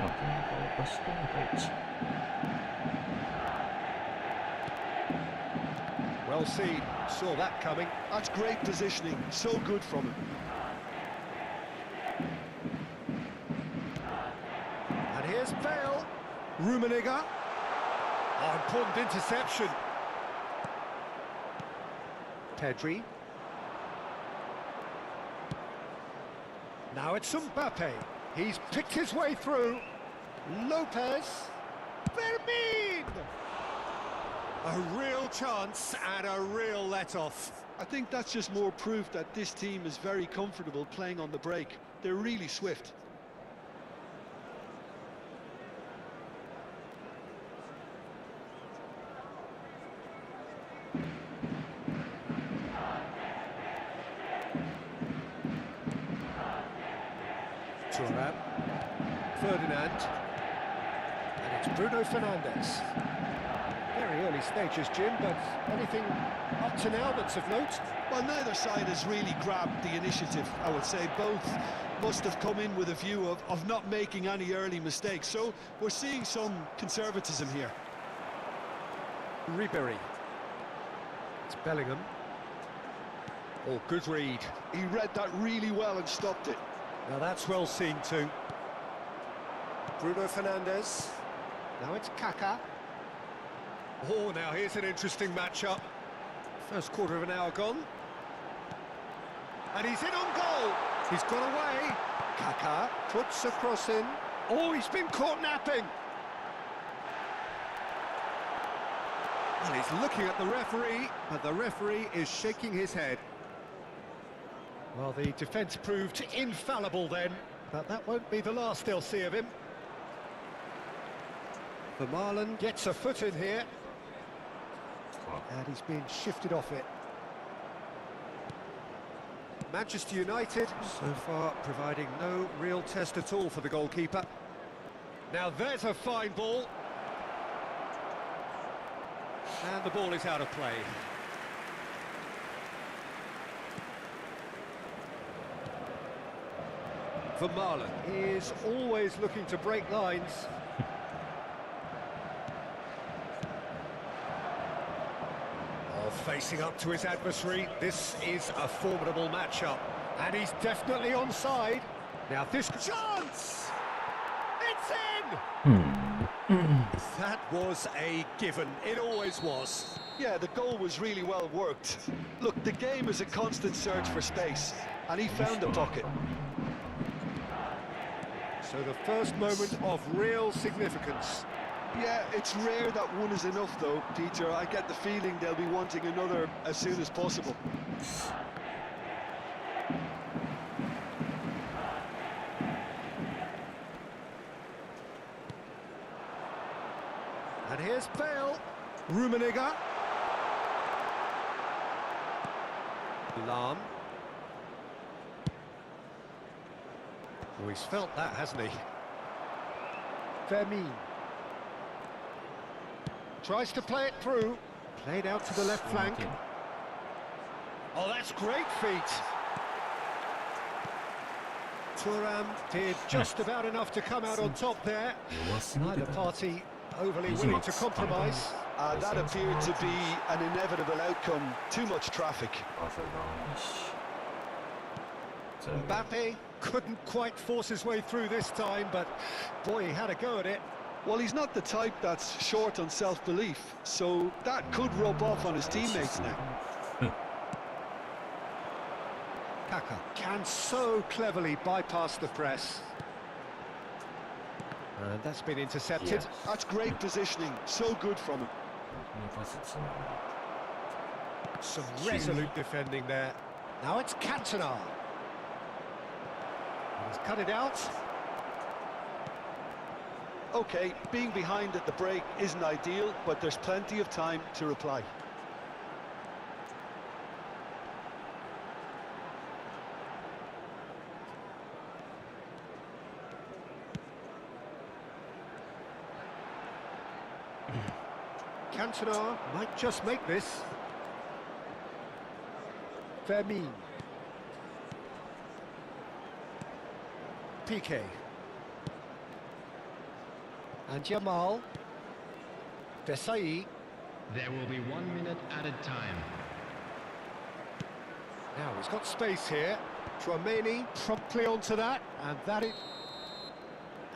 Well seen. Saw that coming. That's great positioning. So good from him. And here's Bale. Rummenigge. Oh, important interception. Pedri. Now it's Mbappe. He's picked his way through. Lopez. Fermin! A real chance and a real let-off. I think that's just more proof that this team is very comfortable playing on the break. They're really swift. Thuram. Ferdinand. And it's Bruno Fernandes. Very early stages, Jim, but anything up to now that's of note? Well, neither side has really grabbed the initiative, I would say. Both must have come in with a view of not making any early mistakes. So we're seeing some conservatism here. Ribéry. It's Bellingham. Oh, good read. He read that really well and stopped it. Now that's well seen too. Bruno Fernandes. Now it's Kaká. Oh, now here's an interesting matchup. First quarter of an hour gone. And he's in on goal. He's got away. Kaká puts a cross in. Oh, he's been caught napping. And he's looking at the referee, but the referee is shaking his head. Well, the defence proved infallible then, but that won't be the last they'll see of him. Vermaelen gets a foot in here. And he's being shifted off it. Manchester United, so far, providing no real test at all for the goalkeeper. Now there's a fine ball. And the ball is out of play. Vermaelen is always looking to break lines. Facing up to his adversary, this is a formidable matchup. And he's definitely onside. Now this chance! It's in! That was a given. It always was. Yeah, the goal was really well worked. Look, the game is a constant search for space, and he found the pocket. So the first moment of real significance. Yeah, it's rare that one is enough though, Peter. I get the feeling they'll be wanting another as soon as possible. And here's Bale. Rummenigge. Lahm. Oh, he's felt that, hasn't he? Fermin. Tries to play it through. Played out to the left flank. Oh, that's great feet. Thuram did just about enough to come out on top there. 弱すぎる Neither だろ。 party overly willing to compromise. That appeared to be an inevitable outcome. Too much traffic. あ、それがいいし。 Mbappe couldn't quite force his way through this time, but boy, he had a go at it. Well, he's not the type that's short on self-belief, so that could rub off on his teammates now. Kaka can so cleverly bypass the press. And that's been intercepted. Yeah. That's great positioning. So good from him. 本当にパスつながる。 Some resolute defending there. Now it's Cantona. He's cut it out. Okay, being behind at the break isn't ideal, but there's plenty of time to reply. Cantona might just make this. Fermin. Piqué. And Jamal. Desai. There will be 1 minute added time. Now he's got space here. Tchouaméni promptly onto that, and that it.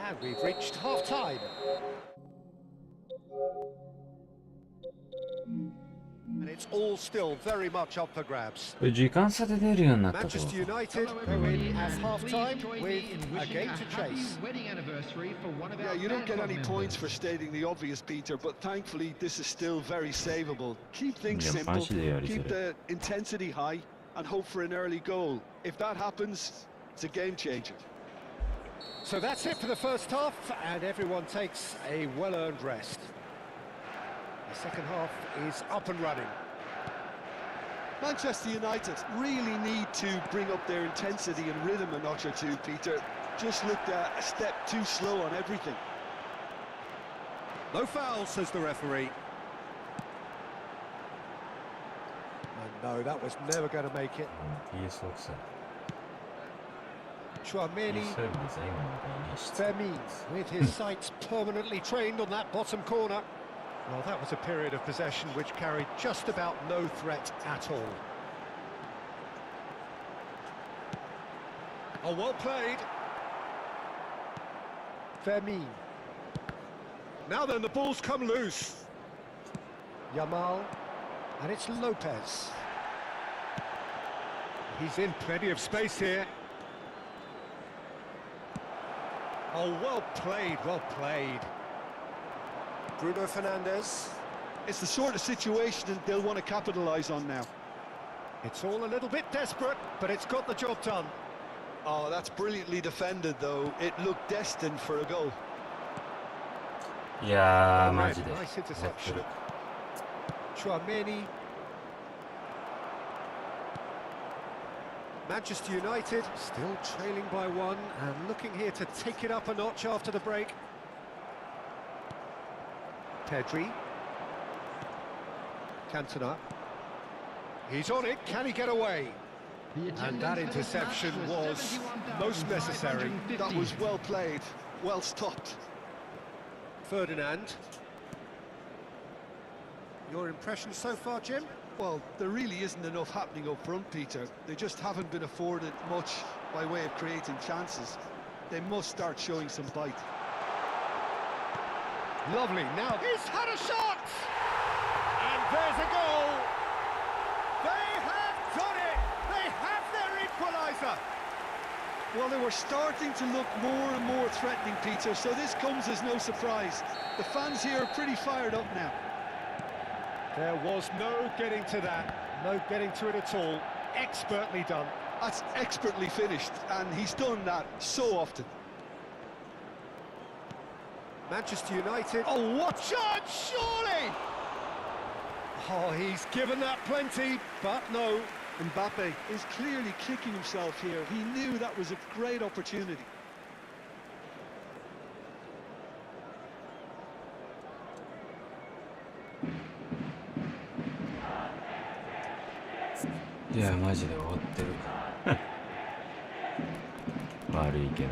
And we've reached half-time. And it's all still very much up for grabs. これ時間差で出るようになったってこと Manchester United Hello, go everybody, in at and half-time please join with me in a wishing game a to happy chase. wedding anniversary for one of Yeah, our you don't fan get club any points for members. stating the obvious, Peter, but thankfully this is still very savable. Keep things Yeah, simple, macie de keep realizare. the intensity high, and hope for an early goal. If that happens, it's a game changer. So that's it for the first half, and everyone takes a well-earned rest. The second half is up and running. Manchester United really need to bring up their intensity and rhythm a notch or two, Peter. Just looked a step too slow on everything. No foul, says the referee. And no, that was never going to make it. PS オフサイ Tchouaméni, ド。PS で最後までいいし。 Fermin, with his sights permanently trained on that bottom corner. Well, that was a period of possession which carried just about no threat at all. Oh, well played. Fermin. Now then, the ball's come loose. Yamal, and it's Lopez. He's in plenty of space here. Oh, well played, well played. Bruno Fernandes. It's the sort of situation that they'll want to capitalise on now. It's all a little bit desperate, but it's got the job done. Oh, that's brilliantly defended, though. It looked destined for a goal. いやー、 Right, マジで。 nice 終わって interception. る。 Tchouaméni. Manchester United still trailing by one and looking here to take it up a notch after the break. Pedri. Cantona. He's on it, can he get away? The And that attendance for this match interception was most necessary. 71,550. That was well played, well stopped. Ferdinand. Your impression so far, Jim? Well, there really isn't enough happening up front, Peter. They just haven't been afforded much by way of creating chances. They must start showing some bite. Lovely, now he's had a shot! And there's a goal! They have done it! They have their equaliser! Well, they were starting to look more and more threatening, Peter, so this comes as no surprise. The fans here are pretty fired up now. There was no getting to that, no getting to it at all. Expertly done. That's expertly finished, and he's done that so often. Manchester United. Oh, what chance, surely! Oh, he's given that plenty, but no. Mbappe is clearly kicking himself here. He knew that was a great opportunity. Yeah, マジで終わってる。まあ悪いけど。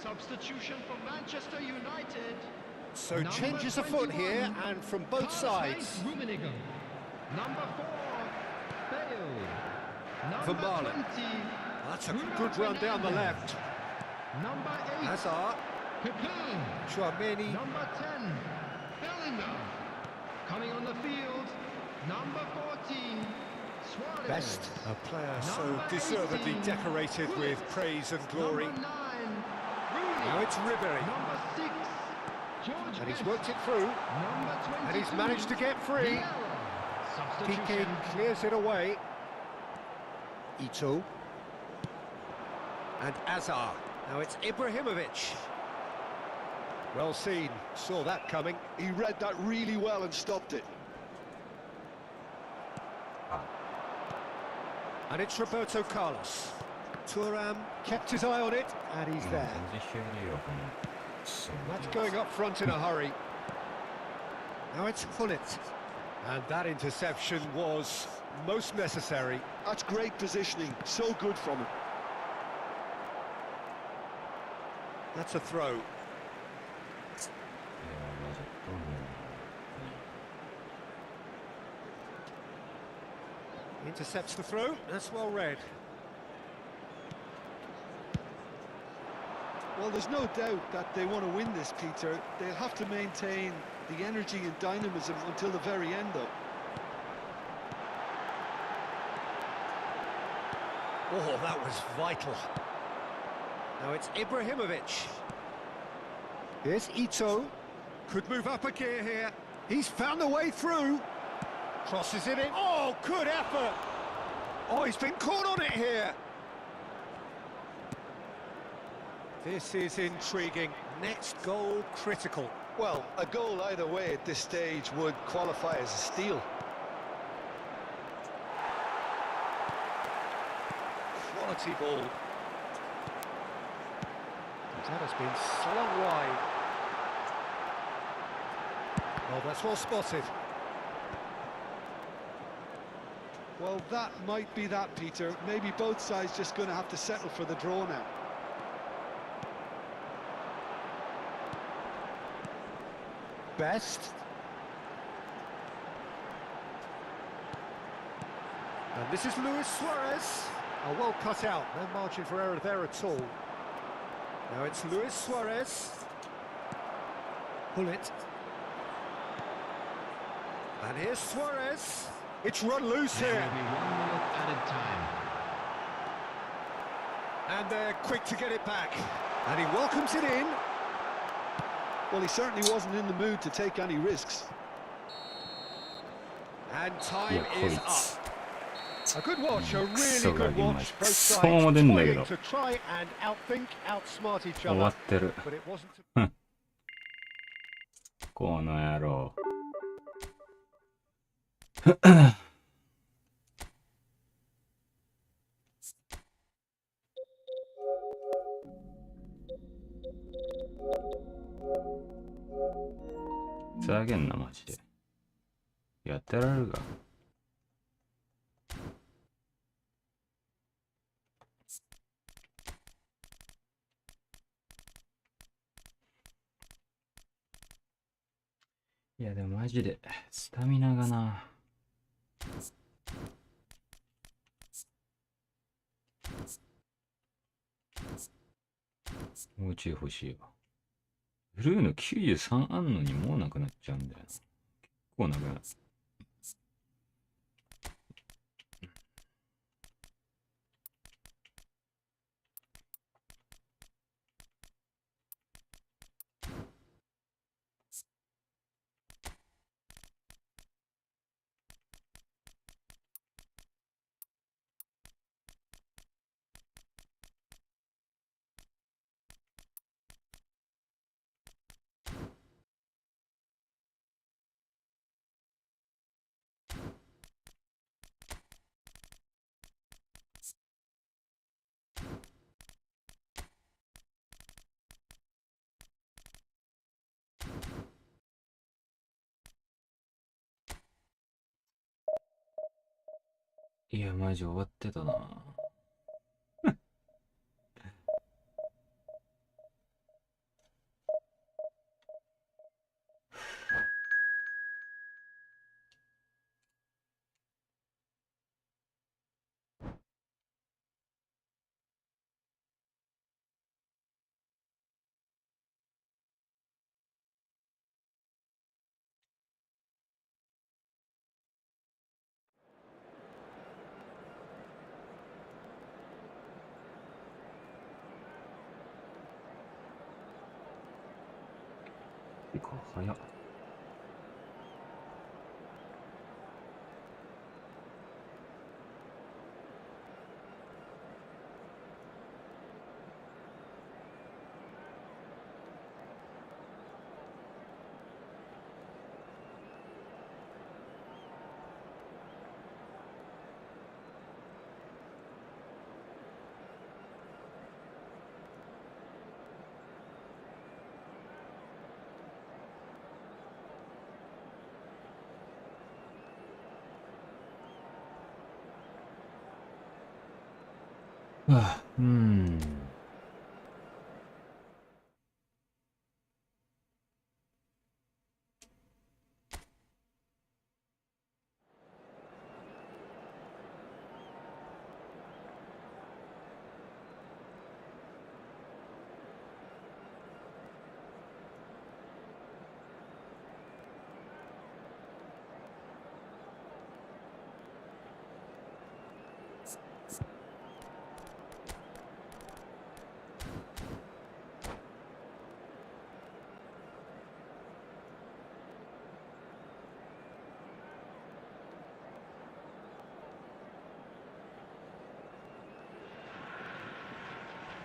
Substitution for Manchester United. So changes afoot here, and from both sides. Number 4, Bale. For Number Marlon. 20. That's a good run down the left. Number 8. Hazard, Pepin. Chouameni, Number 10. Bellingham. Coming on the field. Number 14. Suarez. Best. A player so Number deservedly 18. decorated with praise and glory. Number 9. Rooney. Now it's Ribery, Number 6. George and he's Best. worked it through, Number 22. and he's managed to get free. Vieira. Substitution. Piqué clears it away. Ito. And Azar. Now it's Ibrahimovic. Well seen, saw that coming. He read that really well and stopped it. And it's Roberto Carlos. Thuram kept his eye on it, and he's there. 全然試合でいいわ、この。そう That's going up front in a hurry. Now it's Hullet. And that interception was most necessary. That's great positioning, so good from him. That's a throw. いや、わざとね。 Intercepts the throw. That's well read. Well, there's no doubt that they want to win this, Peter. They'll have to maintain the energy and dynamism until the very end, though. Oh, that was vital. Now it's Ibrahimovic. Here's Ito. Could move up a gear here. He's found the way through. Crosses it in. Oh, good effort. Oh, he's been caught on it here. This is intriguing. Next goal critical. Well, a goal either way at this stage would qualify as a steal. Quality ball. That has been slung wide. Oh, that's well spotted. Well, that might be that, Peter. Maybe both sides just going to have to settle for the draw now. Best. And this is Luis Suarez. Oh, well cut out. No margin for error there at all. Now it's Luis Suarez. Pull it. And here's Suarez. It's run loose There here. will be 1 minute added time. And they're quick to get it back. And he welcomes it in. Well, he certainly wasn't in the mood to take any risks. And time Yeah, is quits. up. A good watch, a So really good good watch. match. Both So sides good toiling match. to try and outthink, outsmart each 終わ other. ってる。 But it wasn't. この野郎。ふざけんな、マジで。やってられるか。いや、でもマジで、スタミナがな。もうちょい欲しいわ。ブルーの93あんのにもうなくなっちゃうんだよな。結構なくなる。いや、マジ終わってたな。結構早っ。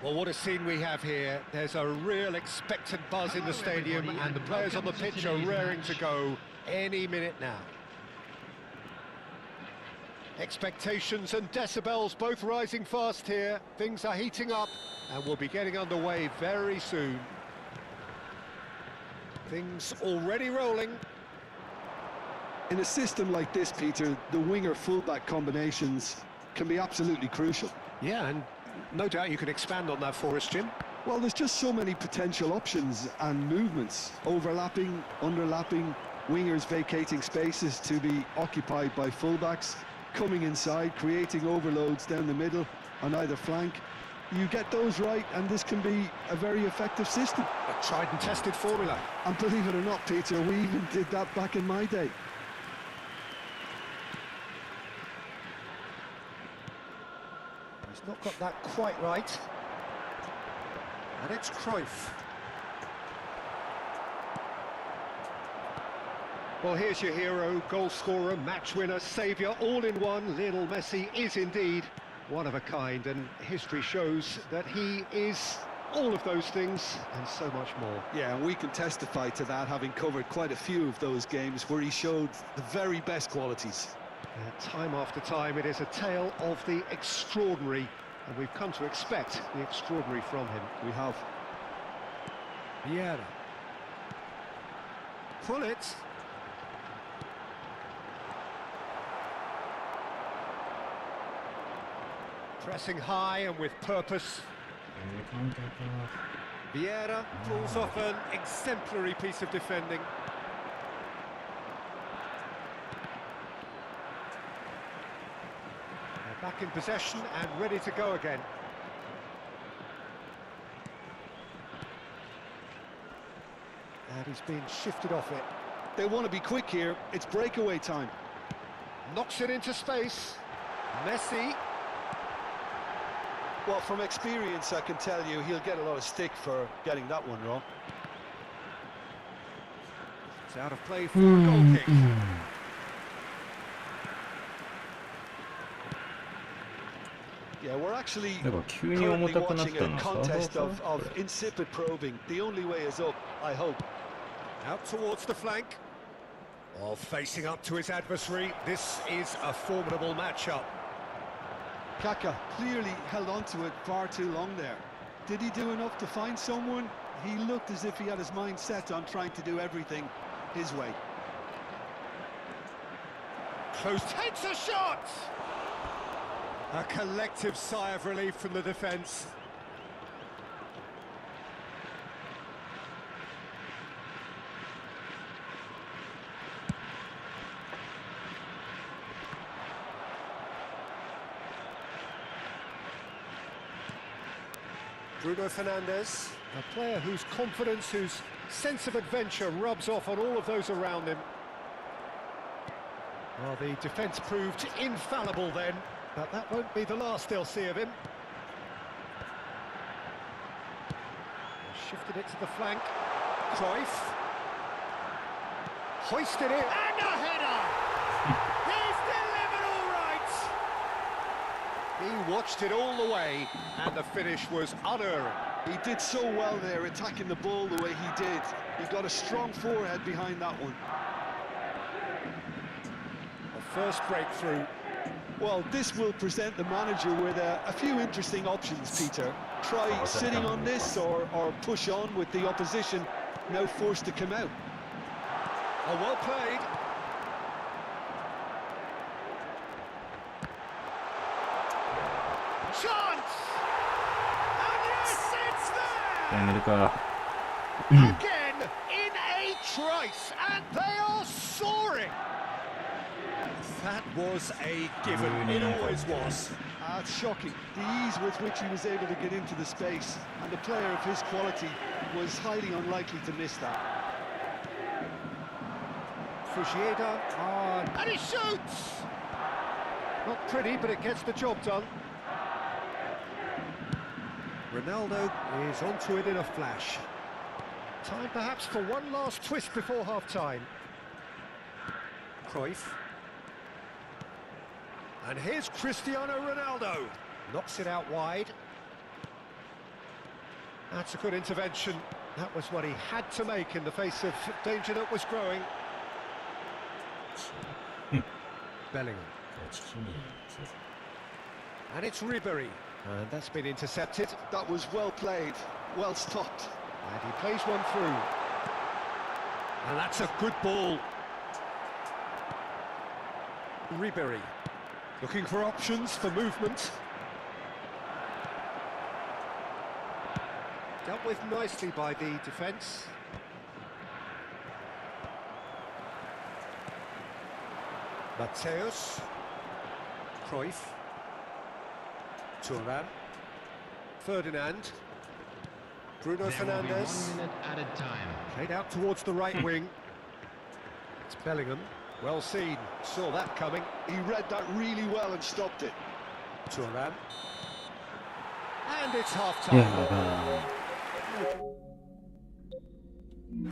Well, what a scene we have here. There's a real expectant buzz in the stadium, and the players on the pitch are raring to go any minute now. Expectations and decibels both rising fast here. Things are heating up, and we'll be getting underway very soon. Things already rolling. In a system like this, Peter, the winger-fullback combinations can be absolutely crucial. Yeah, and no doubt you can expand on that for us, Jim. Well, there's just so many potential options and movements. Overlapping, underlapping, wingers vacating spaces to be occupied by fullbacks, coming inside, creating overloads down the middle on either flank. You get those right, and this can be a very effective system. A tried and tested formula. And believe it or not, Peter, we even did that back in my day. He's not got that quite right. And it's Cruyff. Well, here's your hero, goal scorer, match winner, saviour, all in one. Lionel Messi is indeed one of a kind, and history shows that he is all of those things and so much more. Yeah, and we can testify to that, having covered quite a few of those games where he showed the very best qualities. Time after time, it is a tale of the extraordinary, and we've come to expect the extraordinary from him. We have. Vieira. Pull it. Pressing high and with purpose. Vieira pulls off an exemplary piece of defending. They're back in possession and ready to go again. And he's being shifted off it. They want to be quick here. It's breakaway time. Knocks it into space. Messi. Well, from experience, I can tell you he'll get a lot of stick for getting that one wrong. It's out of play for a goal kick. Yeah, we're actually currently watching a contest of insipid probing. The only way is up, I hope. Out towards the flank. Oh, facing up to his adversary. This is a formidable matchup. Kaka clearly held on to it far too long there. Did he do enough to find someone? He looked as if he had his mind set on trying to do everything his way. Close, takes a shot! A collective sigh of relief from the defence. Bruno Fernandes, a player whose confidence, whose sense of adventure rubs off on all of those around him. Well, the defence proved infallible then, but that won't be the last they'll see of him. Shifted it to the flank. Cruyff. Hoisted it. And a header! He's delivered all right! He watched it all the way, and the finish was unerring. He did so well there, attacking the ball the way he did. He got a strong forehead behind that one. A first breakthrough. Well, this will present the manager with a few interesting options, Peter. Try sitting on this or push on with the opposition now forced to come out. Oh, well played. Chance! And yes, it's there! やめるか。 Again, in a trice, and they are soaring! That was a given, it always was. It's shocking, the ease with which he was able to get into the space, and a player of his quality was highly unlikely to miss that. Fujieda on, and he shoots! Not pretty, but it gets the job done. Ronaldo is onto it in a flash. Time perhaps for one last twist before half-time. Cruyff. And here's Cristiano Ronaldo. Knocks it out wide. That's a good intervention. That was what he had to make in the face of danger that was growing. Bellingham. And it's Ribery. And that's been intercepted. That was well played, well stopped. And he plays one through. And that's a good ball. Ribery. Looking for options for movement. Dealt with nicely by the defence. Mateus. Cruyff. Thuram. Ferdinand. Bruno Fernandes. 1 minute at a time. Played out towards the right wing. It's Bellingham. Well seen. Saw that coming. He read that really well and stopped it. Thuram. And it's half-time.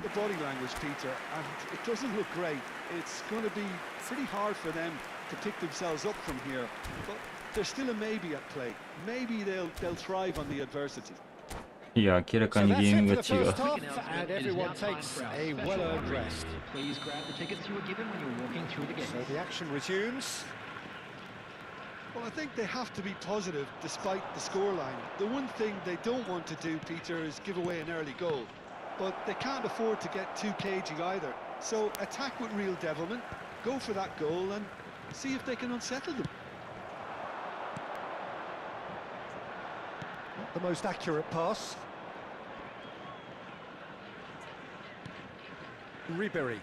The body language, Peter, and it doesn't look great. It's going to be pretty hard for them to pick themselves up from here, but there's still a maybe at play. Maybe they'll thrive on the adversity. いや、明らか So に that's ゲー it ム for が the 違う。 first half, and everyone takes a well-earned rest. Please grab the tickets you were given when you were walking through the gate. So the action resumes. Well, I think they have to be positive despite the scoreline. The one thing they don't want to do, Peter, is give away an early goal. But they can't afford to get too cagey either. So attack with real devilment, go for that goal and see if they can unsettle them. Not the most accurate pass. Ribery.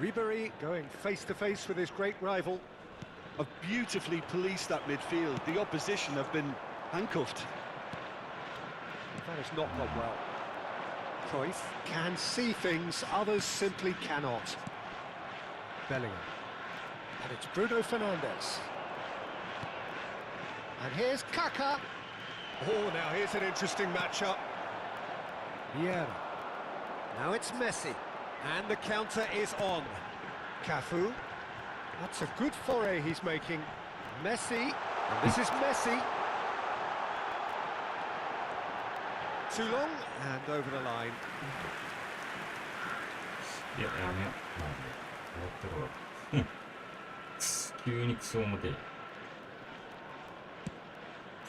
Ribery going face-to-face with his great rival. Have beautifully policed that midfield. The opposition have been handcuffed. That has not gone well. Cruyff can see things others simply cannot. Bellingham. And it's Bruno Fernandes. And here's Kaká. Oh, now here's an interesting matchup. Vieira. Now it's Messi. And the counter is on. Cafu. That's a good foray he's making. Messi. And this is Messi. Too long, and over the line. いや、やめよう。まあね、終わってるわ。急にクソ重て。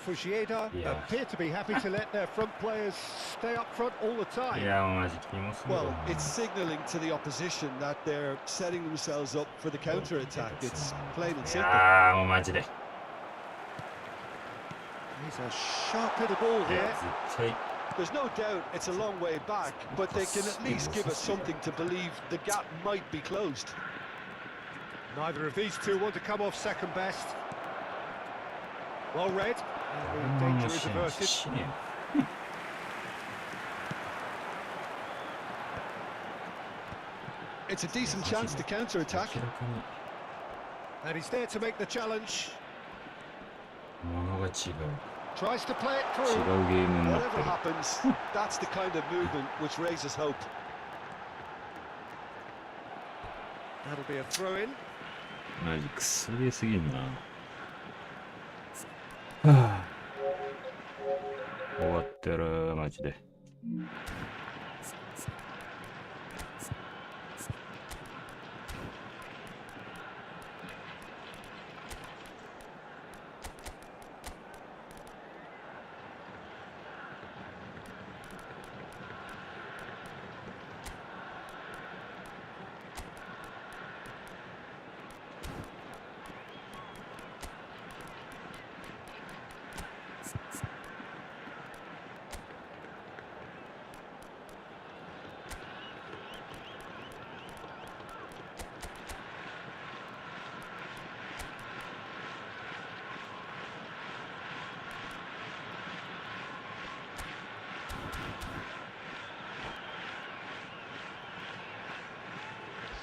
Fujieda appear to be happy to let their front players stay up front all the い time. や、マジ気もするわ。 Well, it's signalling to the opposition that they're setting themselves up for the counter-attack. It's plain and い simple. やー、もうマジで。He's a sharp little ball いや here. 絶対 There's no doubt it's a long way back, but they can at least give us something to believe the gap might be closed. Neither of these two want to come off second best. Well read. こ And ん the な danger も is し averted. しね It's a decent chance to counter-attack. 明らかに And he's there to make the challenge. ものが違う Tries to play it 違 through. うゲームになって Whatever る happens, that's the kind of movement which raises hope. That'll be a throw in. マジクソゲーすぎんなはあ終わってるマジで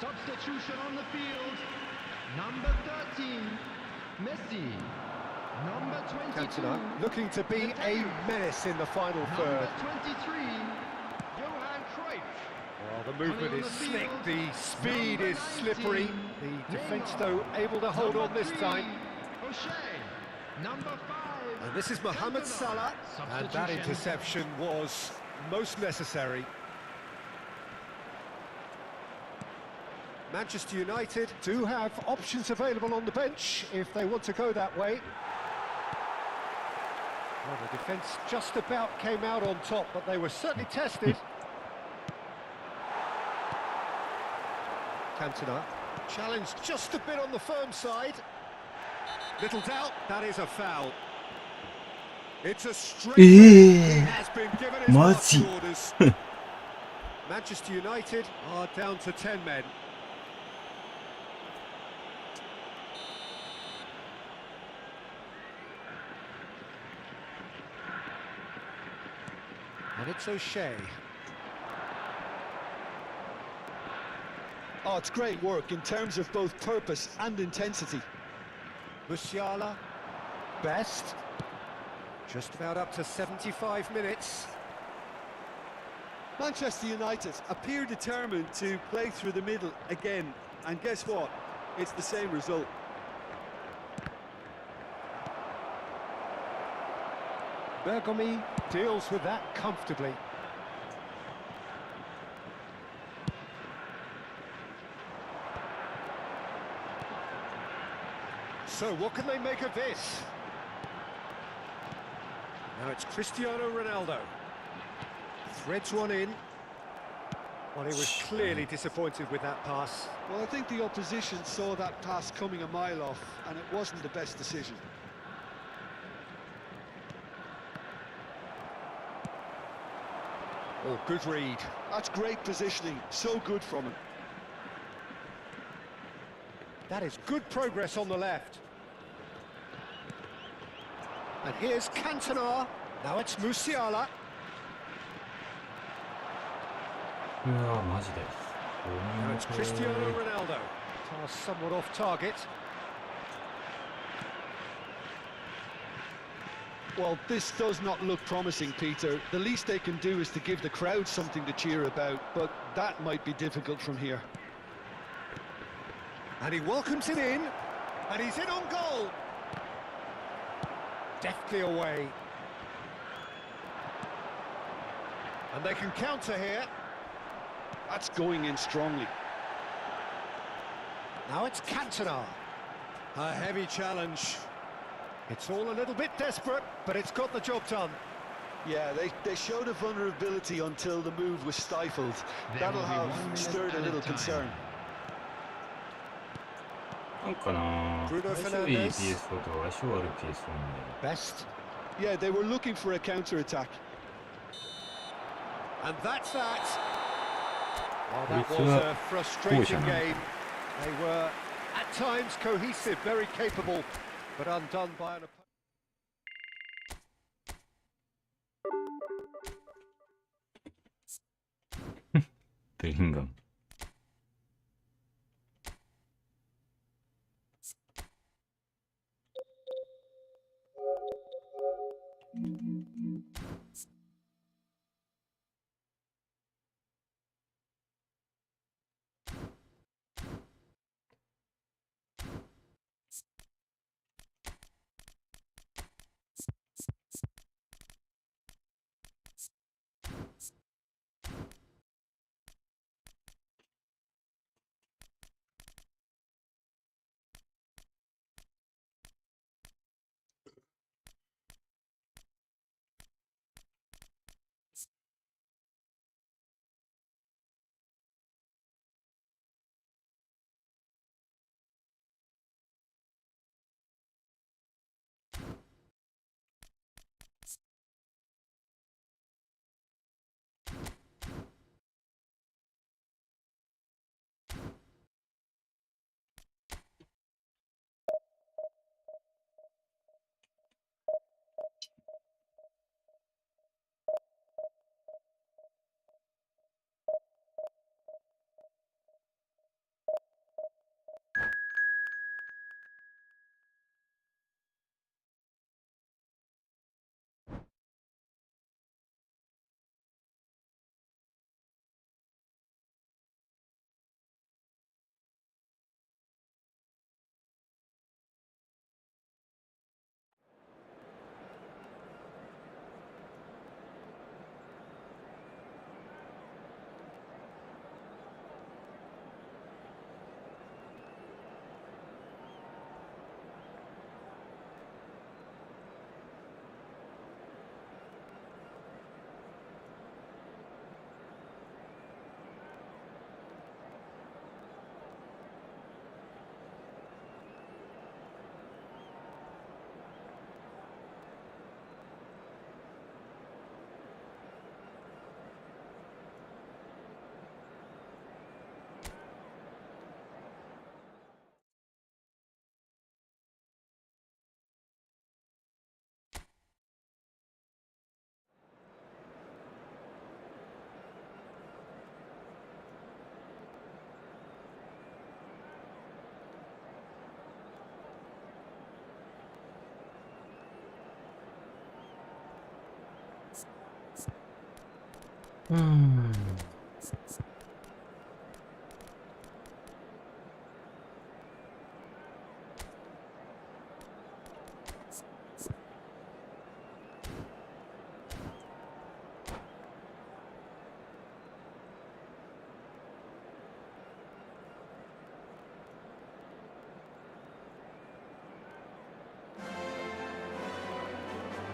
Substitution on the field. Number 13, Messi. Number 22, Cantona looking to be a menace in the final number third. 23, Johan Cruyff. Well, the movement is slick, the speed is slippery. The defence, though, able to hold on this time. O'Shea. Number 5. And this is Mohamed Salah. And that Substitution. interception was most necessary. Manchester United do have options available on the bench if they want to go that way. Well, the defence just about came out on top, but they were certainly tested. Cantona challenged just a bit on the firm side. Little doubt, that is a foul. It's a straight. He has been given his marching orders. Manchester United are down to 10 men. And it's O'Shea. Oh, it's great work in terms of both purpose and intensity. Musiala, best. Just about up to 75 minutes. Manchester United appear determined to play through the middle again, and guess what? It's the same result. Bergomi deals with that comfortably. So what can they make of this? Now it's Cristiano Ronaldo. Threads one in. Well, he was clearly disappointed with that pass. Well, I think the opposition saw that pass coming a mile off, and it wasn't the best decision. Oh, good read. That's great positioning, so good from him. That is good progress on the left. And here's Cantona. Now it's Musiala. うわマジで Now it's Cristiano Ronaldo. Pass somewhat off target. Well, this does not look promising, Peter. The least they can do is to give the crowd something to cheer about, but that might be difficult from here. And he welcomes it in. And he's in on goal. Deftly away. And they can counter here. That's going in strongly. Now it's Cantona. A heavy challenge. It's all a little bit desperate, but it's got the job done. Yeah, they showed a vulnerability until the move was stifled. There will That'll be have 1 minute stirred a little added time. concern. なんかな Bruno 相性いい Fernandes. PS4 と相性悪い PS4 なんだよ Best. Yeah, they were looking for a counter-attack. And that's that. Well, that was a frustrating game. They were, at times, cohesive, very capable, but undone by an opponent. 벨링엄.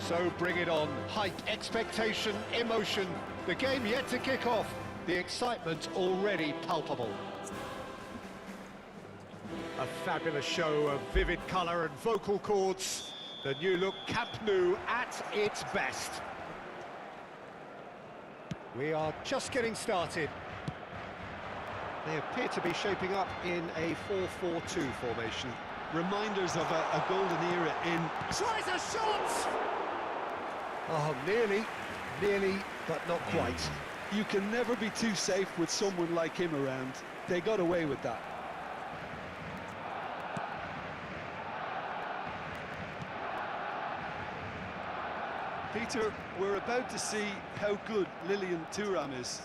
So bring it on. Hype, expectation, emotion. The game yet to kick off. The excitement already palpable. A fabulous show of vivid colour and vocal cords. The new look Camp Nou at its best. We are just getting started. They appear to be shaping up in a 4-4-2 formation. Reminders of a golden era in... Tries a shot! Oh, nearly, but not quite. You can never be too safe with someone like him around. They got away with that. Peter, we're about to see how good Lilian Thuram is.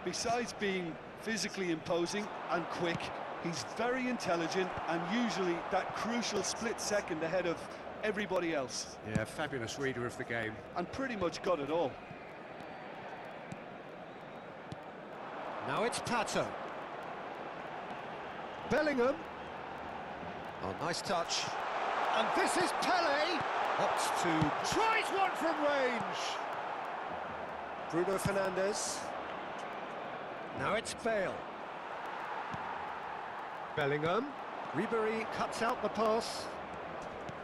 Besides being physically imposing and quick, he's very intelligent and usually that crucial split second ahead of everybody else. Yeah, fabulous reader of the game. And pretty much got it all. Now it's Pato. Bellingham. Oh, nice touch. And this is Pele. Opts to... Tries one from range. Bruno Fernandes. Now it's Bale. Bellingham. Ribery cuts out the pass.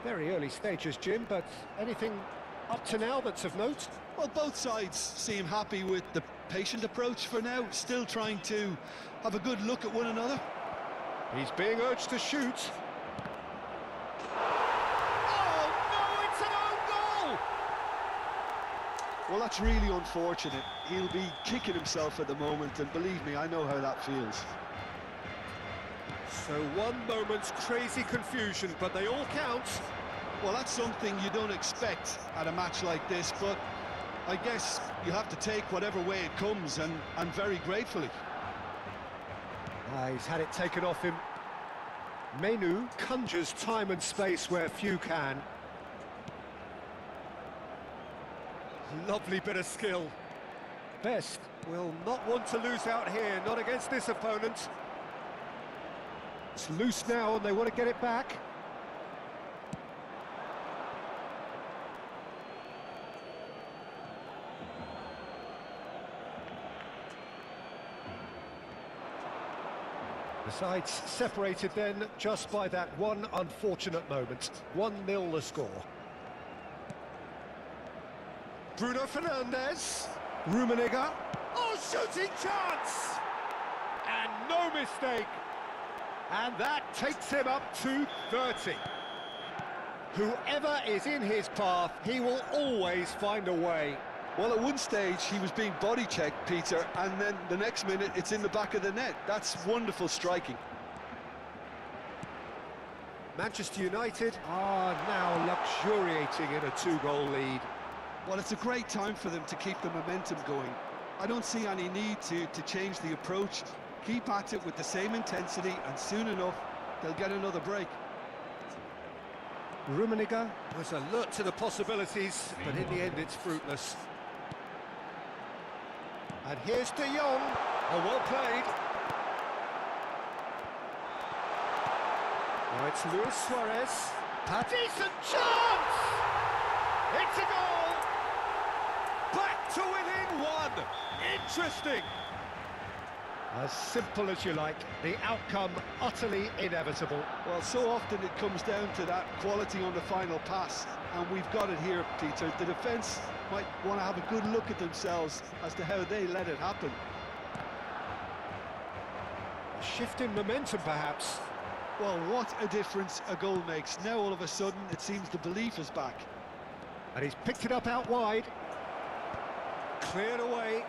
Very early stages, Jim, but anything up to now that's of note? Well, both sides seem happy with the patient approach for now, still trying to have a good look at one another. He's being urged to shoot. Oh, no, it's an own goal! Well, that's really unfortunate. He'll be kicking himself at the moment, and believe me, I know how that feels. So one moment's crazy confusion, but they all count. Well, that's something you don't expect at a match like this, but I guess you have to take whatever way it comes, and very gratefully. He's had it taken off him. Menu conjures time and space where few can. Lovely bit of skill. Best will not want to lose out here, not against this opponent. It's loose now and they want to get it back. The sides separated then just by that one unfortunate moment. 1-0 the score. Bruno Fernandes. Rummenigge. Oh, shooting chance! And no mistake. And that takes him up to 30. Whoever is in his path, he will always find a way. Well, at one stage he was being body checked, Peter, and then the next minute it's in the back of the net. That's wonderful striking. Manchester United are now luxuriating in a 2-goal lead. Well, it's a great time for them to keep the momentum going. I don't see any need to change the approach. Keep at it with the same intensity, and soon enough they'll get another break. Rummenigge was alert to the possibilities, but in the end it's fruitless. And here's De Jong. Oh, well played. Now it's Luis Suarez. Decent chance! It's a goal! Back to within one! Interesting! As simple as you like, the outcome utterly inevitable. Well, so often it comes down to that quality on the final pass, and we've got it here, Peter. The defence might want to have a good look at themselves as to how they let it happen. A shift in momentum, perhaps. Well, what a difference a goal makes. Now, all of a sudden, it seems the belief is back. And he's picked it up out wide. Cleared away.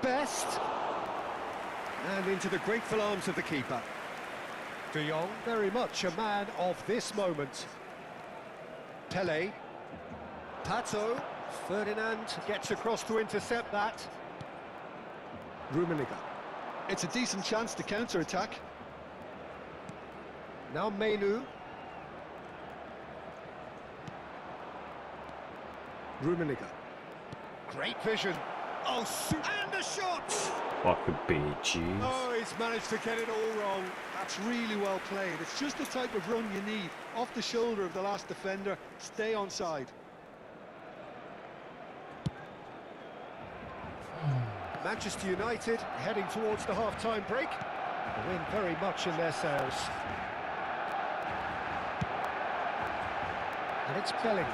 Best. And into the grateful arms of the keeper. De Jong, very much a man of this moment. Pele. Pato. Ferdinand gets across to intercept that. Rummenigge. It's a decent chance to counter-attack. Now Menu. Rummenigge. Great vision. Oh, and a shot! Fuck a bitches. Oh, he's managed to get it all wrong. That's really well played. It's just the type of run you need. Off the shoulder of the last defender, stay onside. Manchester United heading towards the half-time break. The wind very much in their sails. And it's Bellingham.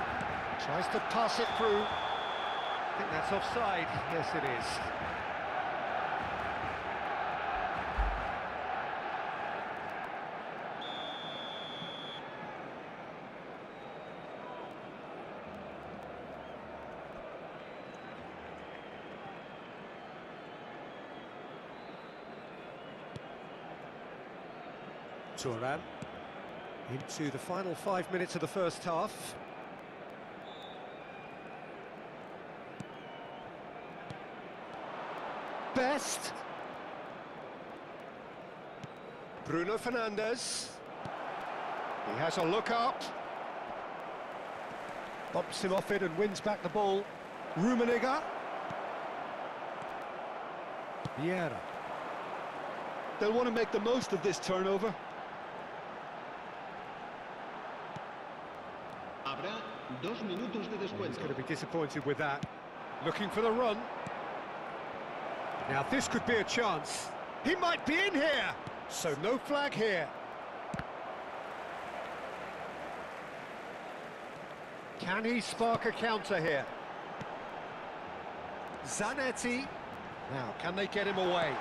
Tries to pass it through. I think that's offside. Yes, it is. Turan into the final 5 minutes of the first half. Best. Bruno Fernandes. He has a look up. Bumps him off it and wins back the ball. Rummenigge. Vieira. They'll want to make the most of this turnover. Habrá 2 minutos de He's descuento. going to be disappointed with that. Looking for the run. Now this could be a chance. He might be in here. So no flag here. Can he spark a counter here? Zanetti. Now, can they get him away?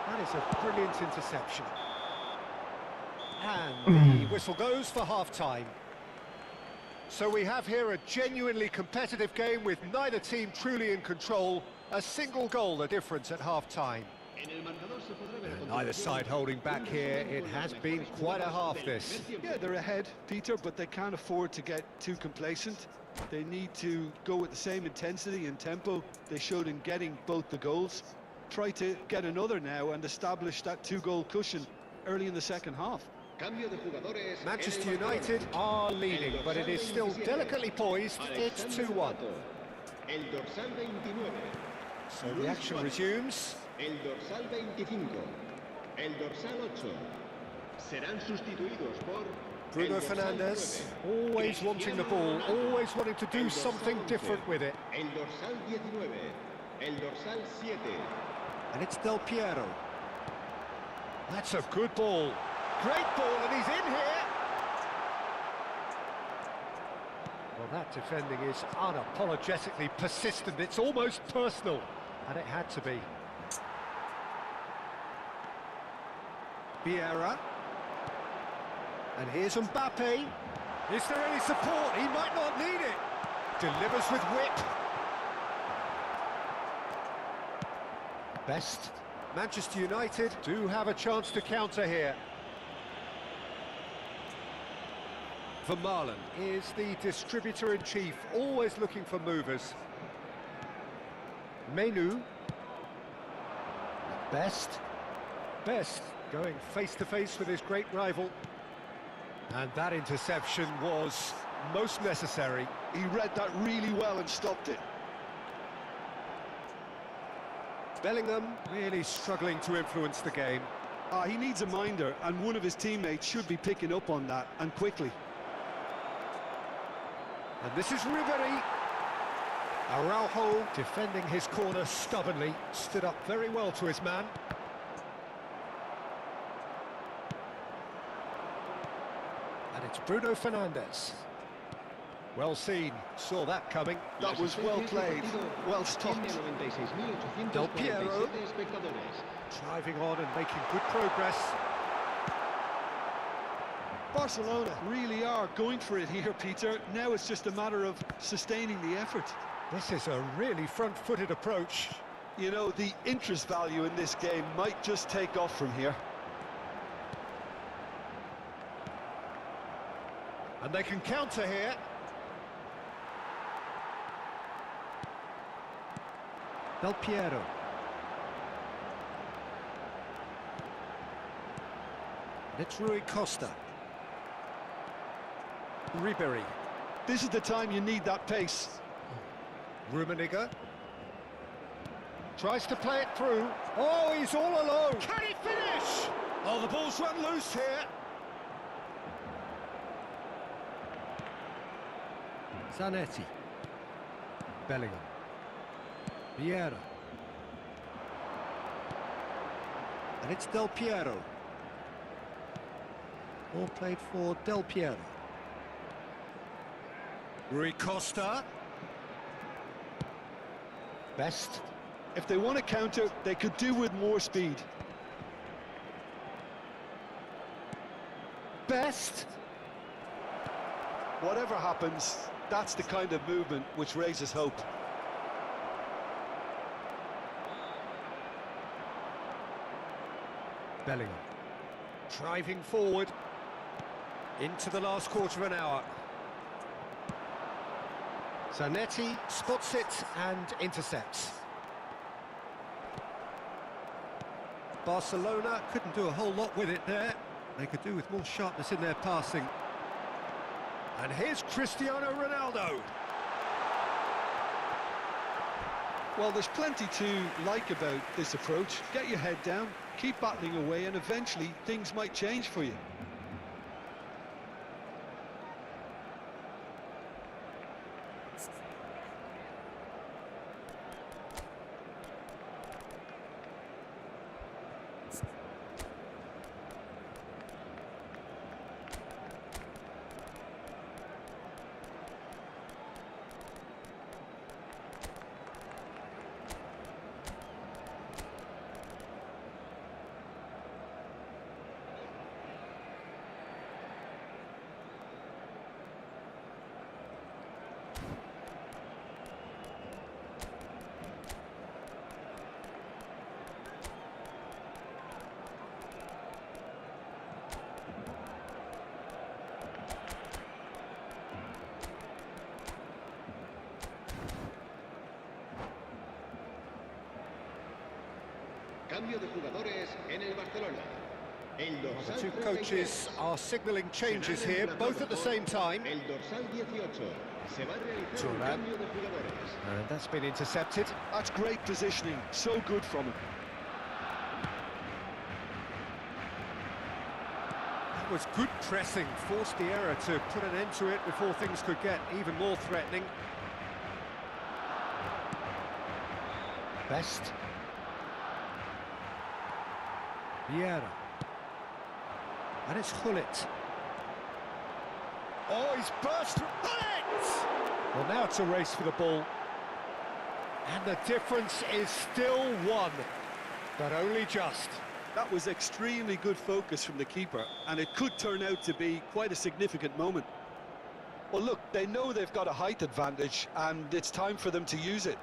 That is a brilliant interception. And the whistle goes for half-time. So we have here a genuinely competitive game with neither team truly in control. A single goal the difference at half-time. Neither side holding back here. It has been quite a half, this. Yeah, they're ahead, Peter, but they can't afford to get too complacent. They need to go with the same intensity and tempo they showed in getting both the goals. Try to get another now and establish that two-goal cushion early in the second half. Manchester United are leading, but it is still delicately poised. It's 2-1. So the action resumes. El dorsal 25, el dorsal 8, serán sustituidos por Bruno Fernandes, always wanting the ball, always wanting to do something different with it. el dorsal 19, el dorsal 7. And it's Del Piero. That's a good ball. Great ball, and he's in here. Well, that defending is unapologetically persistent. It's almost personal, and it had to be. Vieira. And here's Mbappe. Is there any support? He might not need it. Delivers with whip. Best. Manchester United do have a chance to counter here. Vermaelen is the distributor-in-chief, always looking for movers. Menu. Best. Best going face-to-face with his great rival. And that interception was most necessary. He read that really well and stopped it. Bellingham really struggling to influence the game. He needs a minder, and one of his teammates should be picking up on that, and quickly. And this is Ribery. Araujo defending his corner stubbornly, stood up very well to his man. And it's Bruno Fernandes. Well seen, saw that coming. That was well played, well stopped. Del Piero driving on and making good progress. Barcelona really are going for it here, Peter. Now it's just a matter of sustaining the effort. This is a really front-footed approach. You know, the interest value in this game might just take off from here. And they can counter here. Del Piero. And it's Rui Costa. Ribery. This is the time you need that pace. Rummenigge. Tries to play it through. Oh, he's all alone. Can he finish? Oh, the ball's run loose here. Zanetti. Bellingham. Vieira. And it's Del Piero. All played for Del Piero. Rui Costa. Best. If they want to counter, they could do with more speed. Best. Whatever happens, that's the kind of movement which raises hope. Bellingham. Driving forward. Into the last quarter of an hour. Zanetti spots it and intercepts. Barcelona couldn't do a whole lot with it there. They could do with more sharpness in their passing. And here's Cristiano Ronaldo. Well, there's plenty to like about this approach. Get your head down, keep battling away, and eventually things might change for you. Cambio de jugadores en el Barcelona. El The dorsal two 37 coaches are signalling changes here, both at the same time. El dorsal 18 se va a realizar un Turan. cambio de jugadores. And that's been intercepted. That's great positioning, so good from him. That was good pressing, forced the error to put an end to it before things could get even more threatening. Best. Vieira. And it's Hullet. Oh, he's burst. Hullet! Well, now it's a race for the ball. And the difference is still one, but only just. That was extremely good focus from the keeper, and it could turn out to be quite a significant moment. Well, look, they know they've got a height advantage, and it's time for them to use it.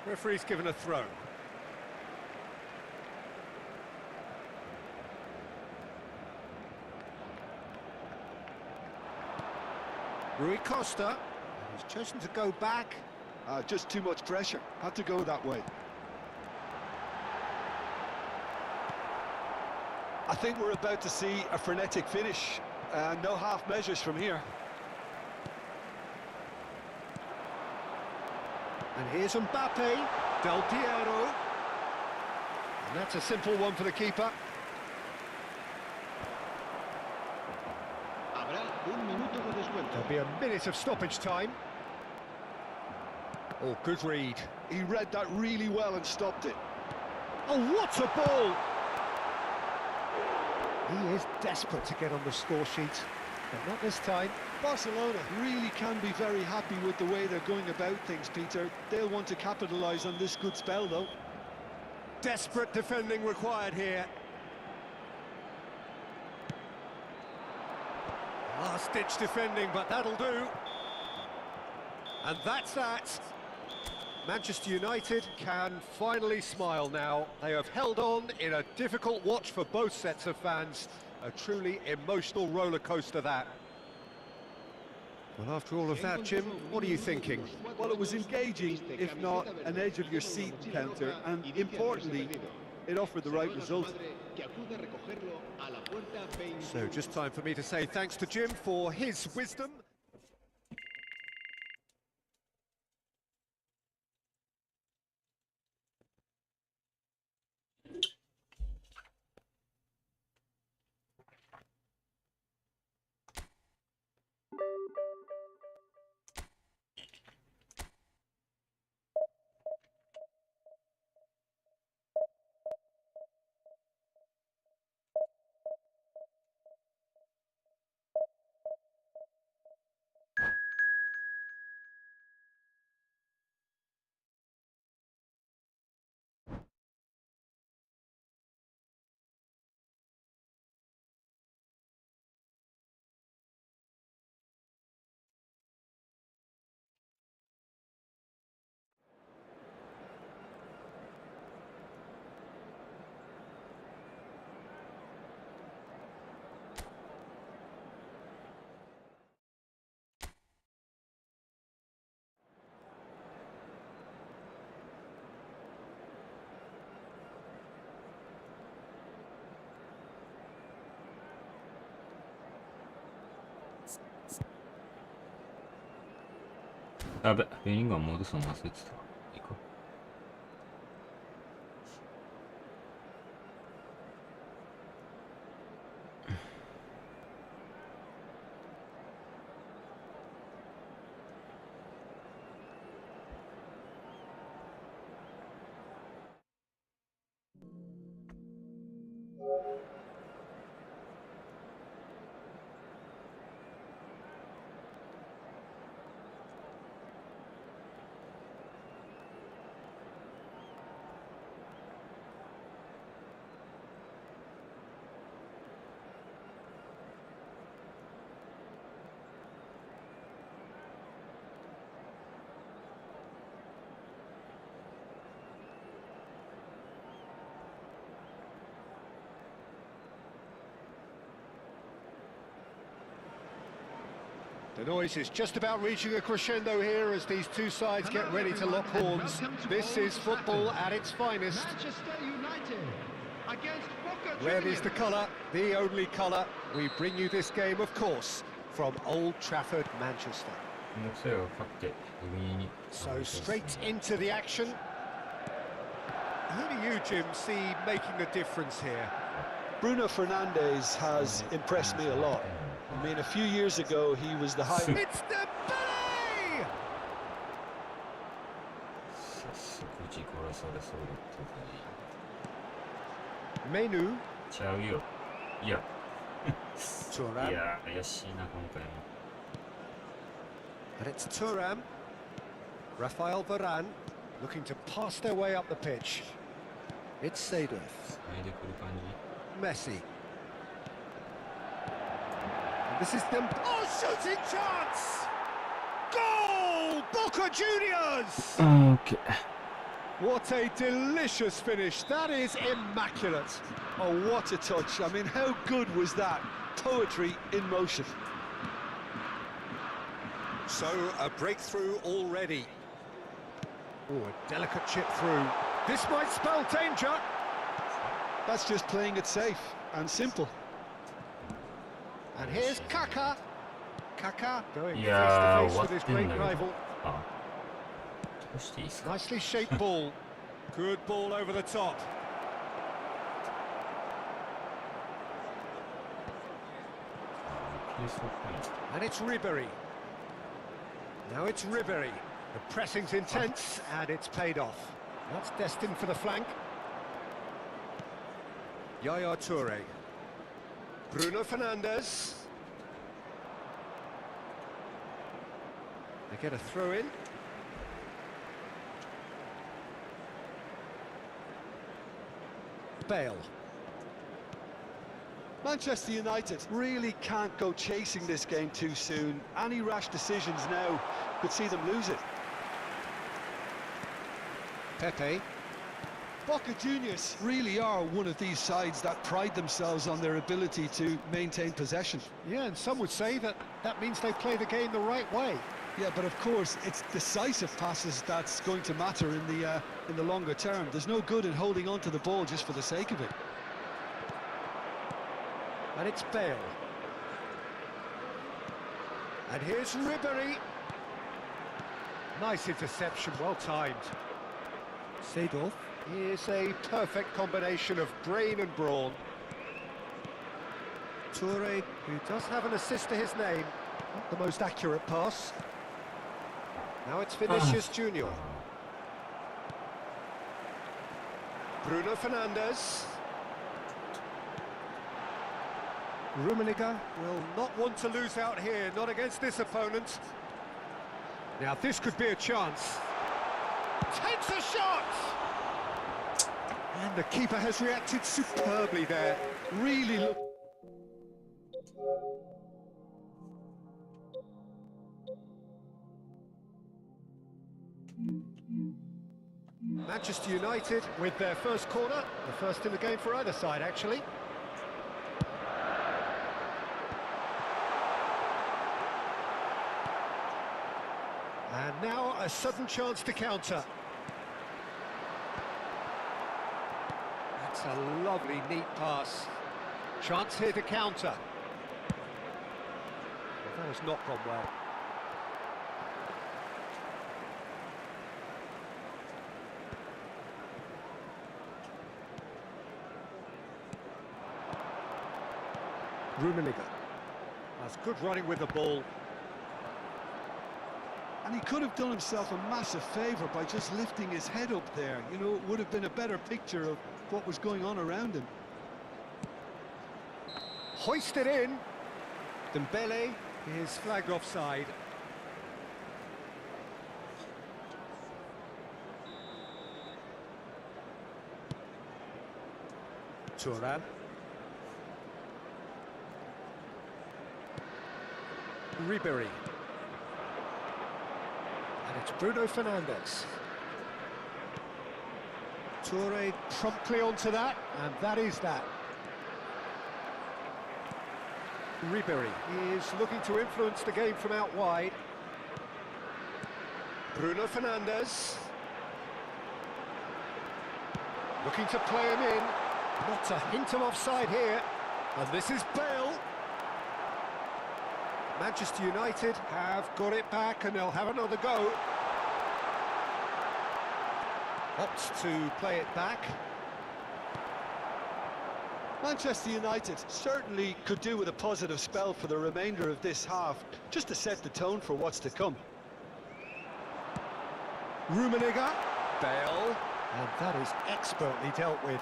Referee's given a throw. Rui Costa has chosen to go back. Just too much pressure. Had to go that way. I think we're about to see a frenetic finish. No half measures from here. And here's Mbappe, Del Piero. And that's a simple one for the keeper. Habrá un minuto de descuento. There'll be a minute of stoppage time. Oh, good read. He read that really well and stopped it. Oh, what a ball! He is desperate to get on the score sheet, but not this time. Barcelona really can be very happy with the way they're going about things, Peter. They'll want to capitalise on this good spell, though. Desperate defending required here. Last-ditch defending, but that'll do. And that's that. Manchester United can finally smile now. They have held on in a difficult watch for both sets of fans. A truly emotional roller coaster, that. Well, after all of that, Jim, what are you thinking? Well, it was engaging, if not an edge-of-your-seat encounter, and importantly, it offered the right result. So just time for me to say thanks to Jim for his wisdom.やべ、ベリンガム戻すの忘れてた。行こう。The noise is just about reaching a crescendo here as these two sides get ready to lock horns. This is football at its finest. Manchester United against Boca Red is Juniors. the colour, the only colour. We bring you this game, of course, from Old Trafford, Manchester. So straight into the action. Who do you, Jim, see making the difference here? Bruno Fernandes has impressed me a lot. I mean, a few years ago, he was the high... It's the belly! Menu. ちゃうよ。いや。Thuram. いや、怪しいな、今回も。And it's Thuram. Rafael Varane looking to pass their way up the pitch. It's Seedorf. 繋いでくる感じ。 Messi. This is them. Oh, shooting chance! Goal! Boca Juniors! OK。 What a delicious finish. That is immaculate. Oh, what a touch. I mean, how good was that? Poetry in motion. So, a breakthrough already. Oh, a delicate chip through. This might spell danger. That's just playing it safe and simple. And here's Kaka. Kaka going face Yeah, to face what with his in great the- rival. あ。どうしていいですか Nicely shaped ball. Good ball over the top. And it's Ribery. Now it's Ribery. The pressing's intense and it's paid off. That's destined for the flank. Yaya Toure. Bruno Fernandes. They get a throw in. Bale. Manchester United really can't go chasing this game too soon. Any rash decisions now could see them lose it. Pepe. Boca Juniors really are one of these sides that pride themselves on their ability to maintain possession. Yeah, and some would say that means they play the game the right way. Yeah, but of course, it's decisive passes that's going to matter in the longer term. There's no good in holding on to the ball just for the sake of it. And it's Bale. And here's Ribery. Nice interception, well timed. Seedorf is a perfect combination of brain and brawn. Toure, who does have an assist to his name, not the most accurate pass. Now it's Vinicius Junior. Bruno Fernandes. Rummenigge will not want to lose out here, not against this opponent. Now this could be a chance. Takes a shot! And the keeper has reacted superbly there. Really look. Manchester United with their first corner, the first in the game for either side actually. And now a sudden chance to counter. That's a lovely, neat pass. Chance here to counter. Well, that has not gone well. Rummenigge has good running with the ball. And he could have done himself a massive favour by just lifting his head up there. You know, it would have been a better picture of what was going on around him. Hoisted in. Dembele is flagged offside. Thuram. Ribery. And it's Bruno Fernandes. Toure promptly onto that, and that is that. Ribery is looking to influence the game from out wide. Bruno Fernandes. Looking to play him in. Not a hint of offside here. And this is Bale. Manchester United have got it back and they'll have another go. Opts to play it back. Manchester United certainly could do with a positive spell for the remainder of this half, just to set the tone for what's to come. Rummenigge. Bale. And that is expertly dealt with.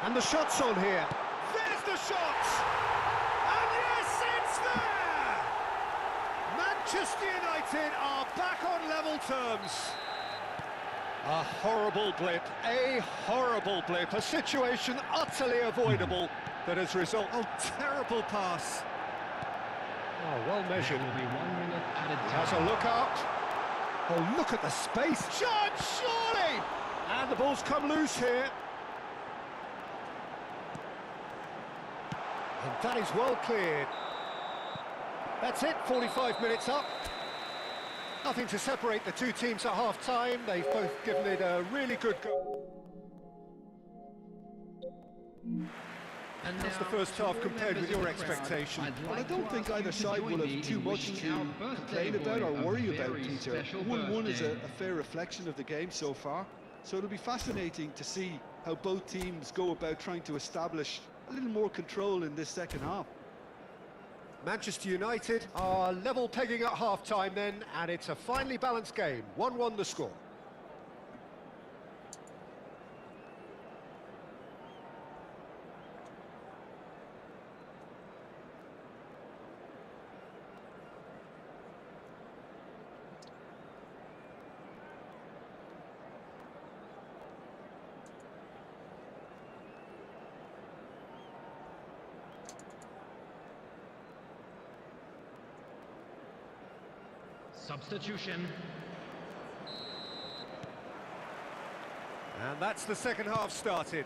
And the shot's on here. There's the shot! And yes, it's there! Manchester United are back on level terms. A horrible blip, a situation utterly avoidable that has resulted. Oh, terrible pass. Oh, well measured. Will be 1 minute added Has a time. look out. Oh, look at the space. Shot, surely! And the ball's come loose here. And that is well cleared. That's it, 45 minutes up. Nothing to separate the two teams at half-time. They've both given it a really good go. And How's the now, first half to all compared with members of your the crowd, expectation? I'd Well, I like don't to think ask either you to side join will me have too in much wishing our to birthday complain about boy or a worry about, very Peter. special 1-1 is a birthday. fair reflection of the game so far, so it'll be fascinating to see how both teams go about trying to establish a little more control in this second half. Manchester United are level pegging at half-time then, and it's a finely balanced game. 1-1 the score. Substitution. And that's the second half started.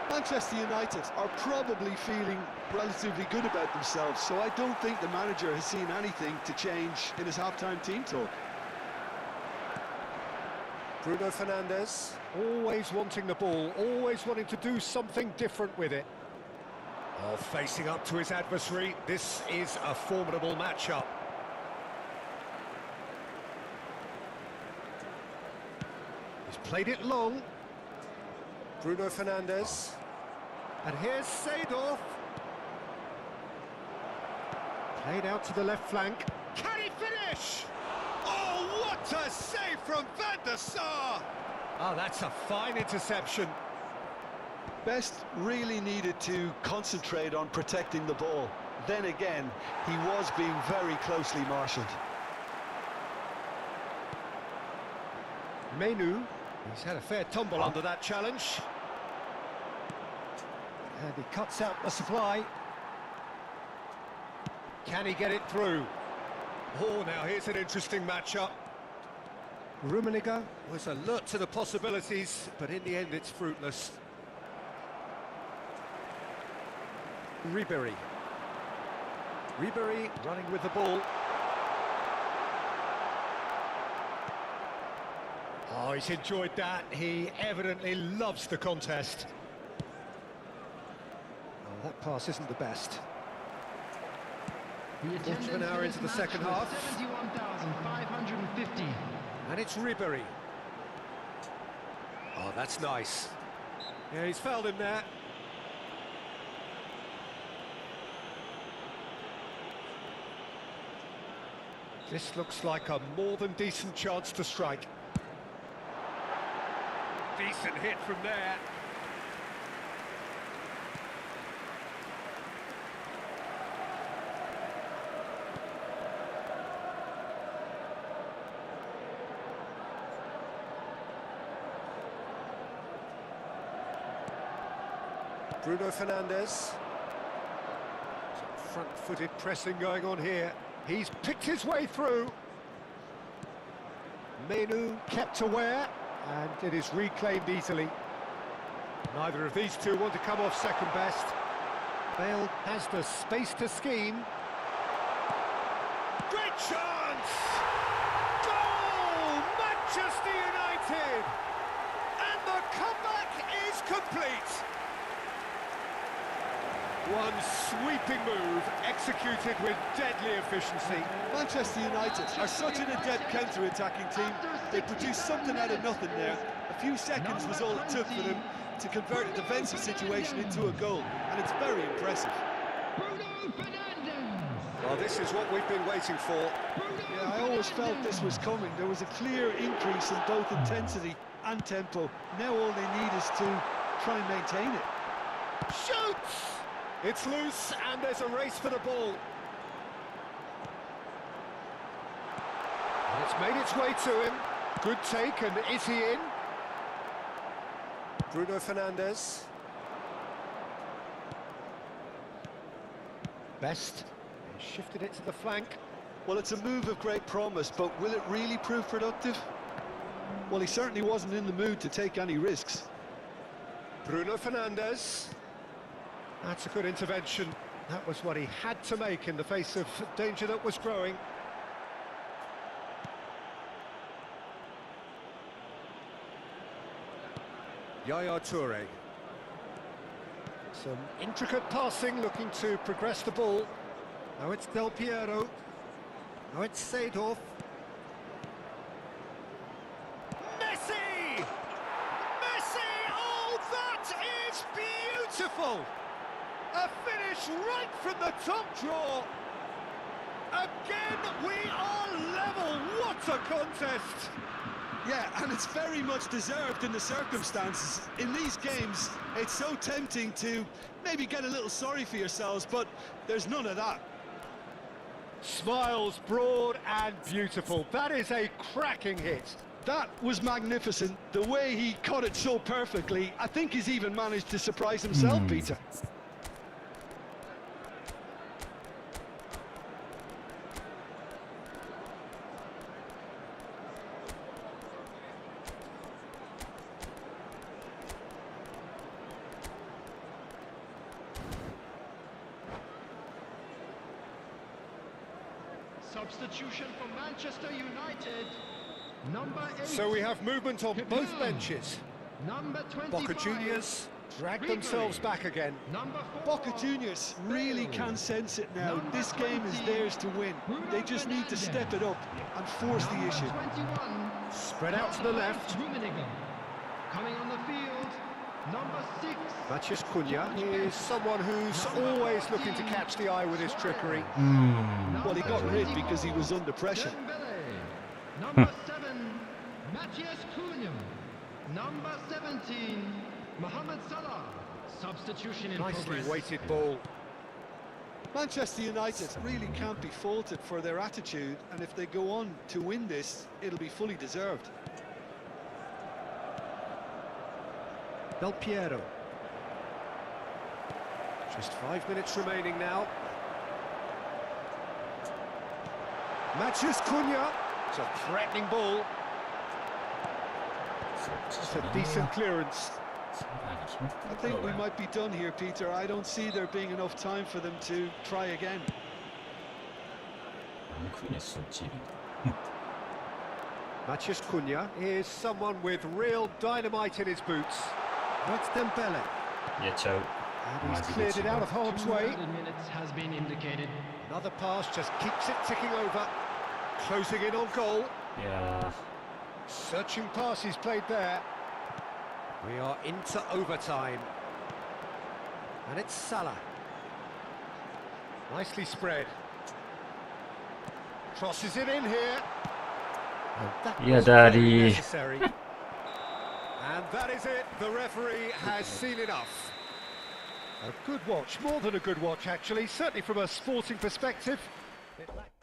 Manchester United are probably feeling relatively good about themselves, so I don't think the manager has seen anything to change in his half-time team talk. Bruno Fernandes, always wanting the ball, always wanting to do something different with it. Oh, facing up to his adversary, this is a formidable matchup. He's played it long. Bruno Fernandes. And here's Seedorf. Played out to the left flank. Can he finish? Oh, what a save from Van der Sar! Oh, that's a fine interception. Best really needed to concentrate on protecting the ball. Then again, he was being very closely marshalled. Menu, he's had a fair tumble under that challenge. And he cuts out the supply. Can he get it through? Oh, now here's an interesting matchup. Rummenigge was alert to the possibilities, but in the end it's fruitless. Ribery. Ribery running with the ball. Oh, he's enjoyed that. He evidently loves the contest. Oh, that pass isn't the best. The Quarter of an attendance hour for into this the second match was half. 71,550. And it's Ribery. Oh, that's nice. Yeah, he's fouled him there. This looks like a more than decent chance to strike. Decent hit from there. Bruno Fernandes. Some front-footed pressing going on here. He's picked his way through. Menu kept aware, and it is reclaimed easily. Neither of these two want to come off second best. Bale has the space to scheme. Great chance! Goal! Manchester United! And the comeback is complete! One sweeping move, executed with deadly efficiency. Manchester United are such an adept counter-attacking team. They produced something out of nothing there. A few seconds was all it took for them to convert a defensive situation into a goal, and it's very impressive. Well, this is what we've been waiting for. Yeah, I always felt this was coming. There was a clear increase in both intensity and tempo. Now all they need is to try and maintain it. Shoots! It's loose, and there's a race for the ball. And it's made its way to him. Good take, and is he in? Bruno Fernandes. Best. He shifted it to the flank. Well, it's a move of great promise, but will it really prove productive? Well, he certainly wasn't in the mood to take any risks. Bruno Fernandes. That's a good intervention. That was what he had to make in the face of danger that was growing. Yaya Toure. Some intricate passing, looking to progress the ball. Now it's Del Piero. Now it's Seedorf. Messi! Messi! Oh, that is beautiful! A finish right from the top draw. Again, we are level. What a contest! Yeah, and it's very much deserved in the circumstances. In these games, it's so tempting to maybe get a little sorry for yourselves, but there's none of that. Smiles broad and beautiful. That is a cracking hit. That was magnificent. The way he caught it so perfectly, I think he's even managed to surprise himself, Peter. Substitution for Manchester United. Number 8. So we have movement on both benches. Number 25. Boca Juniors drag themselves back again. Number 4. Boca Juniors really can sense it now. This game is theirs to win. They just need to step it up and force the issue. 21. Spread out to the left. Rummenigge. Coming on the field. Number 6. Matheus Cunha is someone who's always looking to catch the eye with his trickery. Well, he got rid because he was under pressure. Dembele. Number 7. Matheus Cunha. Number 17. Mohamed Salah. Substitution in Nicely progress. weighted ball. Manchester United really can't be faulted for their attitude, and if they go on to win this, it'll be fully deserved. Del Piero. Just 5 minutes remaining now. Matheus Cunha. It's a threatening ball. It's a decent clearance. I think we might be done here, Peter. I don't see there being enough time for them to try again. Matheus Cunha is someone with real dynamite in his boots. That's Dembele. And he's cleared it out of harm's way. 2 minutes has been indicated. Another pass just keeps it ticking over. Closing in on goal. Yeah. Searching pass he's played there. We are into overtime. And it's Salah. Nicely spread. Crosses it in here. Oh, that Yeah, was very Daddy. necessary. And that is it. The referee has seen enough. A good watch, more than a good watch actually, certainly from a sporting perspective. It lacked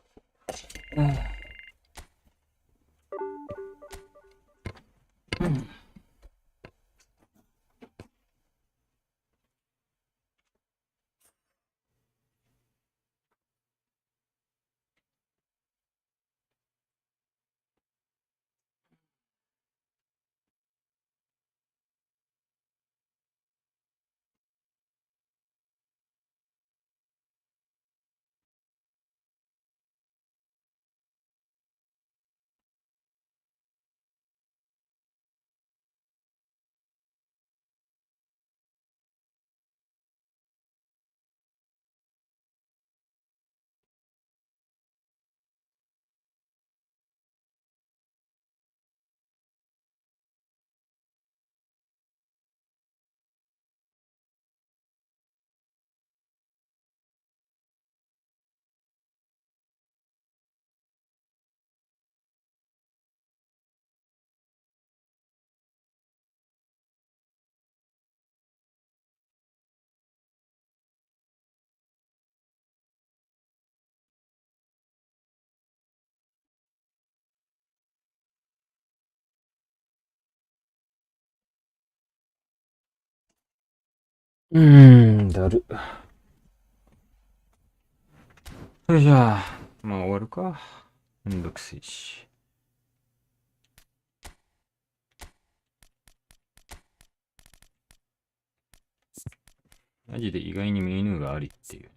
だる。それじゃあ、まあ終わるか。めんどくせえし。マジで意外にメニューがありっていう。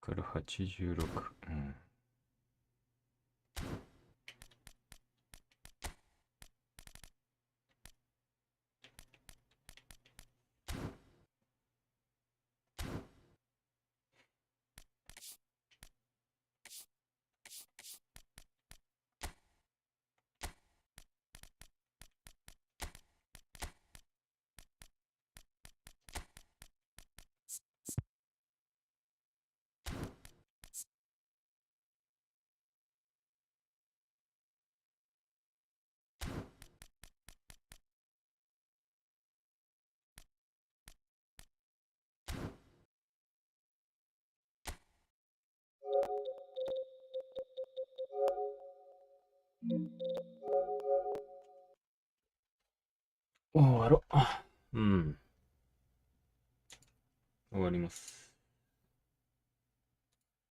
から86。うん。終わろう。うん。終わります。